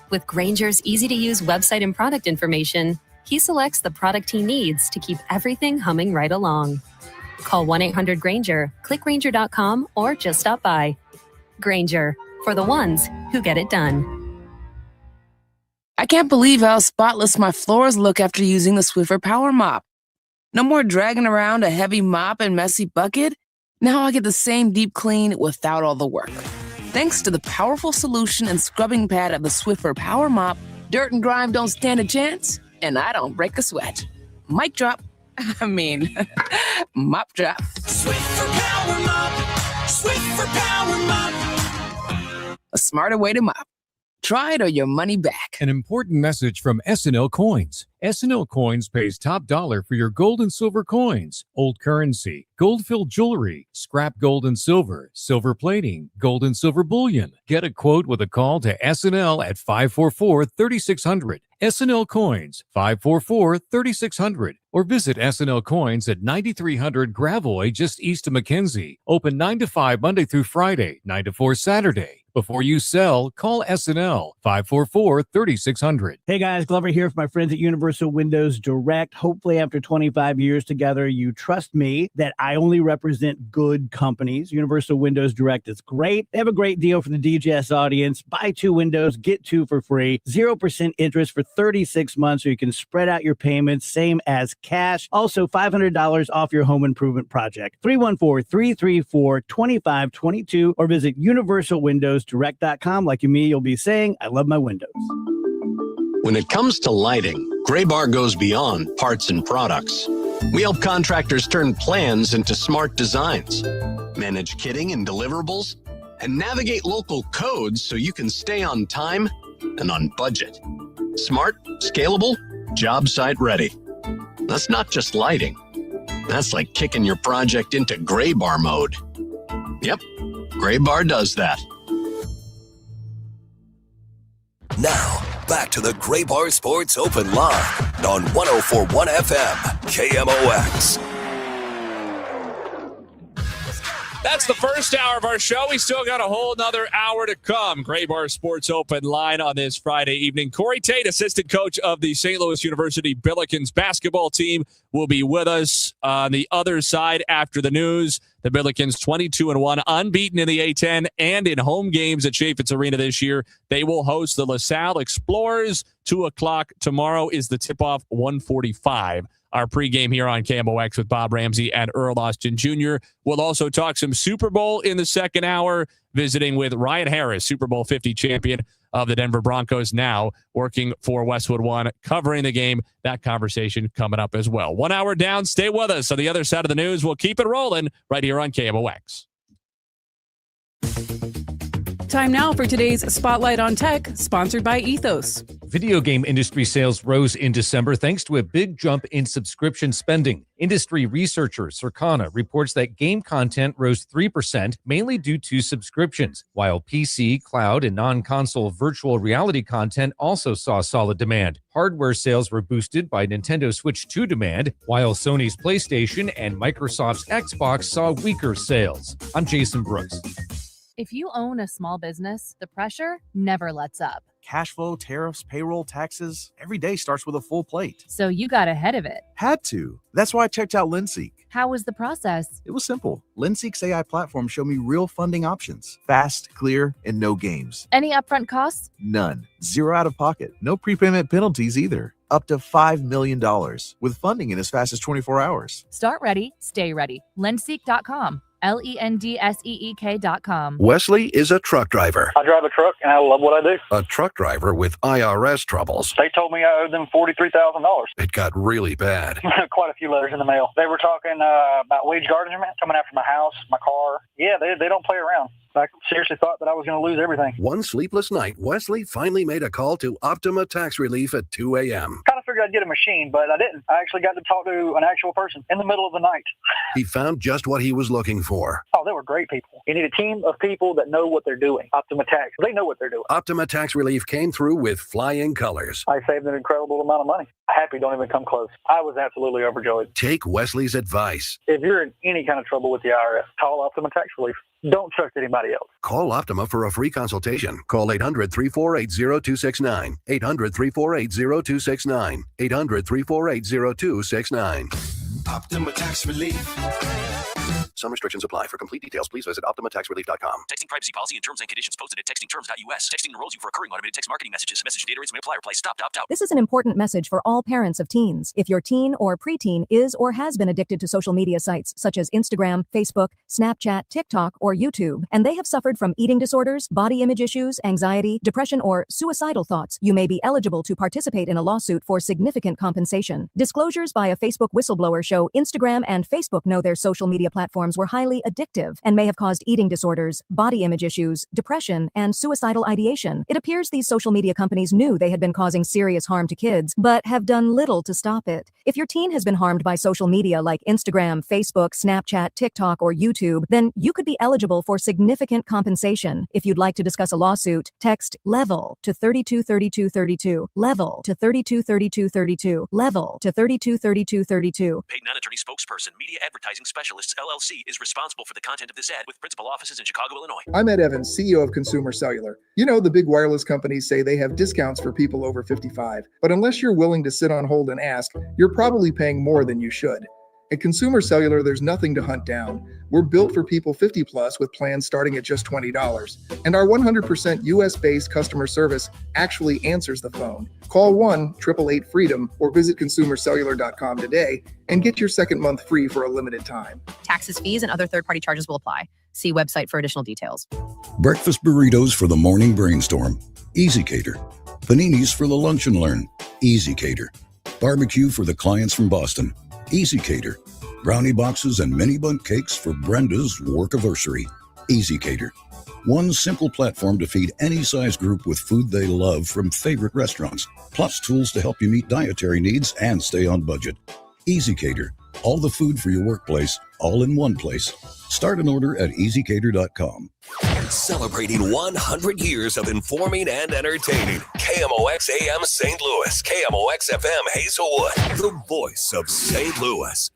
Speaker 11: With Grainger's easy-to-use website and product information, he selects the product he needs to keep everything humming right along. Call 1-800-GRAINGER, click Grainger.com, or just stop by. Grainger, for the ones who get it done.
Speaker 25: I can't believe how spotless my floors look after using the Swiffer Power Mop. No more dragging around a heavy mop and messy bucket. Now I get the same deep clean without all the work. Thanks to the powerful solution and scrubbing pad of the Swiffer Power Mop, dirt and grime don't stand a chance, and I don't break a sweat. Mic drop. Mop drop.
Speaker 26: Swiffer Power Mop. Swiffer Power Mop.
Speaker 25: A smarter way to mop. Try it or your money back.
Speaker 28: An important message from S&L Coins. S&L Coins pays top dollar for your gold and silver coins, old currency, gold-filled jewelry, scrap gold and silver, silver plating, gold and silver bullion. Get a quote with a call to S&L at 544-3600. S&L Coins, 544-3600. Or visit S&L Coins at 9300 Gravois, just east of McKenzie. Open 9 to 5 Monday through Friday, 9 to 4 Saturday. Before you sell, call S&L 544-3600.
Speaker 17: Hey guys, Glover here from my friends at Universal Windows Direct. Hopefully after 25 years together, you trust me that I only represent good companies. Universal Windows Direct is great. They have a great deal for the DGS audience. Buy 2 windows, get 2 for free. 0% interest for 36 months, so you can spread out your payments, same as cash. Also, $500 off your home improvement project. 314-334-2522 or visit universalwindowsdirect.com. Like me, you'll be saying, I love my windows.
Speaker 29: When it comes to lighting, Gray Bar goes beyond parts and products. We help contractors turn plans into smart designs, manage kitting and deliverables, and navigate local codes so you can stay on time and on budget. Smart, scalable, job site ready. That's not just lighting. That's like kicking your project into Gray Bar mode. Yep, Gray Bar does that.
Speaker 10: Now, back to the Gray Bar Sports Open Line on 104.1 FM, KMOX.
Speaker 3: That's the first hour of our show. We still got a whole nother hour to come. Gray Bar Sports Open Line on this Friday evening. Corey Tate, assistant coach of the St. Louis University Billikens basketball team, will be with us on the other side after the news. The Billikens 22-1, unbeaten in the A-10 and in home games at Chaffetz Arena this year. They will host the LaSalle Explorers. 2 o'clock tomorrow is the tip-off, 1:45. Our pregame here on KMOX with Bob Ramsey and Earl Austin Jr. We'll also talk some Super Bowl in the second hour, visiting with Ryan Harris, Super Bowl 50 champion, of the Denver Broncos, now working for Westwood One, covering the game. That conversation coming up as well. 1 hour down. Stay with us. On the other side of the news, we'll keep it rolling right here on KMOX.
Speaker 4: Time now for today's Spotlight on Tech, sponsored by Ethos.
Speaker 28: Video game industry sales rose in December thanks to a big jump in subscription spending. Industry researcher Circana reports that game content rose 3%, mainly due to subscriptions, while PC, cloud, and non-console virtual reality content also saw solid demand. Hardware sales were boosted by Nintendo Switch 2 demand, while Sony's PlayStation and Microsoft's Xbox saw weaker sales. I'm Jason Brooks.
Speaker 12: If you own a small business, the pressure never lets up.
Speaker 13: Cash flow, tariffs, payroll, taxes, every day starts with a full plate.
Speaker 12: So you got ahead of it.
Speaker 13: Had to. That's why I checked out Linseek.
Speaker 12: How was the process?
Speaker 13: It was simple. Linseek's AI platform showed me real funding options. Fast, clear, and no games.
Speaker 12: Any upfront costs?
Speaker 13: None. Zero out of pocket. No prepayment penalties either. Up to $5 million with funding in as fast as 24 hours.
Speaker 12: Start ready, stay ready. Lenseek.com. LENDSEEK.com.
Speaker 10: Wesley is a truck driver.
Speaker 15: I drive a truck and I love what I do.
Speaker 10: A truck driver with IRS troubles.
Speaker 15: They told me I owed them $43,000.
Speaker 10: It got really bad.
Speaker 15: Quite a few letters in the mail. They were talking about wage garnishment coming after my house, my car. Yeah, they don't play around. I seriously thought that I was going to lose everything.
Speaker 10: One sleepless night, Wesley finally made a call to Optima Tax Relief at 2 a.m.
Speaker 15: Kind of figured I'd get a machine, but I didn't. I actually got to talk to an actual person in the middle of the night.
Speaker 10: He found just what he was looking for.
Speaker 15: Oh, they were great people. You need a team of people that know what they're doing. Optima Tax, they know what they're doing.
Speaker 10: Optima Tax Relief came through with flying colors.
Speaker 15: I saved an incredible amount of money. Happy don't even come close. I was absolutely overjoyed.
Speaker 10: Take Wesley's advice.
Speaker 15: If you're in any kind of trouble with the IRS, call Optima Tax Relief. Don't trust anybody else.
Speaker 10: Call Optima for a free consultation. Call 800-348-0269. 800-348-0269. 800-348-0269.
Speaker 26: Optima Tax Relief.
Speaker 10: Some restrictions apply. For complete details, please visit OptimaTaxRelief.com.
Speaker 16: Texting privacy policy and terms and conditions posted at textingterms.us. Texting enrolls you for recurring automated text marketing messages. Message data rates may apply. Reply stop, opt out.
Speaker 18: This is an important message for all parents of teens. If your teen or preteen is or has been addicted to social media sites such as Instagram, Facebook, Snapchat, TikTok, or YouTube, and they have suffered from eating disorders, body image issues, anxiety, depression, or suicidal thoughts, you may be eligible to participate in a lawsuit for significant compensation. Disclosures by a Facebook whistleblower show Instagram and Facebook know their social media platforms were highly addictive and may have caused eating disorders, body image issues, depression, and suicidal ideation. It appears these social media companies knew they had been causing serious harm to kids, but have done little to stop it. If your teen has been harmed by social media like Instagram, Facebook, Snapchat, TikTok, or YouTube, then you could be eligible for significant compensation. If you'd like to discuss a lawsuit, text LEVEL to 323232, LEVEL to 323232, LEVEL to 323232.
Speaker 16: Paid non-attorney spokesperson, Media Advertising Specialists, LLC, is responsible for the content of this ad with principal offices in Chicago, Illinois.
Speaker 19: I'm Ed Evans, CEO of Consumer Cellular. You know, the big wireless companies say they have discounts for people over 55, but unless you're willing to sit on hold and ask, you're probably paying more than you should. At Consumer Cellular, there's nothing to hunt down. We're built for people 50 plus with plans starting at just $20. And our 100% US-based customer service actually answers the phone. Call 1-888-FREEDOM or visit consumercellular.com today and get your second month free for a limited time.
Speaker 20: Taxes, fees, and other third-party charges will apply. See website for additional details.
Speaker 21: Breakfast burritos for the morning brainstorm. Easy Cater. Paninis for the lunch and learn. Easy Cater. Barbecue for the clients from Boston. Easy Cater. Brownie boxes and mini bun cakes for Brenda's workiversary. Easy Cater. One simple platform to feed any size group with food they love from favorite restaurants, plus tools to help you meet dietary needs and stay on budget. Easy Cater. All the food for your workplace, all in one place. Start an order at easycater.com.
Speaker 10: Celebrating 100 years of informing and entertaining. KMOX AM St. Louis. KMOX FM Hazelwood. The voice of St. Louis.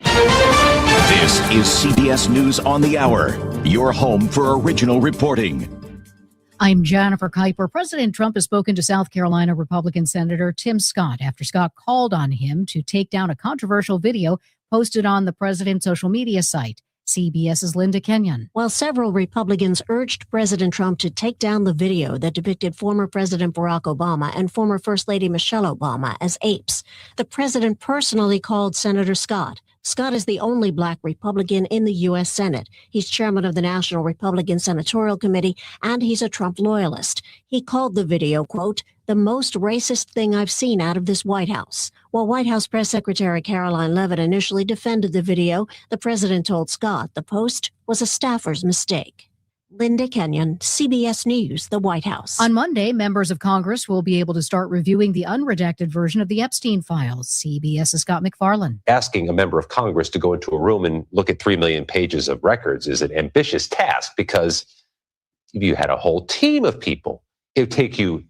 Speaker 30: This is CBS News on the Hour, your home for original reporting.
Speaker 31: I'm Jennifer Kuiper. President Trump has spoken to South Carolina Republican Senator Tim Scott after Scott called on him to take down a controversial video posted on the president's social media site. CBS's Linda Kenyon.
Speaker 32: While several Republicans urged President Trump to take down the video that depicted former President Barack Obama and former First Lady Michelle Obama as apes, the president personally called Senator Scott, Scott is the only Black Republican in the U.S. Senate. He's chairman of the National Republican Senatorial Committee, and he's a Trump loyalist. He called the video, quote, the most racist thing I've seen out of this White House. While White House Press Secretary Caroline Leavitt initially defended the video, the president told Scott the post was a staffer's mistake. Linda Kenyon, CBS News, the White House.
Speaker 31: On Monday, members of Congress will be able to start reviewing the unredacted version of the Epstein files. CBS's Scott McFarland.
Speaker 1: Asking a member of Congress to go into a room and look at 3 million pages of records is an ambitious task because if you had a whole team of people, it would take you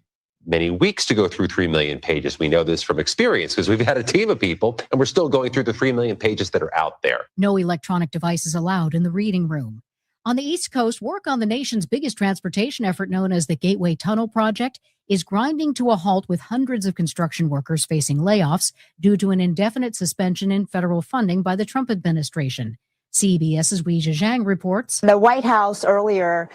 Speaker 1: many weeks to go through 3 million pages. We know this from experience because we've had a team of people and we're still going through the 3 million pages that are out there.
Speaker 31: No electronic devices allowed in the reading room. On the East Coast, work on the nation's biggest transportation effort known as the Gateway Tunnel Project is grinding to a halt with hundreds of construction workers facing layoffs due to an indefinite suspension in federal funding by the Trump administration. CBS's Weijia Zhang reports.
Speaker 2: The White House earlier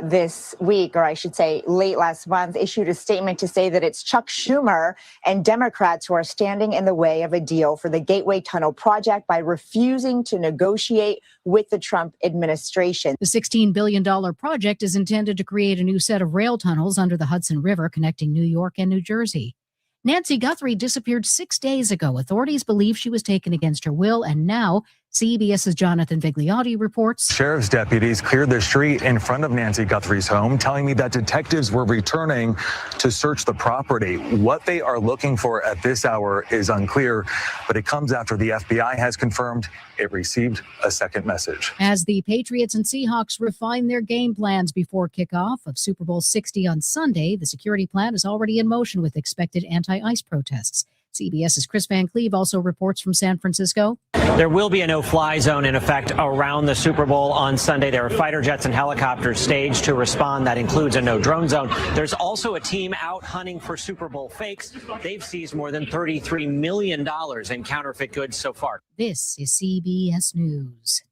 Speaker 2: this week, or I should say late last month, issued a statement to say that it's Chuck Schumer and Democrats who are standing in the way of a deal for the Gateway Tunnel project by refusing to negotiate with the Trump administration.
Speaker 31: The $16 billion project is intended to create a new set of rail tunnels under the Hudson River connecting New York and New Jersey. Nancy Guthrie disappeared 6 days ago. Authorities believe she was taken against her will, and now CBS's Jonathan Vigliotti reports.
Speaker 5: Sheriff's deputies cleared the street in front of Nancy Guthrie's home, telling me that detectives were returning to search the property. What they are looking for at this hour is unclear, but it comes after the FBI has confirmed it received a second message.
Speaker 31: As the Patriots and Seahawks refine their game plans before kickoff of Super Bowl 60 on Sunday, the security plan is already in motion with expected anti-ice protests. CBS's Chris Van Cleve also reports from San Francisco.
Speaker 6: There will be a no-fly zone in effect around the Super Bowl on Sunday. There are fighter jets and helicopters staged to respond. That includes a no-drone zone. There's also a team out hunting for Super Bowl fakes. They've seized more than $33 million in counterfeit goods so far.
Speaker 31: This is CBS News.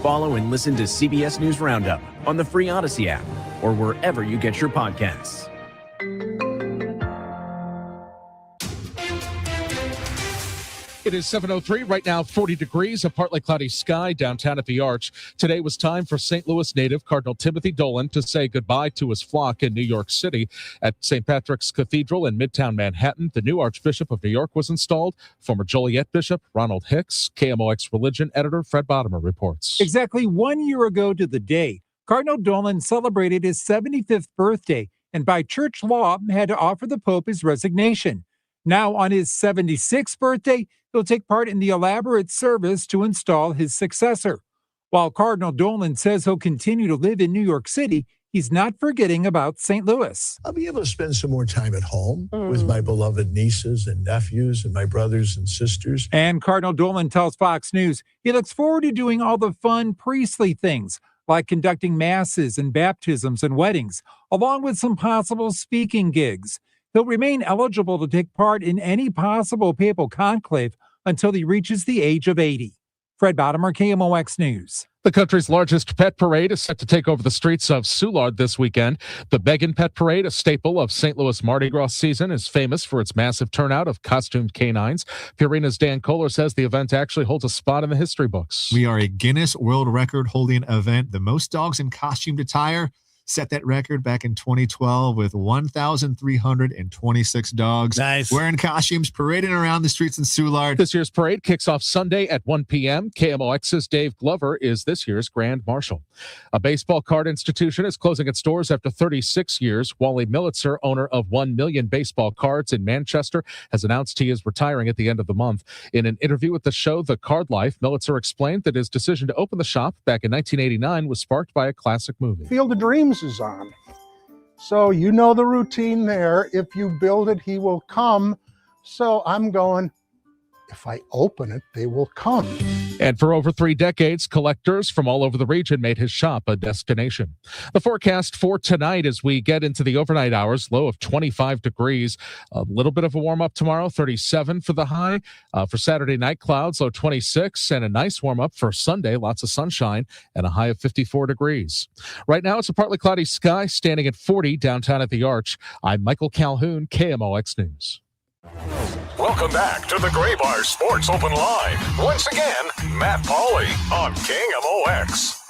Speaker 7: Follow and listen to CBS News Roundup on the free Odyssey app or wherever you get your podcasts.
Speaker 8: It is 7:03 right now, 40 degrees, a partly cloudy sky downtown at the Arch. Today was time for St. Louis native Cardinal Timothy Dolan to say goodbye to his flock in New York City. At St. Patrick's Cathedral in Midtown Manhattan, the new Archbishop of New York was installed. Former Joliet Bishop Ronald Hicks, KMOX religion editor Fred Bodimer reports.
Speaker 9: Exactly 1 year ago to the day, Cardinal Dolan celebrated his 75th birthday and by church law had to offer the Pope his resignation. Now on his 76th birthday, he'll take part in the elaborate service to install his successor. While Cardinal Dolan says he'll continue to live in New York City, he's not forgetting about St. Louis.
Speaker 14: I'll be able to spend some more time at home with my beloved nieces and nephews and my brothers and sisters.
Speaker 9: And Cardinal Dolan tells Fox News he looks forward to doing all the fun priestly things, like conducting masses and baptisms and weddings, along with some possible speaking gigs. He'll remain eligible to take part in any possible papal conclave until he reaches the age of 80. Fred Bodimer, KMOX News.
Speaker 8: The country's largest pet parade is set to take over the streets of Soulard this weekend. The Beggin' Pet Parade, a staple of St. Louis Mardi Gras season, is famous for its massive turnout of costumed canines. Purina's Dan Kohler says the event actually holds a spot in the history books.
Speaker 22: We are a Guinness World Record holding event. The most dogs in costumed attire set that record back in 2012 with 1,326 dogs wearing costumes, parading around the streets in Soulard.
Speaker 8: This year's parade kicks off Sunday at 1 p.m. KMOX's Dave Glover is this year's Grand Marshal. A baseball card institution is closing its doors after 36 years. Wally Militzer, owner of 1 million baseball cards in Manchester, has announced he is retiring at the end of the month. In an interview with the show The Card Life, Militzer explained that his decision to open the shop back in 1989 was sparked by a classic movie.
Speaker 23: Field of Dreams is on. So you know the routine there. If you build it, he will come. So I'm going, if I open it, they will come.
Speaker 8: And for over 3 decades, collectors from all over the region made his shop a destination. The forecast for tonight as we get into the overnight hours, low of 25 degrees. A little bit of a warm up tomorrow, 37 for the high. For Saturday night, clouds, low 26, and a nice warm up for Sunday, lots of sunshine, and a high of 54 degrees. Right now, it's a partly cloudy sky standing at 40 downtown at the Arch. I'm Michael Calhoun, KMOX News.
Speaker 3: Welcome back to the Gray Bar Sports Open Line. Once again, Matt Pauley on KMOX.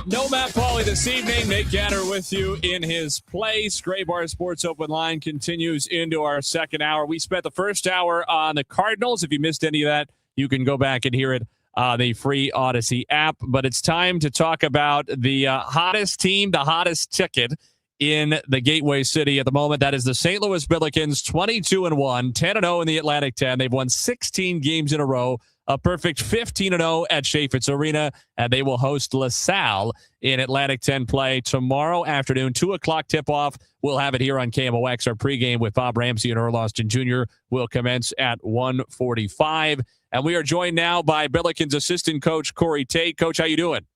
Speaker 4: No Matt Pauley this evening. Nate Gatter with you in his place. Gray Bar Sports Open Line continues into our second hour. We spent the first hour on the Cardinals. If you missed any of that, you can go back and hear it on the free Odyssey app. But it's time to talk about the hottest team, the hottest ticket in the Gateway City at the moment. That is the St. Louis Billikens, 22-1, 10-0 in the Atlantic 10. They've won 16 games in a row, a perfect 15-0 at Chaffetz Arena, and they will host LaSalle in Atlantic 10 play tomorrow afternoon, 2 o'clock tip-off. We'll have it here on KMOX. Our pregame with Bob Ramsey and Earl Austin Jr. will commence at 1:45. And we are joined now by Billikens assistant coach Corey Tate. Coach, how you doing?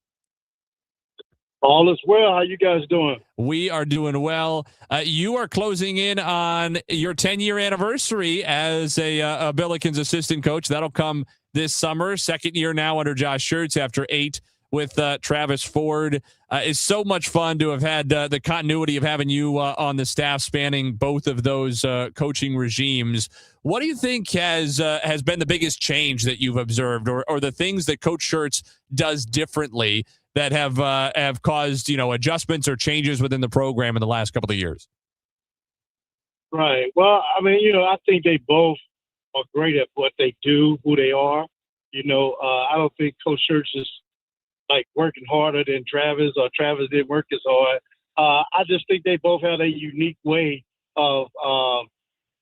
Speaker 11: All is well. How you guys doing?
Speaker 4: We are doing well. You are closing in on your 10-year anniversary as a Billikens assistant coach. That'll come this summer. Second year now under Josh Schertz after 8 with Travis Ford. It's so much fun to have had the continuity of having you on the staff spanning both of those coaching regimes. What do you think has been the biggest change that you've observed, or the things that Coach Schertz does differently that have caused, adjustments or changes within the program in the last couple of years?
Speaker 11: Right. Well, I mean, I think they both are great at what they do, who they are. I don't think Coach Schertz is like working harder than Travis, or Travis didn't work as hard. I just think they both have a unique way of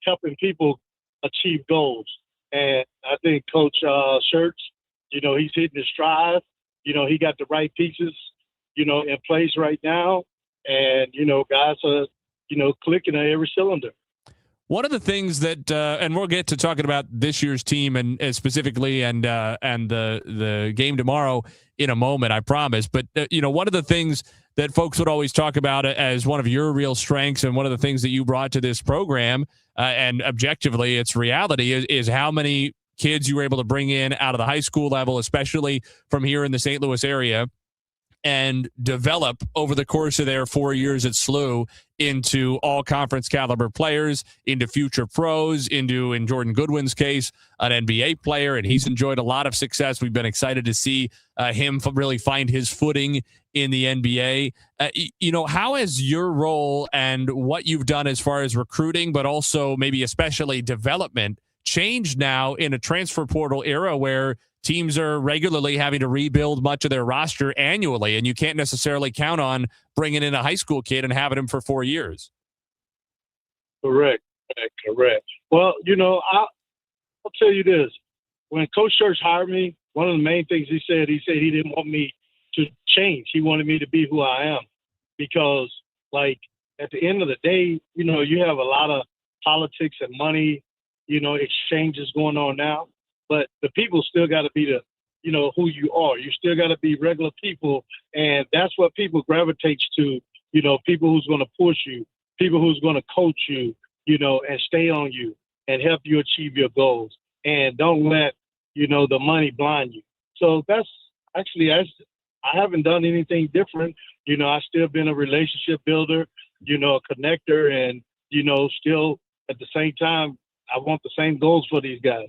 Speaker 11: helping people achieve goals. And I think Coach Schertz, he's hitting his stride. He got the right pieces, in place right now. And, guys are, clicking at every cylinder.
Speaker 4: One of the things that, and we'll get to talking about this year's team and specifically and the game tomorrow in a moment, I promise. But, one of the things that folks would always talk about as one of your real strengths and one of the things that you brought to this program, and objectively it's reality, is how many kids you were able to bring in out of the high school level, especially from here in the St. Louis area, and develop over the course of their 4 years at SLU into all-conference caliber players, into future pros, into, in Jordan Goodwin's case, an NBA player, and he's enjoyed a lot of success. We've been excited to see him really find his footing in the NBA. How has your role and what you've done as far as recruiting, but also maybe especially development, changed now in a transfer portal era where teams are regularly having to rebuild much of their roster annually, and you can't necessarily count on bringing in a high school kid and having him for 4 years?
Speaker 11: Correct. Well, I'll tell you this. When Coach Schertz hired me, one of the main things he said he didn't want me to change. He wanted me to be who I am, because, at the end of the day, you have a lot of politics and money, exchanges going on now. But the people still got to be who you are. You still got to be regular people. And that's what people gravitate to, people who's going to push you, people who's going to coach you, and stay on you and help you achieve your goals. And don't let, the money blind you. So that's actually, I haven't done anything different. I still been a relationship builder, a connector, and, still at the same time, I want the same goals for these guys.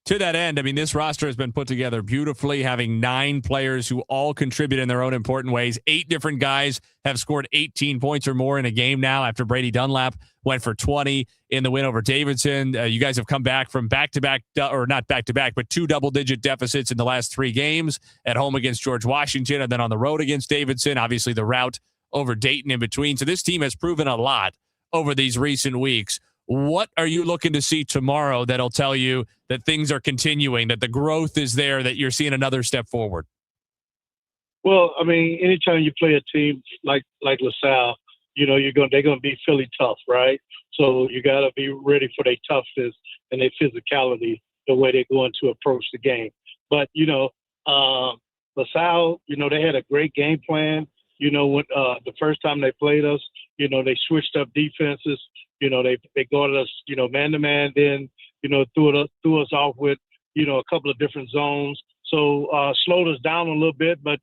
Speaker 4: To that end, this roster has been put together beautifully, having 9 players who all contribute in their own important ways. 8 different guys have scored 18 points or more in a game now after Brady Dunlap went for 20 in the win over Davidson. You guys have come back from back-to-back, or not back-to-back, but 2 double-digit deficits in the last 3 games, at home against George Washington and then on the road against Davidson. Obviously, the route over Dayton in between. So this team has proven a lot over these recent weeks. What are you looking to see tomorrow that'll tell you that things are continuing, that the growth is there, that you're seeing another step forward?
Speaker 11: Well, anytime you play a team like LaSalle, they're going to be Philly tough, right? So you got to be ready for their toughness and their physicality, the way they're going to approach the game. But, LaSalle, they had a great game plan. When the first time they played us, they switched up defenses. They guarded us, man-to-man, then, threw us off with, a couple of different zones. So slowed us down a little bit. But,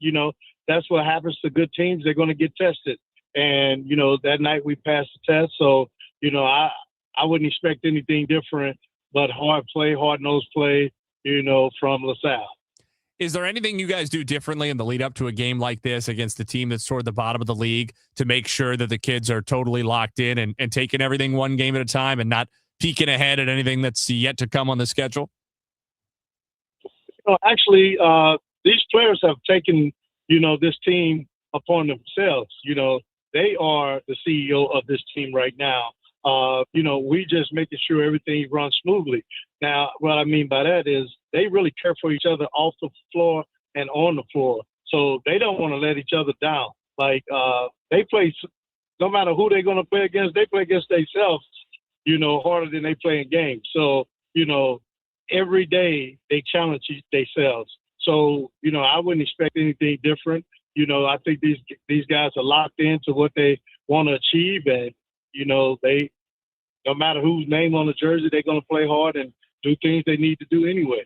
Speaker 11: that's what happens to good teams. They're going to get tested. And, that night we passed the test. So, I wouldn't expect anything different, but hard play, hard-nosed play, from LaSalle.
Speaker 4: Is there anything you guys do differently in the lead up to a game like this against the team that's toward the bottom of the league to make sure that the kids are totally locked in and taking everything one game at a time and not peeking ahead at anything that's yet to come on the schedule?
Speaker 11: Actually, these players have taken, this team upon themselves. They are the CEO of this team right now. We just making sure everything runs smoothly. Now, what I mean by that is they really care for each other off the floor and on the floor. So they don't want to let each other down. Like, they play, no matter who they're going to play against, they play against themselves, harder than they play in games. So, every day they challenge themselves. So, I wouldn't expect anything different. I think these guys are locked into what they want to achieve, and, they, no matter whose name on the jersey, they're going to play hard and do things they need to do anyway.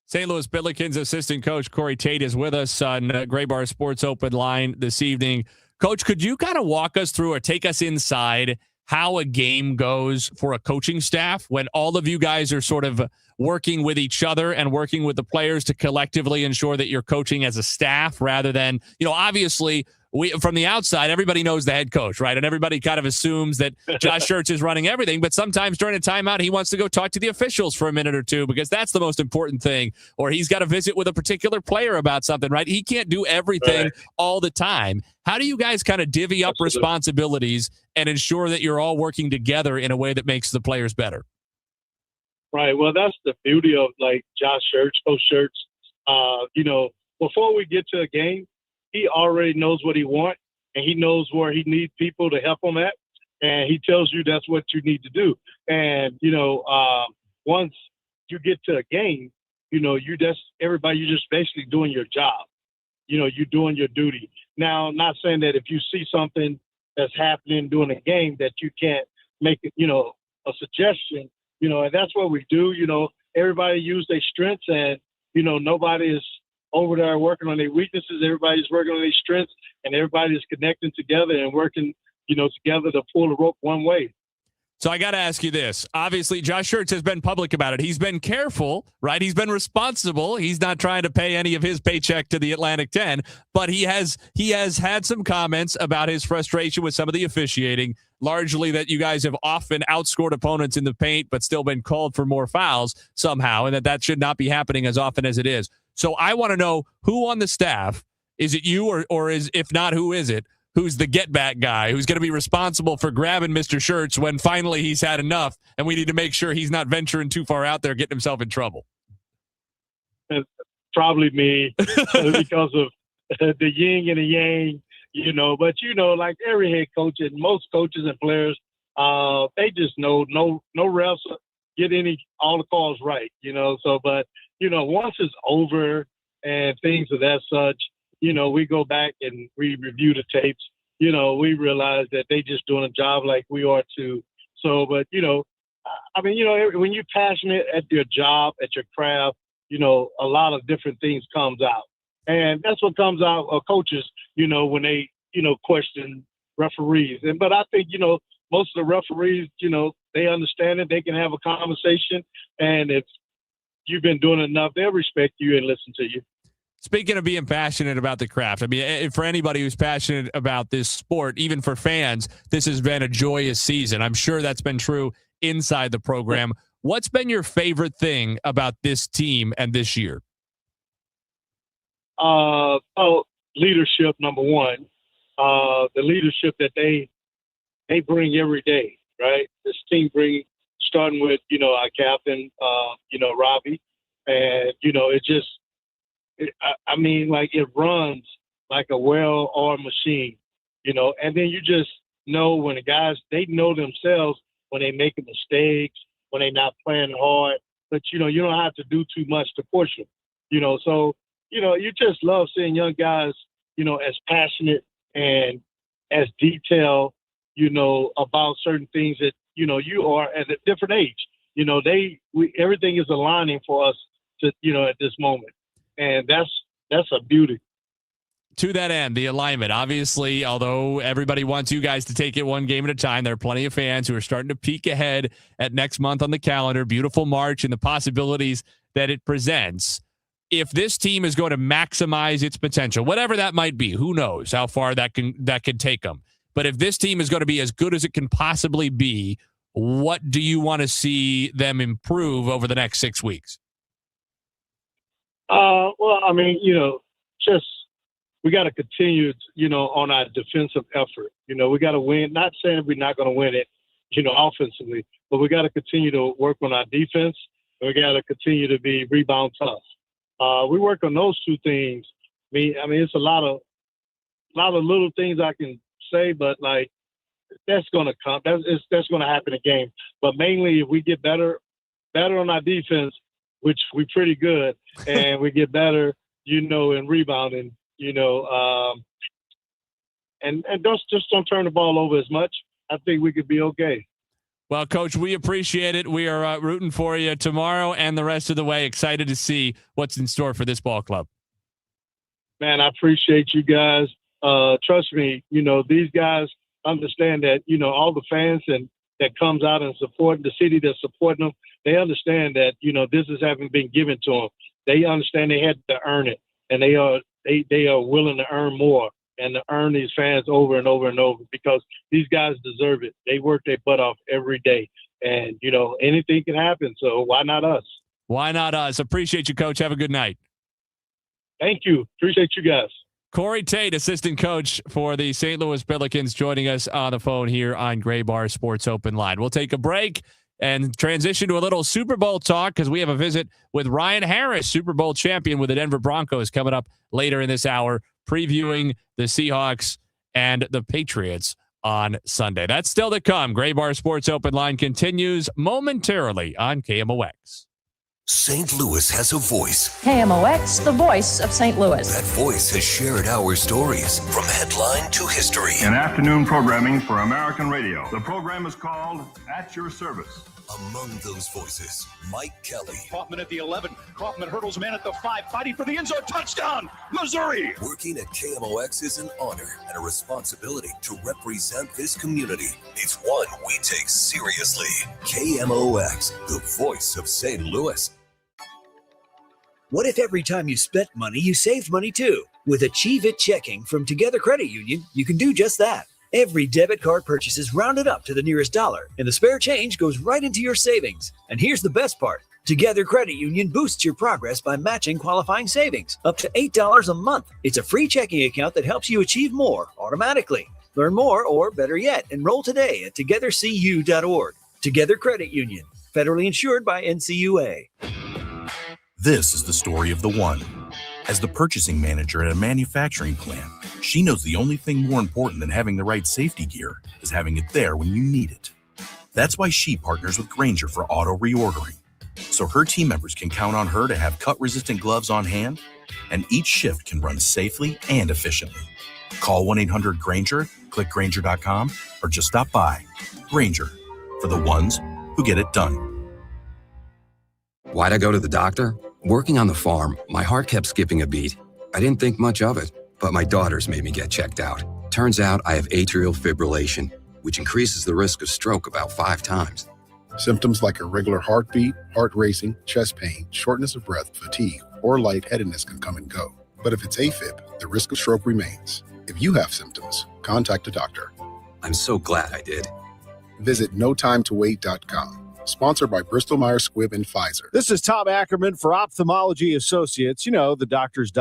Speaker 4: St. Louis Billikens assistant coach Corey Tate is with us on Gray Bar Sports Open Line this evening. Coach, could you kind of walk us through or take us inside how a game goes for a coaching staff when all of you guys are sort of working with each other and working with the players to collectively ensure that you're coaching as a staff rather than, obviously from the outside, everybody knows the head coach, right? And everybody kind of assumes that Josh Schertz is running everything. But sometimes during a timeout, he wants to go talk to the officials for a minute or two because that's the most important thing. Or he's got to visit with a particular player about something, right? He can't do everything all the time. How do you guys kind of divvy up responsibilities and ensure that you're all working together in a way that makes the players better?
Speaker 11: Right. Well, that's the beauty of like Josh Schertz, Coach Schertz. Before we get to a game, he already knows what he wants, and he knows where he needs people to help him at, and he tells you that's what you need to do. And, once you get to a game, you're just basically doing your job. You're doing your duty. Now, not saying that if you see something that's happening during a game that you can't make it, a suggestion, and that's what we do. Everybody use their strengths, and, nobody is over there working on their weaknesses. Everybody's working on their strengths, and everybody is connecting together and working, together to pull the rope one way.
Speaker 4: So I got to ask you this. Obviously, Josh Schertz has been public about it. He's been careful, right? He's been responsible. He's not trying to pay any of his paycheck to the Atlantic 10, but he has had some comments about his frustration with some of the officiating, largely that you guys have often outscored opponents in the paint but still been called for more fouls somehow, and that should not be happening as often as it is. So I want to know who on the staff, is it you or is, if not, who is it, who's the get-back guy, who's going to be responsible for grabbing Mr. Schertz when finally he's had enough, and we need to make sure he's not venturing too far out there, getting himself in trouble?
Speaker 11: It's probably me because of the yin and the yang, But, like every head coach and most coaches and players, they just know no refs get all the calls right, So, but, once it's over and things of that such, we go back and we review the tapes. We realize that they just doing a job like we are too. So, but, when you're passionate at your job, at your craft, a lot of different things comes out. And that's what comes out of coaches, when they, question referees. But I think, most of the referees, they understand it. They can have a conversation. And if you've been doing enough, they'll respect you and listen to you.
Speaker 4: Speaking of being passionate about the craft, I mean, for anybody who's passionate about this sport, even for fans, this has been a joyous season. I'm sure that's been true inside the program. What's been your favorite thing about this team and this year?
Speaker 11: Leadership, number one. The leadership that they bring every day, right? This team brings, starting with, our captain, Robbie. And, it runs like a well-oiled machine, and then you just know when the guys, they know themselves when they're making mistakes, when they're not playing hard, but, you don't have to do too much to push them, So, you just love seeing young guys, as passionate and as detailed, about certain things that, you are at a different age. Everything is aligning for us to, at this moment. And that's a beauty.
Speaker 4: To that end, the alignment, obviously, although everybody wants you guys to take it one game at a time, there are plenty of fans who are starting to peek ahead at next month on the calendar, beautiful March, and the possibilities that it presents. If this team is going to maximize its potential, whatever that might be, who knows how far that could take them. But if this team is going to be as good as it can possibly be, what do you want to see them improve over the next 6 weeks?
Speaker 11: Well, I mean, just we got to continue, on our defensive effort. We got to win. Not saying we're not going to win it, offensively, but we got to continue to work on our defense. And we got to continue to be rebound tough. We work on those two things. I mean, it's a lot of little things I can say, but like that's going to come. That's going to happen in a game. But mainly, if we get better on our defense, which we're pretty good, and we get better, in rebounding. And just don't turn the ball over as much. I think we could be okay.
Speaker 4: Well, Coach, we appreciate it. We are rooting for you tomorrow and the rest of the way. Excited to see what's in store for this ball club.
Speaker 11: Man, I appreciate you guys. Trust me, these guys understand that, all the fans and that comes out and support the city that's supporting them, they understand that, this is having been given to them. They understand they had to earn it, and they are willing to earn more and to earn these fans over and over and over because these guys deserve it. They work their butt off every day, and, anything can happen. So why not us?
Speaker 4: Why not us? Appreciate you, Coach. Have a good night.
Speaker 11: Thank you. Appreciate you guys.
Speaker 4: Corey Tate, assistant coach for the St. Louis Pelicans, joining us on the phone here on Gray Bar Sports Open Line. We'll take a break and transition to a little Super Bowl talk because we have a visit with Ryan Harris, Super Bowl champion with the Denver Broncos, coming up later in this hour, previewing the Seahawks and the Patriots on Sunday. That's still to come. Gray Bar Sports Open Line continues momentarily on KMOX.
Speaker 10: St. Louis has a voice.
Speaker 12: KMOX, the voice of St. Louis.
Speaker 10: That voice has shared our stories from headline to history.
Speaker 13: In afternoon programming for American radio. The program is called At Your Service.
Speaker 10: Among those voices, Mike Kelly.
Speaker 13: Kaufman at the 11. Kaufman hurdles man at the 5. Fighting for the end zone. Touchdown, Missouri.
Speaker 10: Working at KMOX is an honor and a responsibility to represent this community. It's one we take seriously. KMOX, the voice of St. Louis.
Speaker 15: What if every time you spent money, you saved money too? With Achieve It Checking from Together Credit Union, you can do just that. Every debit card purchase is rounded up to the nearest dollar, and the spare change goes right into your savings. And here's the best part. Together Credit Union boosts your progress by matching qualifying savings up to $8 a month. It's a free checking account that helps you achieve more automatically. Learn more, or better yet, enroll today at togethercu.org. Together Credit Union, federally insured by NCUA.
Speaker 16: This is the story of the one. As the purchasing manager at a manufacturing plant, she knows the only thing more important than having the right safety gear is having it there when you need it. That's why she partners with Grainger for auto reordering, so her team members can count on her to have cut-resistant gloves on hand, and each shift can run safely and efficiently. Call 1-800-GRAINGER, click Grainger.com, or just stop by. Grainger, for the ones who get it done.
Speaker 17: Why'd I go to the doctor? Working on the farm, my heart kept skipping a beat. I didn't think much of it, but my daughters made me get checked out. Turns out I have atrial fibrillation, which increases the risk of stroke about 5 times.
Speaker 18: Symptoms like irregular heartbeat, heart racing, chest pain, shortness of breath, fatigue, or lightheadedness can come and go. But if it's AFib, the risk of stroke remains. If you have symptoms, contact a doctor.
Speaker 17: I'm so glad I did.
Speaker 18: Visit notimetowait.com. Sponsored by Bristol-Myers Squibb and Pfizer.
Speaker 24: This is Tom Ackerman for Ophthalmology Associates. You know, the doctors,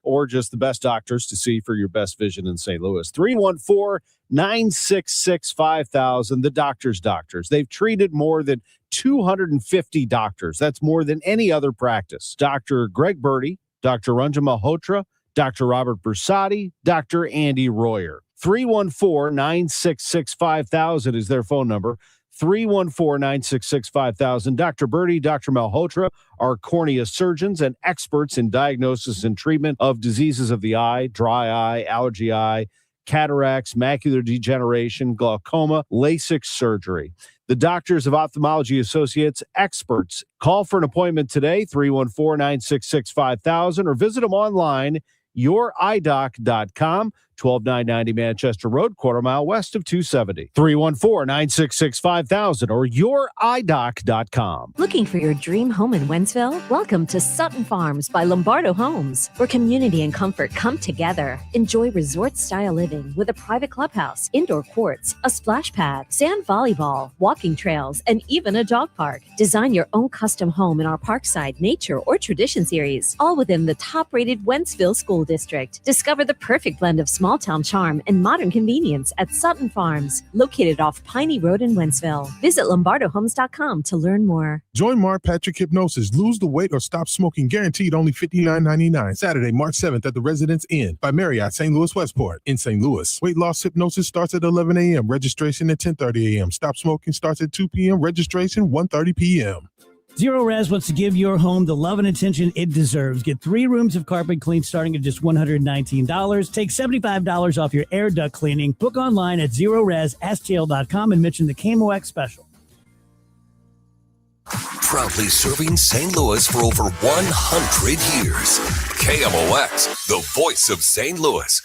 Speaker 24: or just the best doctors to see for your best vision in St. Louis. 314-966-5000, the doctors. They've treated more than 250 doctors. That's more than any other practice. Dr. Greg Birdie, Dr. Ranjan Malhotra, Dr. Robert Bersati, Dr. Andy Royer. 314-966-5000 is their phone number. 314-966-5000. Dr. Birdie, Dr. Malhotra are cornea surgeons and experts in diagnosis and treatment of diseases of the eye, dry eye, allergy eye, cataracts, macular degeneration, glaucoma, LASIK surgery. The Doctors of Ophthalmology Associates, experts. Call for an appointment today, 314-966-5000, or visit them online, youridoc.com, 12990 Manchester Road, quarter mile west of 270. 314-966-5000 or youridoc.com.
Speaker 1: Looking for your dream home in Wentzville? Welcome to Sutton Farms by Lombardo Homes, where community and comfort come together. Enjoy resort-style living with a private clubhouse, indoor courts, a splash pad, sand volleyball, walking trails, and even a dog park. Design your own custom home in our Parkside, Nature, or Tradition series, all within the top-rated Wentzville School District. Discover the perfect blend of small-town charm and modern convenience at Sutton Farms, located off Piney Road in Wentzville. Visit lombardohomes.com to learn more.
Speaker 2: Join Mark Patrick Hypnosis. Lose the weight or stop smoking. Guaranteed only $59.99. Saturday, March 7th at the Residence Inn by Marriott, St. Louis Westport in St. Louis. Weight loss hypnosis starts at 11 a.m. Registration at 10:30 a.m. Stop smoking starts at 2 p.m. Registration 1:30 p.m.
Speaker 19: Zero Res wants to give your home the love and attention it deserves. Get 3 rooms of carpet clean starting at just $119. Take $75 off your air duct cleaning. Book online at ZeroResSTL.com and mention the KMOX special.
Speaker 10: Proudly serving St. Louis for over 100 years. KMOX, the voice of St. Louis.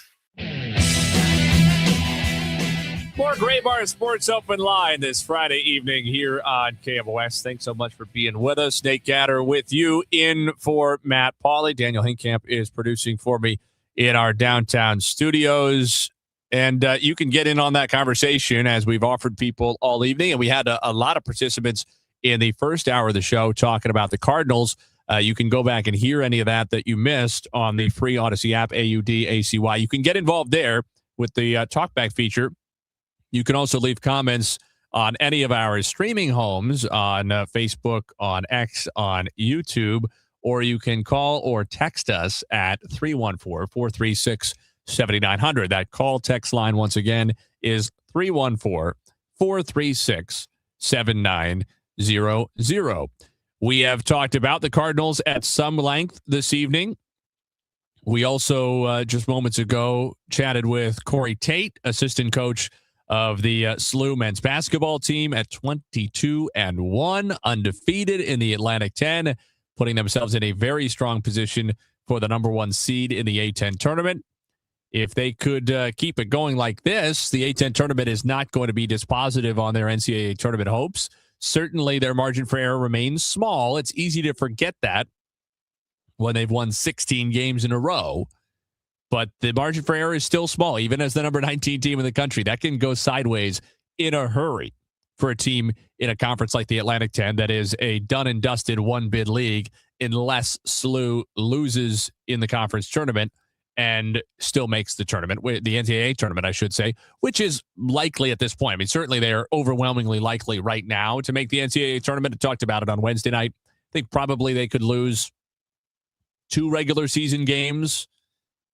Speaker 4: More Gray Bar Sports Open Line this Friday evening here on KMOX. Thanks so much for being with us. Nate Gatter with you in for Matt Pauley. Daniel Hinckamp is producing for me in our downtown studios. And you can get in on that conversation as we've offered people all evening. And we had a lot of participants in the first hour of the show talking about the Cardinals. You can go back and hear any of that you missed on the free Odyssey app, AUDACY. You can get involved there with the talkback feature. You can also leave comments on any of our streaming homes on Facebook, on X, on YouTube, or you can call or text us at 314-436-7900. That call text line, once again, is 314-436-7900. We have talked about the Cardinals at some length this evening. We also, just moments ago, chatted with Corey Tate, assistant coach of the SLU men's basketball team at 22-1, undefeated in the Atlantic 10, putting themselves in a very strong position for the number 1 seed in the A-10 tournament. If they could keep it going like this, the A-10 tournament is not going to be dispositive on their NCAA tournament hopes. Certainly, their margin for error remains small. It's easy to forget that when they've won 16 games in a row. But the margin for error is still small, even as the number 19 team in the country. That can go sideways in a hurry for a team in a conference like the Atlantic 10 that is a done-and-dusted one-bid league unless SLU loses in the conference tournament and still makes the tournament, the NCAA tournament, I should say, which is likely at this point. I mean, certainly they are overwhelmingly likely right now to make the NCAA tournament. I talked about it on Wednesday night. I think probably they could lose 2 regular season games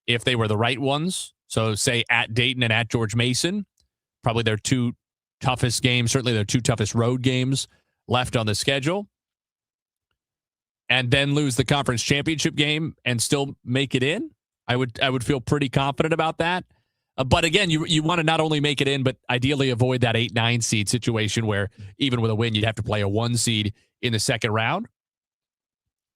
Speaker 4: if they were the right ones. So say at Dayton and at George Mason, probably their 2 toughest games, certainly their 2 toughest road games left on the schedule. And then lose the conference championship game and still make it in. I would feel pretty confident about that. But again, you want to not only make it in, but ideally avoid that 8-9 seed situation where even with a win, you'd have to play a 1 seed in the second round.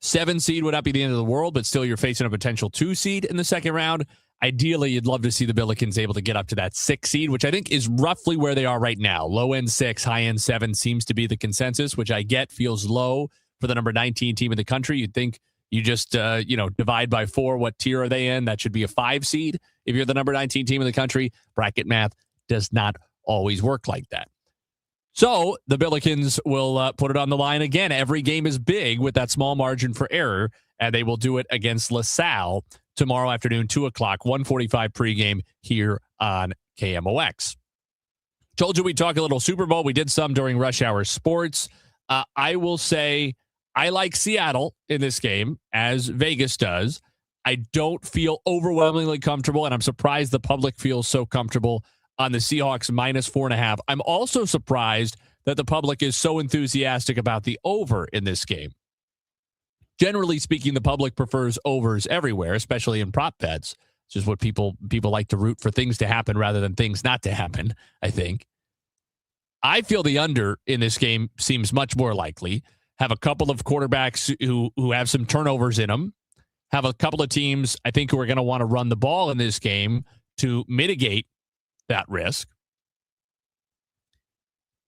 Speaker 4: 7 seed would not be the end of the world, but still you're facing a potential 2 seed in the second round. Ideally, you'd love to see the Billikens able to get up to that 6 seed, which I think is roughly where they are right now. Low end 6, high end 7 seems to be the consensus, which I get feels low for the number 19 team in the country. You'd think you just, divide by 4. What tier are they in? That should be a 5 seed. If you're the number 19 team in the country, bracket math does not always work like that. So the Billikens will put it on the line again. Every game is big with that small margin for error, and they will do it against LaSalle tomorrow afternoon, 2 o'clock, 1:45 pregame here on KMOX. Told you we'd talk a little Super Bowl. We did some during Rush Hour Sports. I will say I like Seattle in this game, as Vegas does. I don't feel overwhelmingly comfortable, and I'm surprised the public feels so comfortable on the Seahawks -4.5. I'm also surprised that the public is so enthusiastic about the over in this game. Generally speaking, the public prefers overs everywhere, especially in prop bets. It's just what people like to root for things to happen rather than things not to happen, I think. I feel the under in this game seems much more likely. Have a couple of quarterbacks who have some turnovers in them. have a couple of teams, I think, who are going to want to run the ball in this game to mitigate that risk.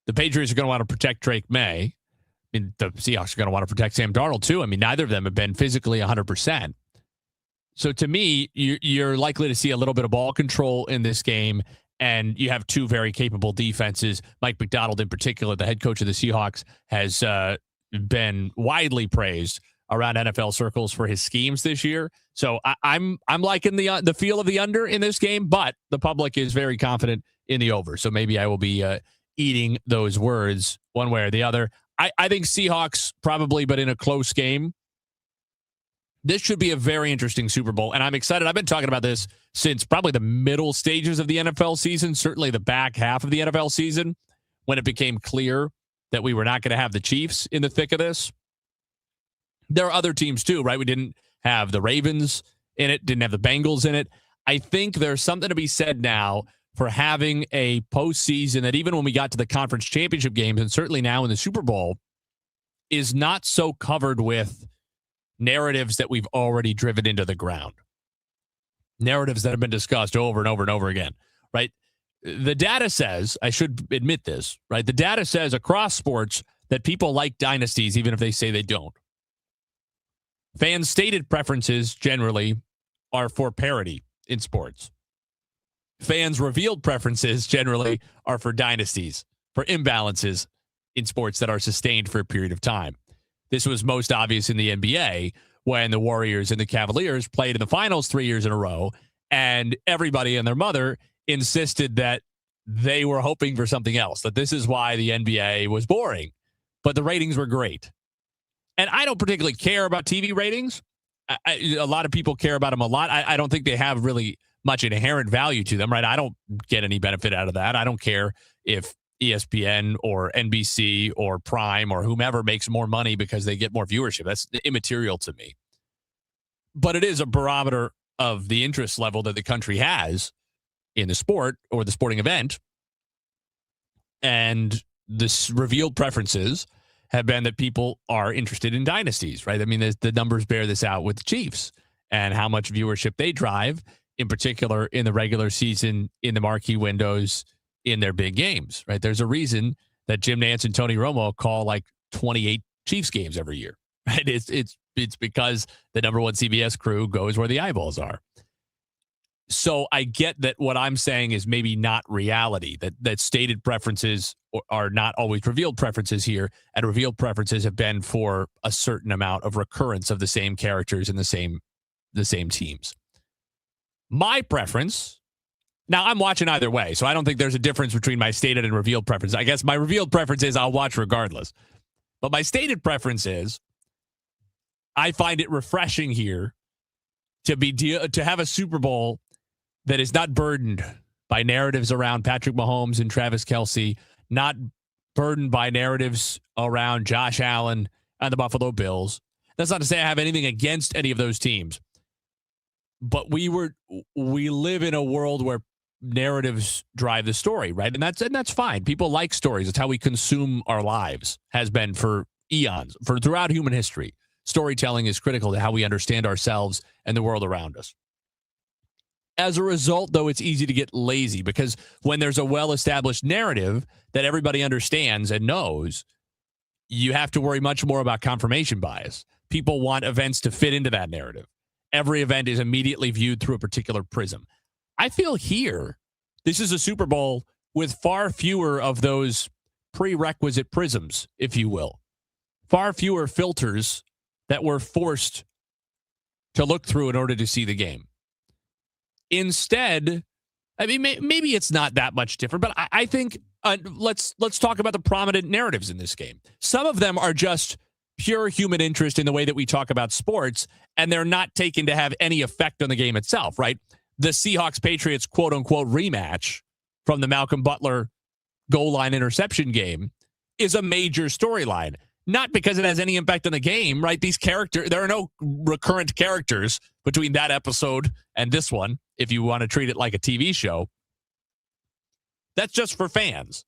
Speaker 4: The Patriots are going to want to protect Drake May. I mean, the Seahawks are going to want to protect Sam Darnold, too. I mean, neither of them have been physically 100%. So to me, you're likely to see a little bit of ball control in this game, and you have two very capable defenses. Mike Macdonald, in particular, the head coach of the Seahawks, has been widely praised around NFL circles for his schemes this year. So I'm liking the feel of the under in this game, but the public is very confident in the over. So maybe I will be eating those words one way or the other. I think Seahawks probably, but in a close game. This should be a very interesting Super Bowl, and I'm excited. I've been talking about this since probably the middle stages of the NFL season, certainly the back half of the NFL season, when it became clear that we were not going to have the Chiefs in the thick of this. There are other teams too, right? We didn't have the Ravens in it, didn't have the Bengals in it. I think there's something to be said now for having a postseason that even when we got to the conference championship games, and certainly now in the Super Bowl, is not so covered with narratives that we've already driven into the ground. Narratives that have been discussed over and over and over again, right? The data says, I should admit this, right? The data says across sports that people like dynasties, even if they say they don't. Fans' stated preferences generally are for parity in sports. Fans' revealed preferences generally are for dynasties, for imbalances in sports that are sustained for a period of time. This was most obvious in the NBA when the Warriors and the Cavaliers played in the finals 3 years in a row, and everybody and their mother insisted that they were hoping for something else, that this is why the NBA was boring, but the ratings were great. And I don't particularly care about TV ratings. A lot of people care about them a lot. I don't think they have really much inherent value to them, right? I don't get any benefit out of that. I don't care if ESPN or NBC or Prime or whomever makes more money because they get more viewership. That's immaterial to me. But it is a barometer of the interest level that the country has in the sport or the sporting event. And this revealed preferences have been that people are interested in dynasties, right? I mean, the numbers bear this out with the Chiefs and how much viewership they drive, in particular in the regular season, in the marquee windows, in their big games, right? There's a reason that Jim Nantz and Tony Romo call like 28 Chiefs games every year, right? It's because the number one CBS crew goes where the eyeballs are. So I get that what I'm saying is maybe not reality, that stated preferences are not always revealed preferences here, and revealed preferences have been for a certain amount of recurrence of the same characters and the same teams. My preference, now I'm watching either way, so I don't think there's a difference between my stated and revealed preference. I guess my revealed preference is I'll watch regardless. But my stated preference is I find it refreshing here to have a Super Bowl that is not burdened by narratives around Patrick Mahomes and Travis Kelce, not burdened by narratives around Josh Allen and the Buffalo Bills. That's not to say I have anything against any of those teams. But we live in a world where narratives drive the story, right? And that's fine. People like stories. It's how we consume our lives, has been for eons, for throughout human history. Storytelling is critical to how we understand ourselves and the world around us. As a result, though, it's easy to get lazy because when there's a well-established narrative that everybody understands and knows, you have to worry much more about confirmation bias. People want events to fit into that narrative. Every event is immediately viewed through a particular prism. I feel here, this is a Super Bowl with far fewer of those prerequisite prisms, if you will. Far fewer filters that we're forced to look through in order to see the game. Instead, I mean, maybe it's not that much different, but I think let's talk about the prominent narratives in this game. Some of them are just pure human interest in the way that we talk about sports, and they're not taken to have any effect on the game itself, right? The Seahawks-Patriots quote-unquote rematch from the Malcolm Butler goal line interception game is a major storyline. Not because it has any impact on the game, right? There are no recurrent characters between that episode and this one, if you want to treat it like a TV show. That's just for fans.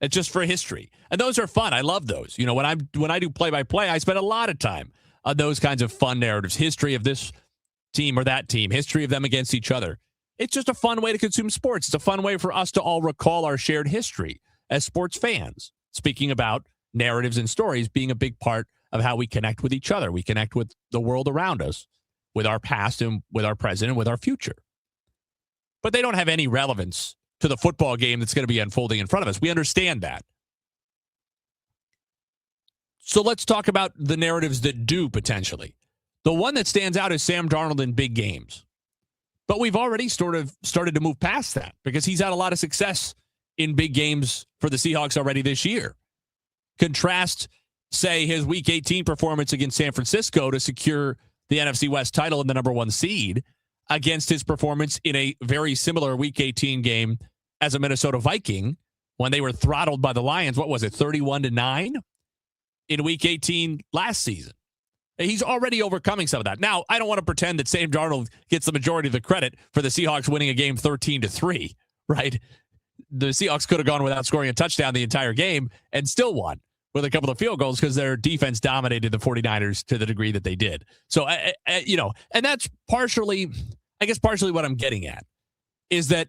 Speaker 4: It's just for history. And those are fun. I love those. You know, when I do play-by-play, I spend a lot of time those kinds of fun narratives, history of this team or that team, history of them against each other. It's just a fun way to consume sports. It's a fun way for us to all recall our shared history as sports fans. Speaking about narratives and stories being a big part of how we connect with each other. We connect with the world around us, with our past and with our present and with our future. But they don't have any relevance to the football game that's going to be unfolding in front of us. We understand that. So let's talk about the narratives that do potentially. The one that stands out is Sam Darnold in big games. But we've already sort of started to move past that because he's had a lot of success in big games for the Seahawks already this year. Contrast, say, his Week 18 performance against San Francisco to secure the NFC West title and the number 1 seed against his performance in a very similar Week 18 game as a Minnesota Viking when they were throttled by the Lions. What was it, 31-9 in Week 18 last season? He's already overcoming some of that. Now, I don't want to pretend that Sam Darnold gets the majority of the credit for the Seahawks winning a game 13-3, right? The Seahawks could have gone without scoring a touchdown the entire game and still won with a couple of field goals because their defense dominated the 49ers to the degree that they did. So, and that's partially what I'm getting at is that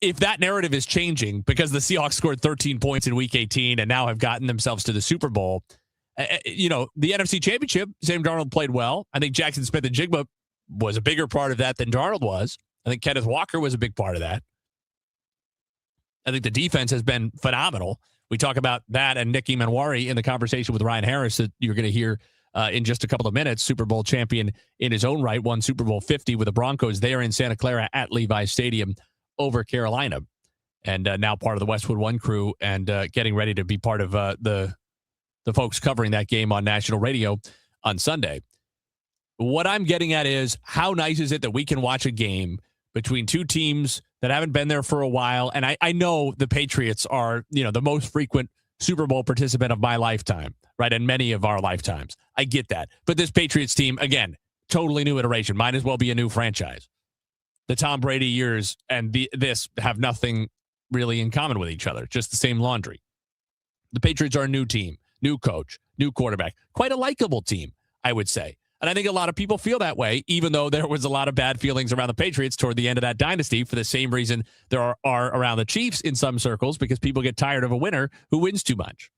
Speaker 4: if that narrative is changing because the Seahawks scored 13 points in Week 18 and now have gotten themselves to the Super Bowl, the NFC Championship, Sam Darnold played well. I think Jackson Smith-Njigba was a bigger part of that than Darnold was. I think Kenneth Walker was a big part of that. I think the defense has been phenomenal. We talk about that and Nick Emanwari in the conversation with Ryan Harris that you're going to hear in just a couple of minutes. Super Bowl champion in his own right, won Super Bowl 50 with the Broncos there in Santa Clara at Levi's Stadium over Carolina. And now part of the Westwood One crew and getting ready to be part of the folks covering that game on national radio on Sunday. What I'm getting at is how nice is it that we can watch a game between two teams that haven't been there for a while. And I know the Patriots are, the most frequent Super Bowl participant of my lifetime, right? And many of our lifetimes. I get that. But this Patriots team, again, totally new iteration. Might as well be a new franchise. The Tom Brady years and this have nothing really in common with each other. Just the same laundry. The Patriots are a new team, new coach, new quarterback. Quite a likable team, I would say. And I think a lot of people feel that way, even though there was a lot of bad feelings around the Patriots toward the end of that dynasty for the same reason there are around the Chiefs in some circles, because people get tired of a winner who wins too much.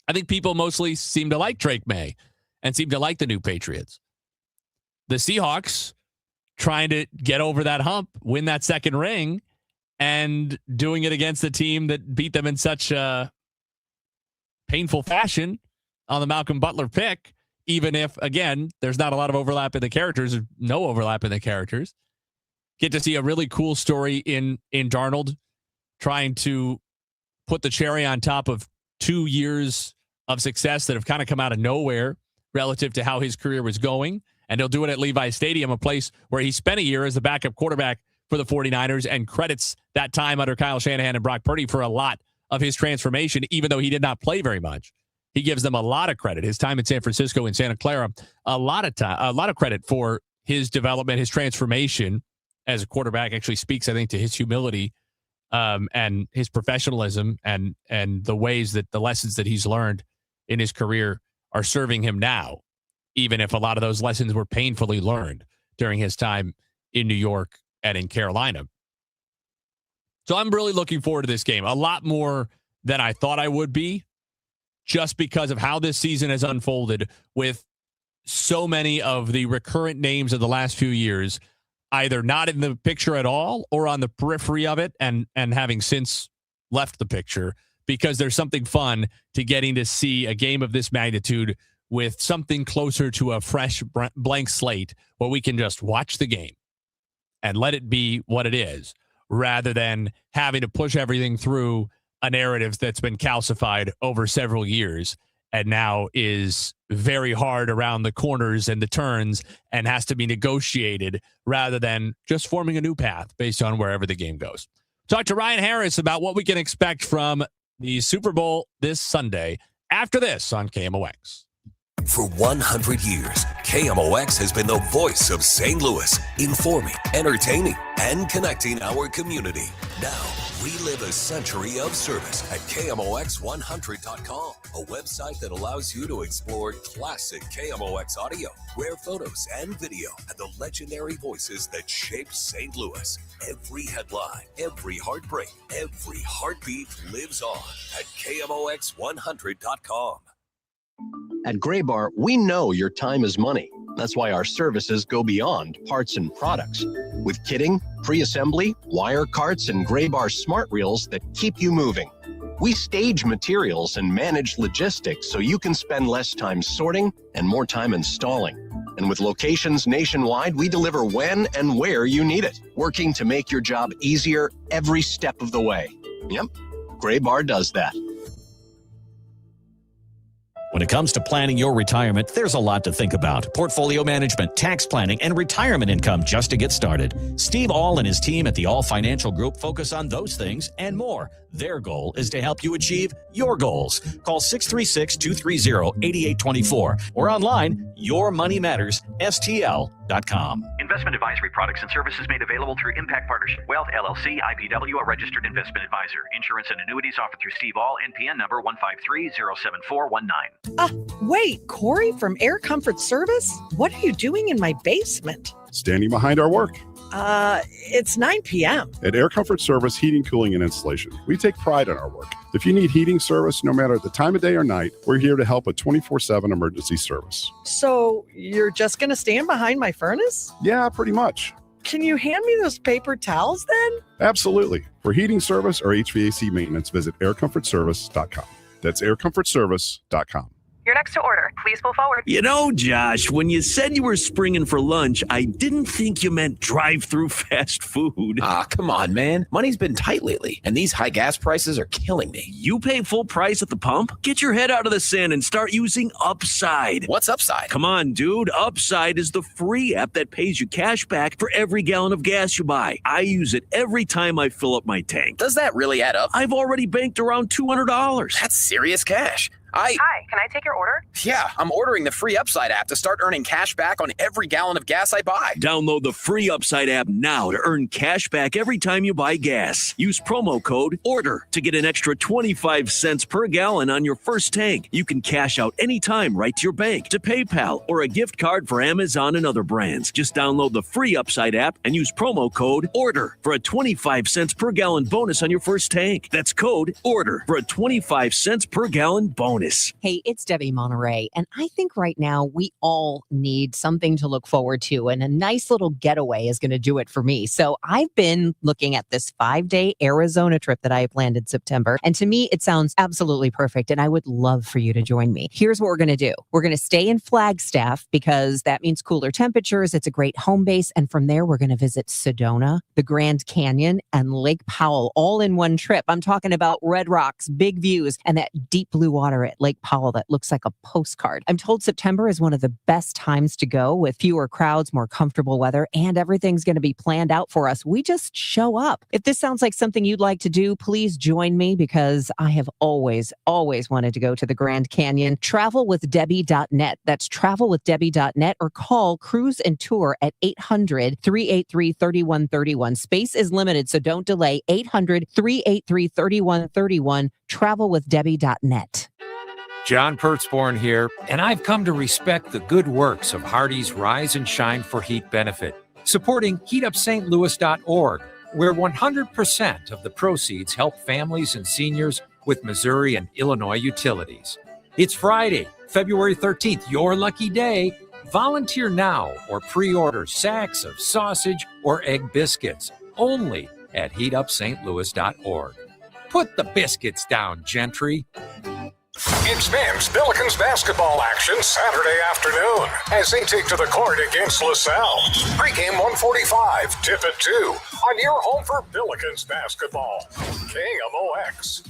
Speaker 4: I think people mostly seem to like Drake May and seem to like the new Patriots. The Seahawks trying to get over that hump, win that second ring, and doing it against the team that beat them in such painful fashion on the Malcolm Butler pick. Even if, again, there's not a lot of overlap in the characters, no overlap in the characters. Get to see a really cool story in Darnold trying to put the cherry on top of 2 years of success that have kind of come out of nowhere relative to how his career was going. And he'll do it at Levi's Stadium, a place where he spent a year as the backup quarterback for the 49ers and credits that time under Kyle Shanahan and Brock Purdy for a lot of his transformation, even though he did not play very much. He gives them a lot of credit. His time in San Francisco and Santa Clara, a lot of credit for his development, his transformation as a quarterback. Actually speaks, I think, to his humility and his professionalism and the ways that the lessons that he's learned in his career are serving him now, even if a lot of those lessons were painfully learned during his time in New York and in Carolina. So I'm really looking forward to this game, a lot more than I thought I would be, just because of how this season has unfolded with so many of the recurrent names of the last few years, either not in the picture at all or on the periphery of it and having since left the picture, because there's something fun to getting to see a game of this magnitude with something closer to a fresh blank slate where we can just watch the game and let it be what it is, rather than having to push everything through a narrative that's been calcified over several years and now is very hard around the corners and the turns and has to be negotiated rather than just forming a new path based on wherever the game goes. Talk to Ryan Harris about what we can expect from the Super Bowl this Sunday after this on KMOX.
Speaker 10: For 100 years, KMOX has been the voice of St. Louis, informing, entertaining, and connecting our community. Now, relive a century of service at KMOX100.com, a website that allows you to explore classic KMOX audio, rare photos and video, and the legendary voices that shaped St. Louis. Every headline, every heartbreak, every heartbeat lives on at KMOX100.com.
Speaker 5: At Gray Bar, we know your time is money. That's why our services go beyond parts and products. With kitting, pre-assembly, wire carts, and Gray Bar smart reels that keep you moving. We stage materials and manage logistics so you can spend less time sorting and more time installing. And with locations nationwide, we deliver when and where you need it, working to make your job easier every step of the way. Yep, Gray Bar does that.
Speaker 6: When it comes to planning your retirement, there's a lot to think about. Portfolio management, tax planning, and retirement income just to get started. Steve All and his team at the All Financial Group focus on those things and more. Their goal is to help you achieve your goals. Call 636-230-8824 or online, yourmoneymattersstl.com.
Speaker 20: Investment advisory products and services made available through Impact Partnership Wealth, LLC, IPW, a registered investment advisor. Insurance and annuities offered through Steve All, NPN number 153-07419.
Speaker 21: Wait, Corey from Air Comfort Service? What are you doing in my basement?
Speaker 25: Standing behind our work.
Speaker 21: It's 9 p.m.
Speaker 25: At Air Comfort Service Heating, Cooling, and Installation, we take pride in our work. If you need heating service, no matter the time of day or night, we're here to help with 24/7 emergency service.
Speaker 21: So you're just going to stand behind my furnace?
Speaker 25: Yeah, pretty much.
Speaker 21: Can you hand me those paper towels then?
Speaker 25: Absolutely. For heating service or HVAC maintenance, visit aircomfortservice.com. That's aircomfortservice.com.
Speaker 26: You're next to order. Please pull forward.
Speaker 27: You know, Josh, when you said you were springing for lunch, I didn't think you meant drive-through fast food.
Speaker 28: Come on, man. Money's been tight lately, and these high gas prices are killing me.
Speaker 27: You pay full price at the pump? Get your head out of the sand and start using Upside.
Speaker 28: What's Upside?
Speaker 27: Come on, dude. Upside is the free app that pays you cash back for every gallon of gas you buy. I use it every time I fill up my tank.
Speaker 28: Does that really add up?
Speaker 27: I've already banked around $200.
Speaker 28: That's serious cash.
Speaker 26: Hi, can I take your order?
Speaker 28: Yeah, I'm ordering the free Upside app to start earning cash back on every gallon of gas I buy.
Speaker 27: Download the free Upside app now to earn cash back every time you buy gas. Use promo code ORDER to get an extra 25 cents per gallon on your first tank. You can cash out anytime right to your bank, to PayPal, or a gift card for Amazon and other brands. Just download the free Upside app and use promo code ORDER for a 25 cents per gallon bonus on your first tank. That's code ORDER for a 25 cents per gallon bonus.
Speaker 29: Hey, it's Debbie Monterey, and I think right now we all need something to look forward to, and a nice little getaway is going to do it for me. So I've been looking at this 5-day Arizona trip that I planned in September, and to me, it sounds absolutely perfect, and I would love for you to join me. Here's what we're going to do. We're going to stay in Flagstaff because that means cooler temperatures. It's a great home base, and from there, we're going to visit Sedona, the Grand Canyon, and Lake Powell all in one trip. I'm talking about red rocks, big views, and that deep blue water at Lake Powell that looks like a postcard. I'm told September is one of the best times to go, with fewer crowds, more comfortable weather, and everything's going to be planned out for us. We just show up. If this sounds like something you'd like to do, please join me, because I have always wanted to go to the Grand Canyon. Travelwithdebbie.net. That's travelwithdebbie.net, or call Cruise and Tour at 800-383-3131. Space is limited, so don't delay. 800-383-3131. Travelwithdebbie.net.
Speaker 30: John Pertzborn here, and I've come to respect the good works of Hardy's Rise and Shine for Heat benefit, supporting heatupstlouis.org, where 100% of the proceeds help families and seniors with Missouri and Illinois utilities. It's Friday, February 13th, your lucky day. Volunteer now or pre-order sacks of sausage or egg biscuits only at heatupstlouis.org. Put the biscuits down, gentry.
Speaker 3: It's men's Billikens basketball action Saturday afternoon as they take to the court against LaSalle. Pre-game 1:45, tip at 2 on your home for Billikens basketball. KMOX.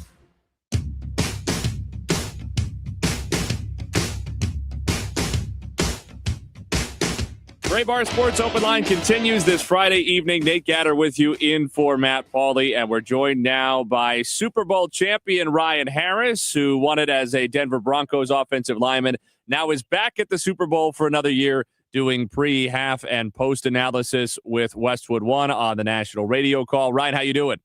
Speaker 4: Gray Bar Sports Open Line continues this Friday evening. Nate Gatter with you in for Matt Pauley, and we're joined now by Super Bowl champion Ryan Harris, who won it as a Denver Broncos offensive lineman, now is back at the Super Bowl for another year, doing pre, half, and post analysis with Westwood One on the national radio call. Ryan, how you doing?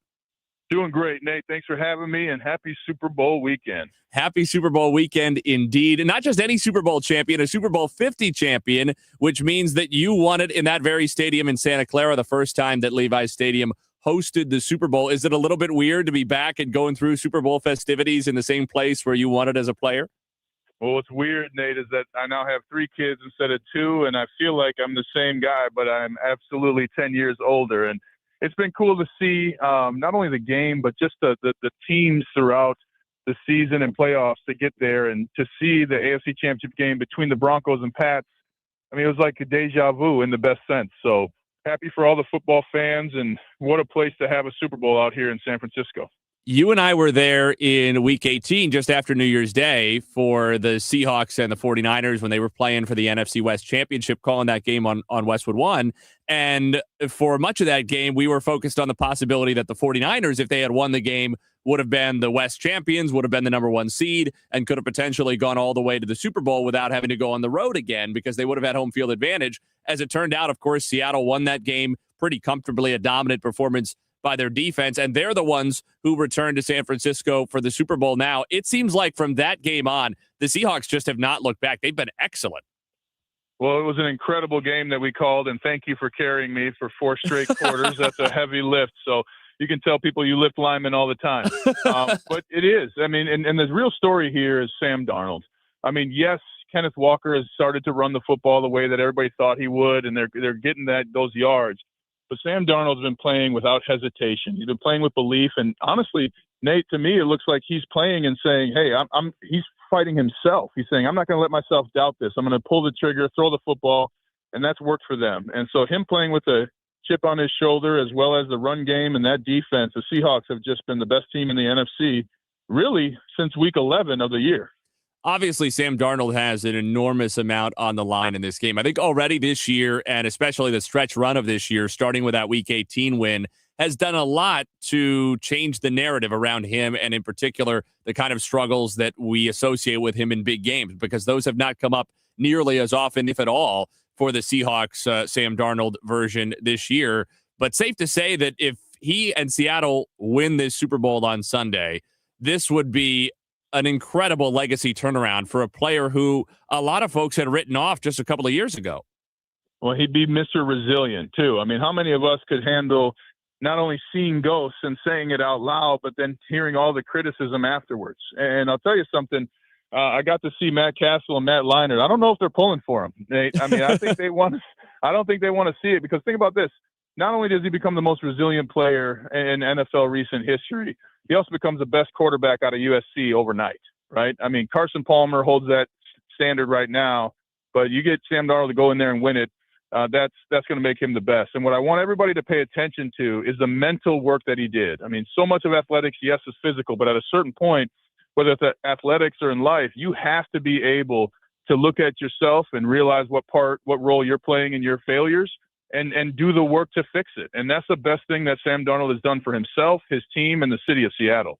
Speaker 7: Doing great, Nate. Thanks for having me, and happy Super Bowl weekend.
Speaker 4: Happy Super Bowl weekend indeed. And not just any Super Bowl champion, a Super Bowl 50 champion, which means that you won it in that very stadium in Santa Clara the first time that Levi's Stadium hosted the Super Bowl. Is it a little bit weird to be back and going through Super Bowl festivities in the same place where you won it as a player?
Speaker 7: Well, what's weird, Nate, is that I now have 3 kids instead of 2, and I feel like I'm the same guy, but I'm absolutely 10 years older. And it's been cool to see not only the game, but just the teams throughout the season and playoffs to get there, and to see the AFC Championship game between the Broncos and Pats. I mean, it was like a deja vu in the best sense. So happy for all the football fans, and what a place to have a Super Bowl out here in San Francisco.
Speaker 4: You and I were there in Week 18, just after New Year's Day, for the Seahawks and the 49ers when they were playing for the NFC West Championship, calling that game on Westwood One. And for much of that game, we were focused on the possibility that the 49ers, if they had won the game, would have been the West champions, would have been the number 1 seed, and could have potentially gone all the way to the Super Bowl without having to go on the road again because they would have had home field advantage. As it turned out, of course, Seattle won that game pretty comfortably, a dominant performance by their defense, and they're the ones who returned to San Francisco for the Super Bowl now. It seems like from that game on, the Seahawks just have not looked back. They've been excellent.
Speaker 7: Well, it was an incredible game that we called, and thank you for carrying me for 4 straight quarters. That's a heavy lift, so you can tell people you lift linemen all the time. But it is. I mean, and the real story here is Sam Darnold. I mean, yes, Kenneth Walker has started to run the football the way that everybody thought he would, and they're getting those yards. But Sam Darnold's been playing without hesitation. He's been playing with belief. And honestly, Nate, to me, it looks like he's playing and saying, hey, he's fighting himself. He's saying, I'm not going to let myself doubt this. I'm going to pull the trigger, throw the football, and that's worked for them. And so him playing with a chip on his shoulder, as well as the run game and that defense, the Seahawks have just been the best team in the NFC, really, since week 11 of the year.
Speaker 4: Obviously, Sam Darnold has an enormous amount on the line in this game. I think already this year, and especially the stretch run of this year, starting with that Week 18 win, has done a lot to change the narrative around him, and in particular, the kind of struggles that we associate with him in big games, because those have not come up nearly as often, if at all, for the Seahawks Sam Darnold version this year. But safe to say that if he and Seattle win this Super Bowl on Sunday, this would be an incredible legacy turnaround for a player who a lot of folks had written off just a couple of years ago.
Speaker 7: Well, he'd be Mr. Resilient, too. I mean, how many of us could handle not only seeing ghosts and saying it out loud, but then hearing all the criticism afterwards? And I'll tell you something. I got to see Matt Castle and Matt Leinart. I don't know if they're pulling for him, Nate. I mean, I don't think they want to see it, because think about this. Not only does he become the most resilient player in NFL recent history, he also becomes the best quarterback out of USC overnight, right? I mean, Carson Palmer holds that standard right now, but you get Sam Darnold to go in there and win it, that's going to make him the best. And what I want everybody to pay attention to is the mental work that he did. I mean, so much of athletics, yes, is physical, but at a certain point, whether it's athletics or in life, you have to be able to look at yourself and realize what role you're playing in your failures, and do the work to fix it. And that's the best thing that Sam Darnold has done for himself, his team, and the city of Seattle.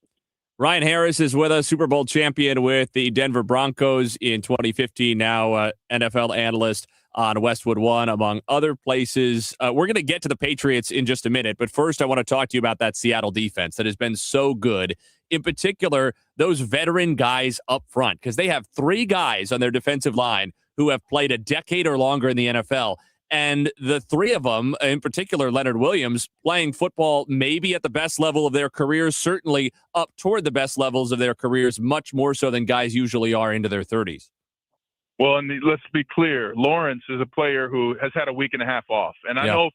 Speaker 4: Ryan Harris is with us, Super Bowl champion with the Denver Broncos in 2015, now NFL analyst on Westwood One, among other places. We're going to get to the Patriots in just a minute, but first I want to talk to you about that Seattle defense that has been so good. In particular, those veteran guys up front, because they have 3 guys on their defensive line who have played a decade or longer in the NFL. And the 3 of them, in particular, Leonard Williams, playing football maybe at the best level of their careers, certainly up toward the best levels of their careers, much more so than guys usually are into their 30s.
Speaker 7: Well, and let's be clear, Lawrence is a player who has had a week and a half off. And I know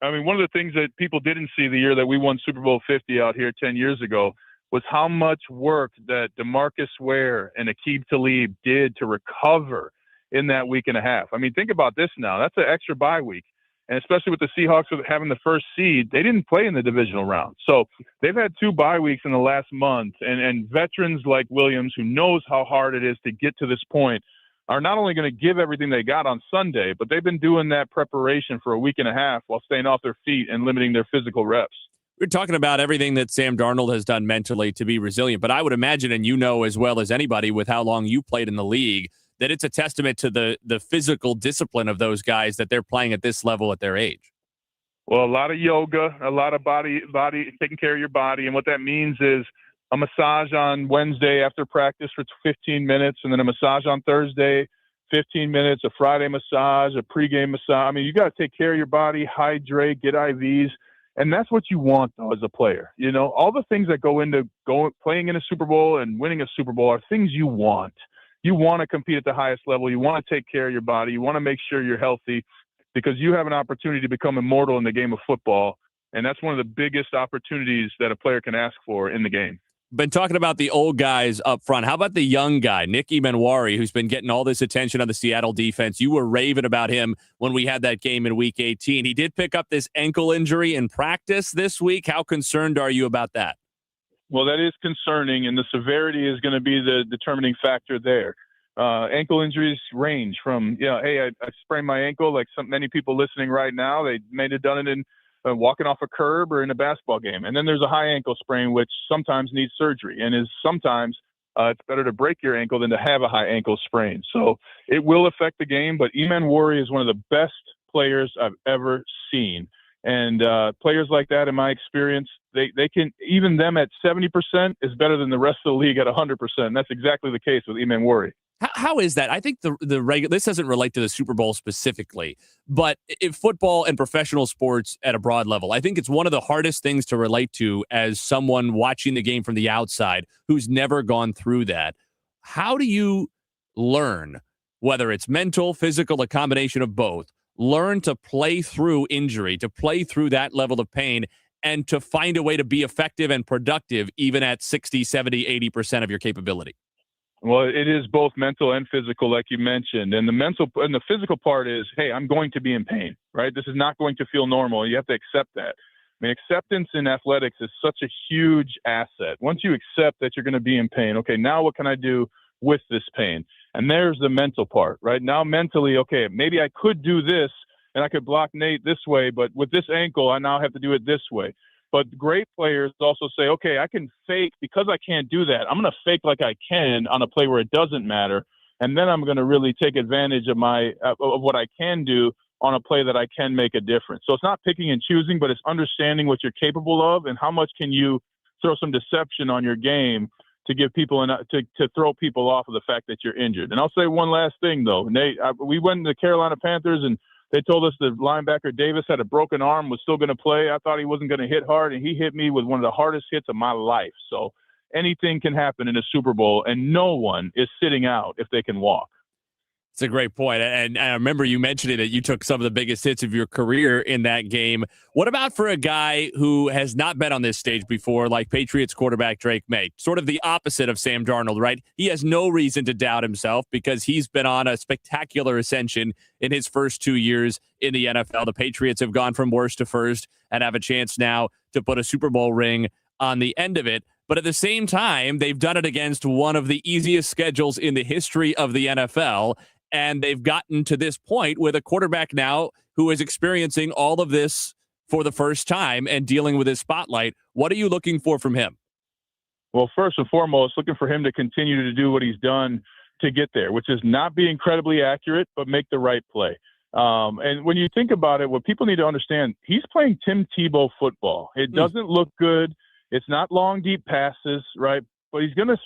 Speaker 7: one of the things that people didn't see the year that we won Super Bowl 50 out here 10 years ago was how much work that DeMarcus Ware and Aqib Talib did to recover in that week and a half. I mean, think about this now. That's an extra bye week. And especially with the Seahawks having the first seed, they didn't play in the divisional round. So they've had 2 bye weeks in the last month. And veterans like Williams, who knows how hard it is to get to this point, are not only going to give everything they got on Sunday, but they've been doing that preparation for a week and a half while staying off their feet and limiting their physical reps.
Speaker 4: We're talking about everything that Sam Darnold has done mentally to be resilient, but I would imagine, and you know as well as anybody with how long you played in the league, that it's a testament to the physical discipline of those guys that they're playing at this level at their age.
Speaker 7: Well, a lot of yoga, a lot of body taking care of your body. And what that means is a massage on Wednesday after practice for 15 minutes, and then a massage on Thursday, 15 minutes, a Friday massage, a pregame massage. I mean, you got to take care of your body, hydrate, get IVs. And that's what you want, though, as a player. You know, all the things that go into playing in a Super Bowl and winning a Super Bowl are things you want. You want to compete at the highest level. You want to take care of your body. You want to make sure you're healthy, because you have an opportunity to become immortal in the game of football. And that's one of the biggest opportunities that a player can ask for in the game.
Speaker 4: Been talking about the old guys up front. How about the young guy, Nick Emmanwori, who's been getting all this attention on the Seattle defense? You were raving about him when we had that game in Week 18. He did pick up this ankle injury in practice this week. How concerned are you about that?
Speaker 7: Well, that is concerning, and the severity is going to be the determining factor there. Ankle injuries range from, hey, I sprained my ankle, like many people listening right now. They may have done it in walking off a curb or in a basketball game. And then there's a high ankle sprain, which sometimes needs surgery, and is sometimes it's better to break your ankle than to have a high ankle sprain. So it will affect the game, but Emmanwori is one of the best players I've ever seen. And players like that, in my experience, they can, even them at 70% is better than the rest of the league at 100%. And that's exactly the case with Emmanwori.
Speaker 4: How is that? I think the regular, this doesn't relate to the Super Bowl specifically, but in football and professional sports at a broad level, I think it's one of the hardest things to relate to as someone watching the game from the outside who's never gone through that. How do you learn, whether it's mental, physical, a combination of both, learn to play through injury, to play through that level of pain, and to find a way to be effective and productive even at 60, 70, 80% of your capability?
Speaker 7: Well, it is both mental and physical, like you mentioned. And the mental and the physical part is, hey, I'm going to be in pain, right? This is not going to feel normal. You have to accept that. I mean, acceptance in athletics is such a huge asset. Once you accept that you're going to be in pain, okay, now what can I do with this pain? And there's the mental part, right? Now mentally, okay, maybe I could do this and I could block Nate this way, but with this ankle, I now have to do it this way. But great players also say, okay, I can fake because I can't do that. I'm going to fake like I can on a play where it doesn't matter. And then I'm going to really take advantage of of what I can do on a play that I can make a difference. So it's not picking and choosing, but it's understanding what you're capable of and how much can you throw some deception on your game to give people to throw people off of the fact that you're injured. And I'll say one last thing though, Nate. We went to the Carolina Panthers and they told us the linebacker Davis had a broken arm, was still going to play. I thought he wasn't going to hit hard, and he hit me with one of the hardest hits of my life. So anything can happen in a Super Bowl, and no one is sitting out if they can walk.
Speaker 4: It's a great point. And I remember you mentioning that you took some of the biggest hits of your career in that game. What about for a guy who has not been on this stage before, like Patriots quarterback Drake May? Sort of the opposite of Sam Darnold, right? He has no reason to doubt himself because he's been on a spectacular ascension in his first 2 years in the NFL. The Patriots have gone from worst to first and have a chance now to put a Super Bowl ring on the end of it. But at the same time, they've done it against one of the easiest schedules in the history of the NFL. And they've gotten to this point with a quarterback now who is experiencing all of this for the first time and dealing with his spotlight. What are you looking for from him?
Speaker 7: Well, first and foremost, looking for him to continue to do what he's done to get there, which is not be incredibly accurate, but make the right play. And when you think about it, what people need to understand, he's playing Tim Tebow football. It doesn't look good. It's not long, deep passes, right? But he's going to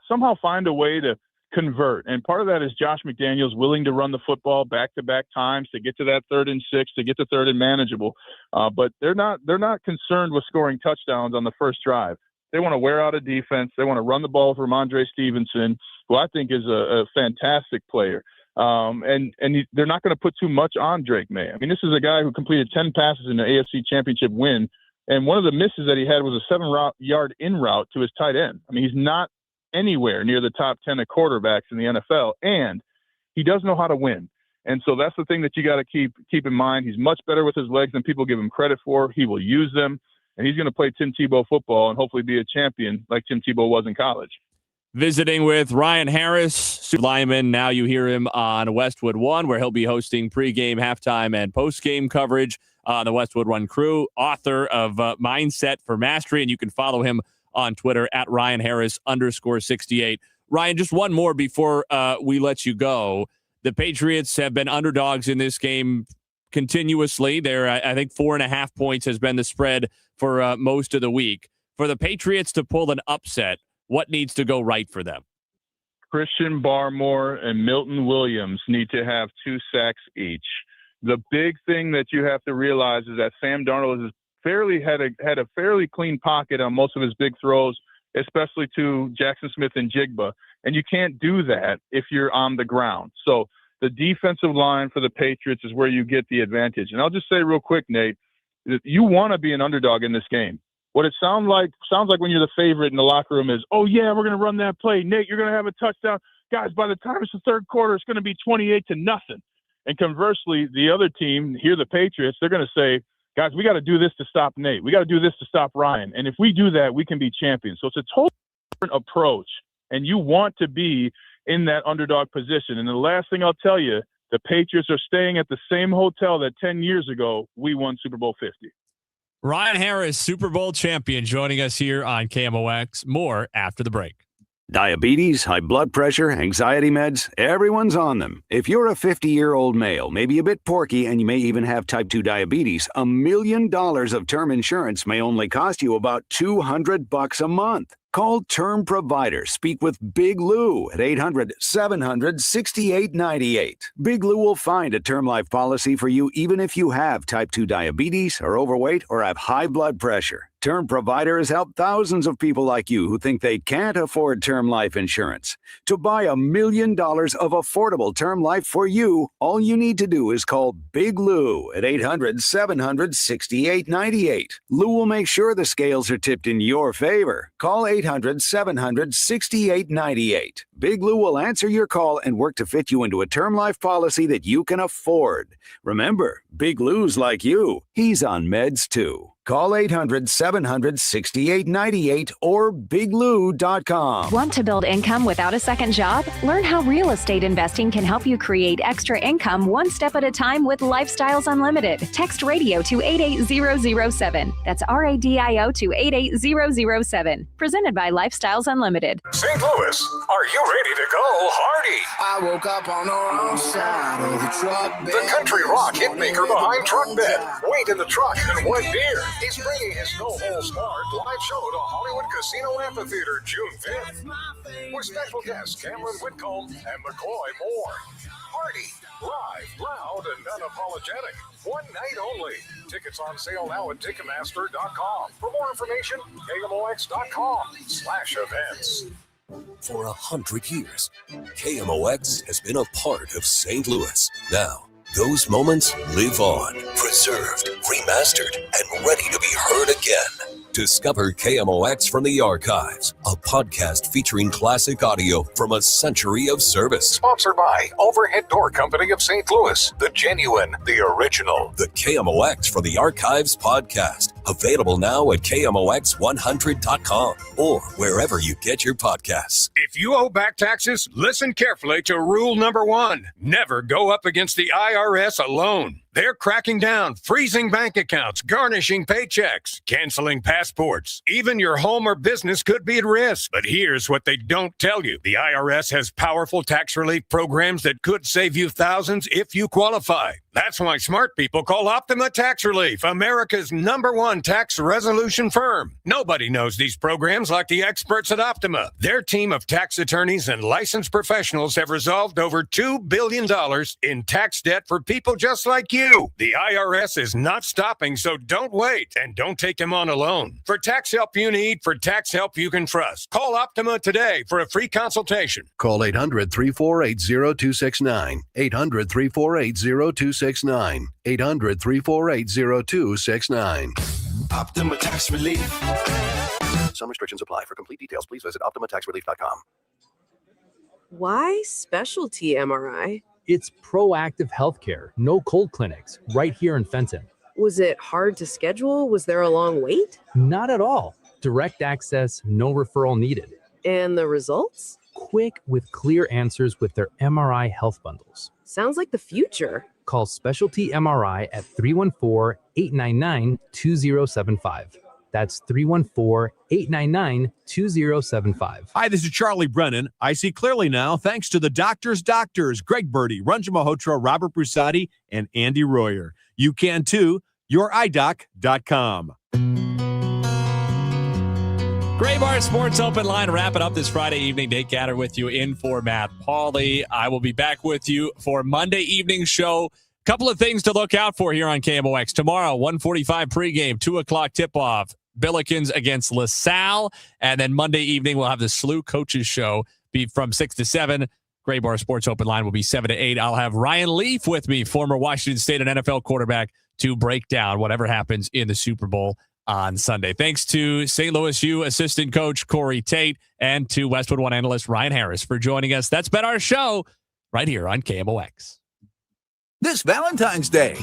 Speaker 7: somehow find a way to convert. And part of that is Josh McDaniels willing to run the football back-to-back times to get to that 3rd and 6, to get to 3rd and manageable. But they're not concerned with scoring touchdowns on the first drive. They want to wear out a defense. They want to run the ball from Andre Stevenson, who I think is a fantastic player. And they're not going to put too much on Drake May. I mean, this is a guy who completed 10 passes in the AFC Championship win. And one of the misses that he had was a 7-yard in route to his tight end. I mean, he's not anywhere near the top 10 of quarterbacks in the NFL, and he does know how to win. And so that's the thing that you got to keep in mind. He's much better with his legs than people give him credit for. He will use them, and he's going to play Tim Tebow football and hopefully be a champion like Tim Tebow was in college.
Speaker 4: Visiting with Ryan Harris, Super Lineman. Now you hear him on Westwood One, where he'll be hosting pregame, halftime, and postgame coverage on the Westwood One crew. Author of Mindset for Mastery, and you can follow him on Twitter at Ryan Harris _68. Ryan, just one more before we let you go. The Patriots have been underdogs in this game continuously. They're, I think, 4.5 points has been the spread for most of the week. For the Patriots to pull an upset, what needs to go right for them?
Speaker 7: Christian Barmore and Milton Williams need to have 2 sacks each. The big thing that you have to realize is that Sam Darnold has had a fairly clean pocket on most of his big throws, especially to Jackson Smith and Jigba. And you can't do that if you're on the ground. So the defensive line for the Patriots is where you get the advantage. And I'll just say real quick, Nate, you want to be an underdog in this game. What it sounds like when you're the favorite in the locker room is, oh, yeah, we're going to run that play. Nate, you're going to have a touchdown. Guys, by the time it's the third quarter, it's going to be 28-0. And conversely, the other team, here the Patriots, they're going to say, guys, we got to do this to stop Nate. We got to do this to stop Ryan. And if we do that, we can be champions. So it's a totally different approach. And you want to be in that underdog position. And the last thing I'll tell you, the Patriots are staying at the same hotel that 10 years ago we won Super Bowl 50.
Speaker 4: Ryan Harris, Super Bowl champion, joining us here on KMOX. More after the break.
Speaker 8: Diabetes, high blood pressure, anxiety meds, everyone's on them. If you're a 50-year-old male, maybe a bit porky, and you may even have type 2 diabetes, $1 million of term insurance may only cost you about $200 a month. Call Term Provider. Speak with Big Lou at 800-700-6898. Big Lou will find a term life policy for you even if you have type 2 diabetes, are overweight, or have high blood pressure. Term Provider has helped thousands of people like you who think they can't afford term life insurance. To buy $1 million of affordable term life for you, all you need to do is call Big Lou at 800-700-6898. Lou will make sure the scales are tipped in your favor. Call 800-700-6898. Big Lou will answer your call and work to fit you into a term life policy that you can afford. Remember, Big Lou's like you. He's on meds too. Call 800-700-6898 or biglou.com.
Speaker 9: Want to build income without a second job? Learn how real estate investing can help you create extra income one step at a time with Lifestyles Unlimited. Text radio to 88007. That's RADIO to 88007. Presented by Lifestyles Unlimited.
Speaker 3: St. Louis, are you ready to go Hardy?
Speaker 11: I woke up on the wrong side of the truck bed.
Speaker 3: The country rock hitmaker behind Truck Bed. Wait in the truck and one beer. He's bringing his no-holds-barred live show to Hollywood Casino Amphitheater June 5th. With special guests Cameron Whitcomb and McCoy Moore. Hardy, live, loud, and unapologetic. One night only. Tickets on sale now at Ticketmaster.com. For more information, KMOX.com/events.
Speaker 10: For 100 years, KMOX has been a part of St. Louis. Now, those moments live on, preserved, remastered, and ready to be heard again. Discover KMOX from the Archives, a podcast featuring classic audio from a century of service.
Speaker 3: Sponsored by Overhead Door Company of St. Louis, the genuine, the original.
Speaker 10: The KMOX from the Archives podcast, available now at KMOX100.com or wherever you get your podcasts.
Speaker 30: If you owe back taxes, listen carefully to rule number 1. Never go up against the IRS alone. They're cracking down, freezing bank accounts, garnishing paychecks, canceling passports. Even your home or business could be at risk. But here's what they don't tell you. The IRS has powerful tax relief programs that could save you thousands if you qualify. That's why smart people call Optima Tax Relief, America's #1 tax resolution firm. Nobody knows these programs like the experts at Optima. Their team of tax attorneys and licensed professionals have resolved over $2 billion in tax debt for people just like you. The IRS is not stopping, so don't wait and don't take them on alone. For tax help you need, for tax help you can trust, call Optima today for a free consultation.
Speaker 12: Call 800-348-0269. 800-348-0269. 800-348-0269.
Speaker 10: Optima Tax Relief. Some restrictions apply. For complete details, please visit OptimaTaxRelief.com.
Speaker 13: Why specialty MRI?
Speaker 14: It's proactive healthcare, no cold clinics, right here in Fenton.
Speaker 13: Was it hard to schedule? Was there a long wait?
Speaker 14: Not at all. Direct access, no referral needed.
Speaker 13: And the results?
Speaker 14: Quick with clear answers with their MRI health bundles.
Speaker 13: Sounds like the future.
Speaker 14: Call Specialty MRI at 314-899-2075. That's 314-899-2075.
Speaker 1: Hi, this is Charlie Brennan. I see clearly now thanks to the doctors, Greg Birdie, Ranjan Malhotra, Robert Brusati, and Andy Royer. You can too. YourEyeDoc.com.
Speaker 4: Gray Bar Sports Open Line wrapping up this Friday evening. Nate Gatter with you in for Matt Pauley. I will be back with you for Monday evening show. Couple of things to look out for here on KMOX. Tomorrow, 1:45 pregame, 2 o'clock tip-off. Billikens against LaSalle. And then Monday evening, we'll have the SLU Coaches Show be from 6 to 7. Gray Bar Sports Open Line will be 7 to 8. I'll have Ryan Leaf with me, former Washington State and NFL quarterback, to break down whatever happens in the Super Bowl on Sunday. Thanks to St. Louis U assistant coach Corey Tate and to Westwood One analyst Ryan Harris for joining us. That's been our show right here on KMOX.
Speaker 2: This Valentine's Day,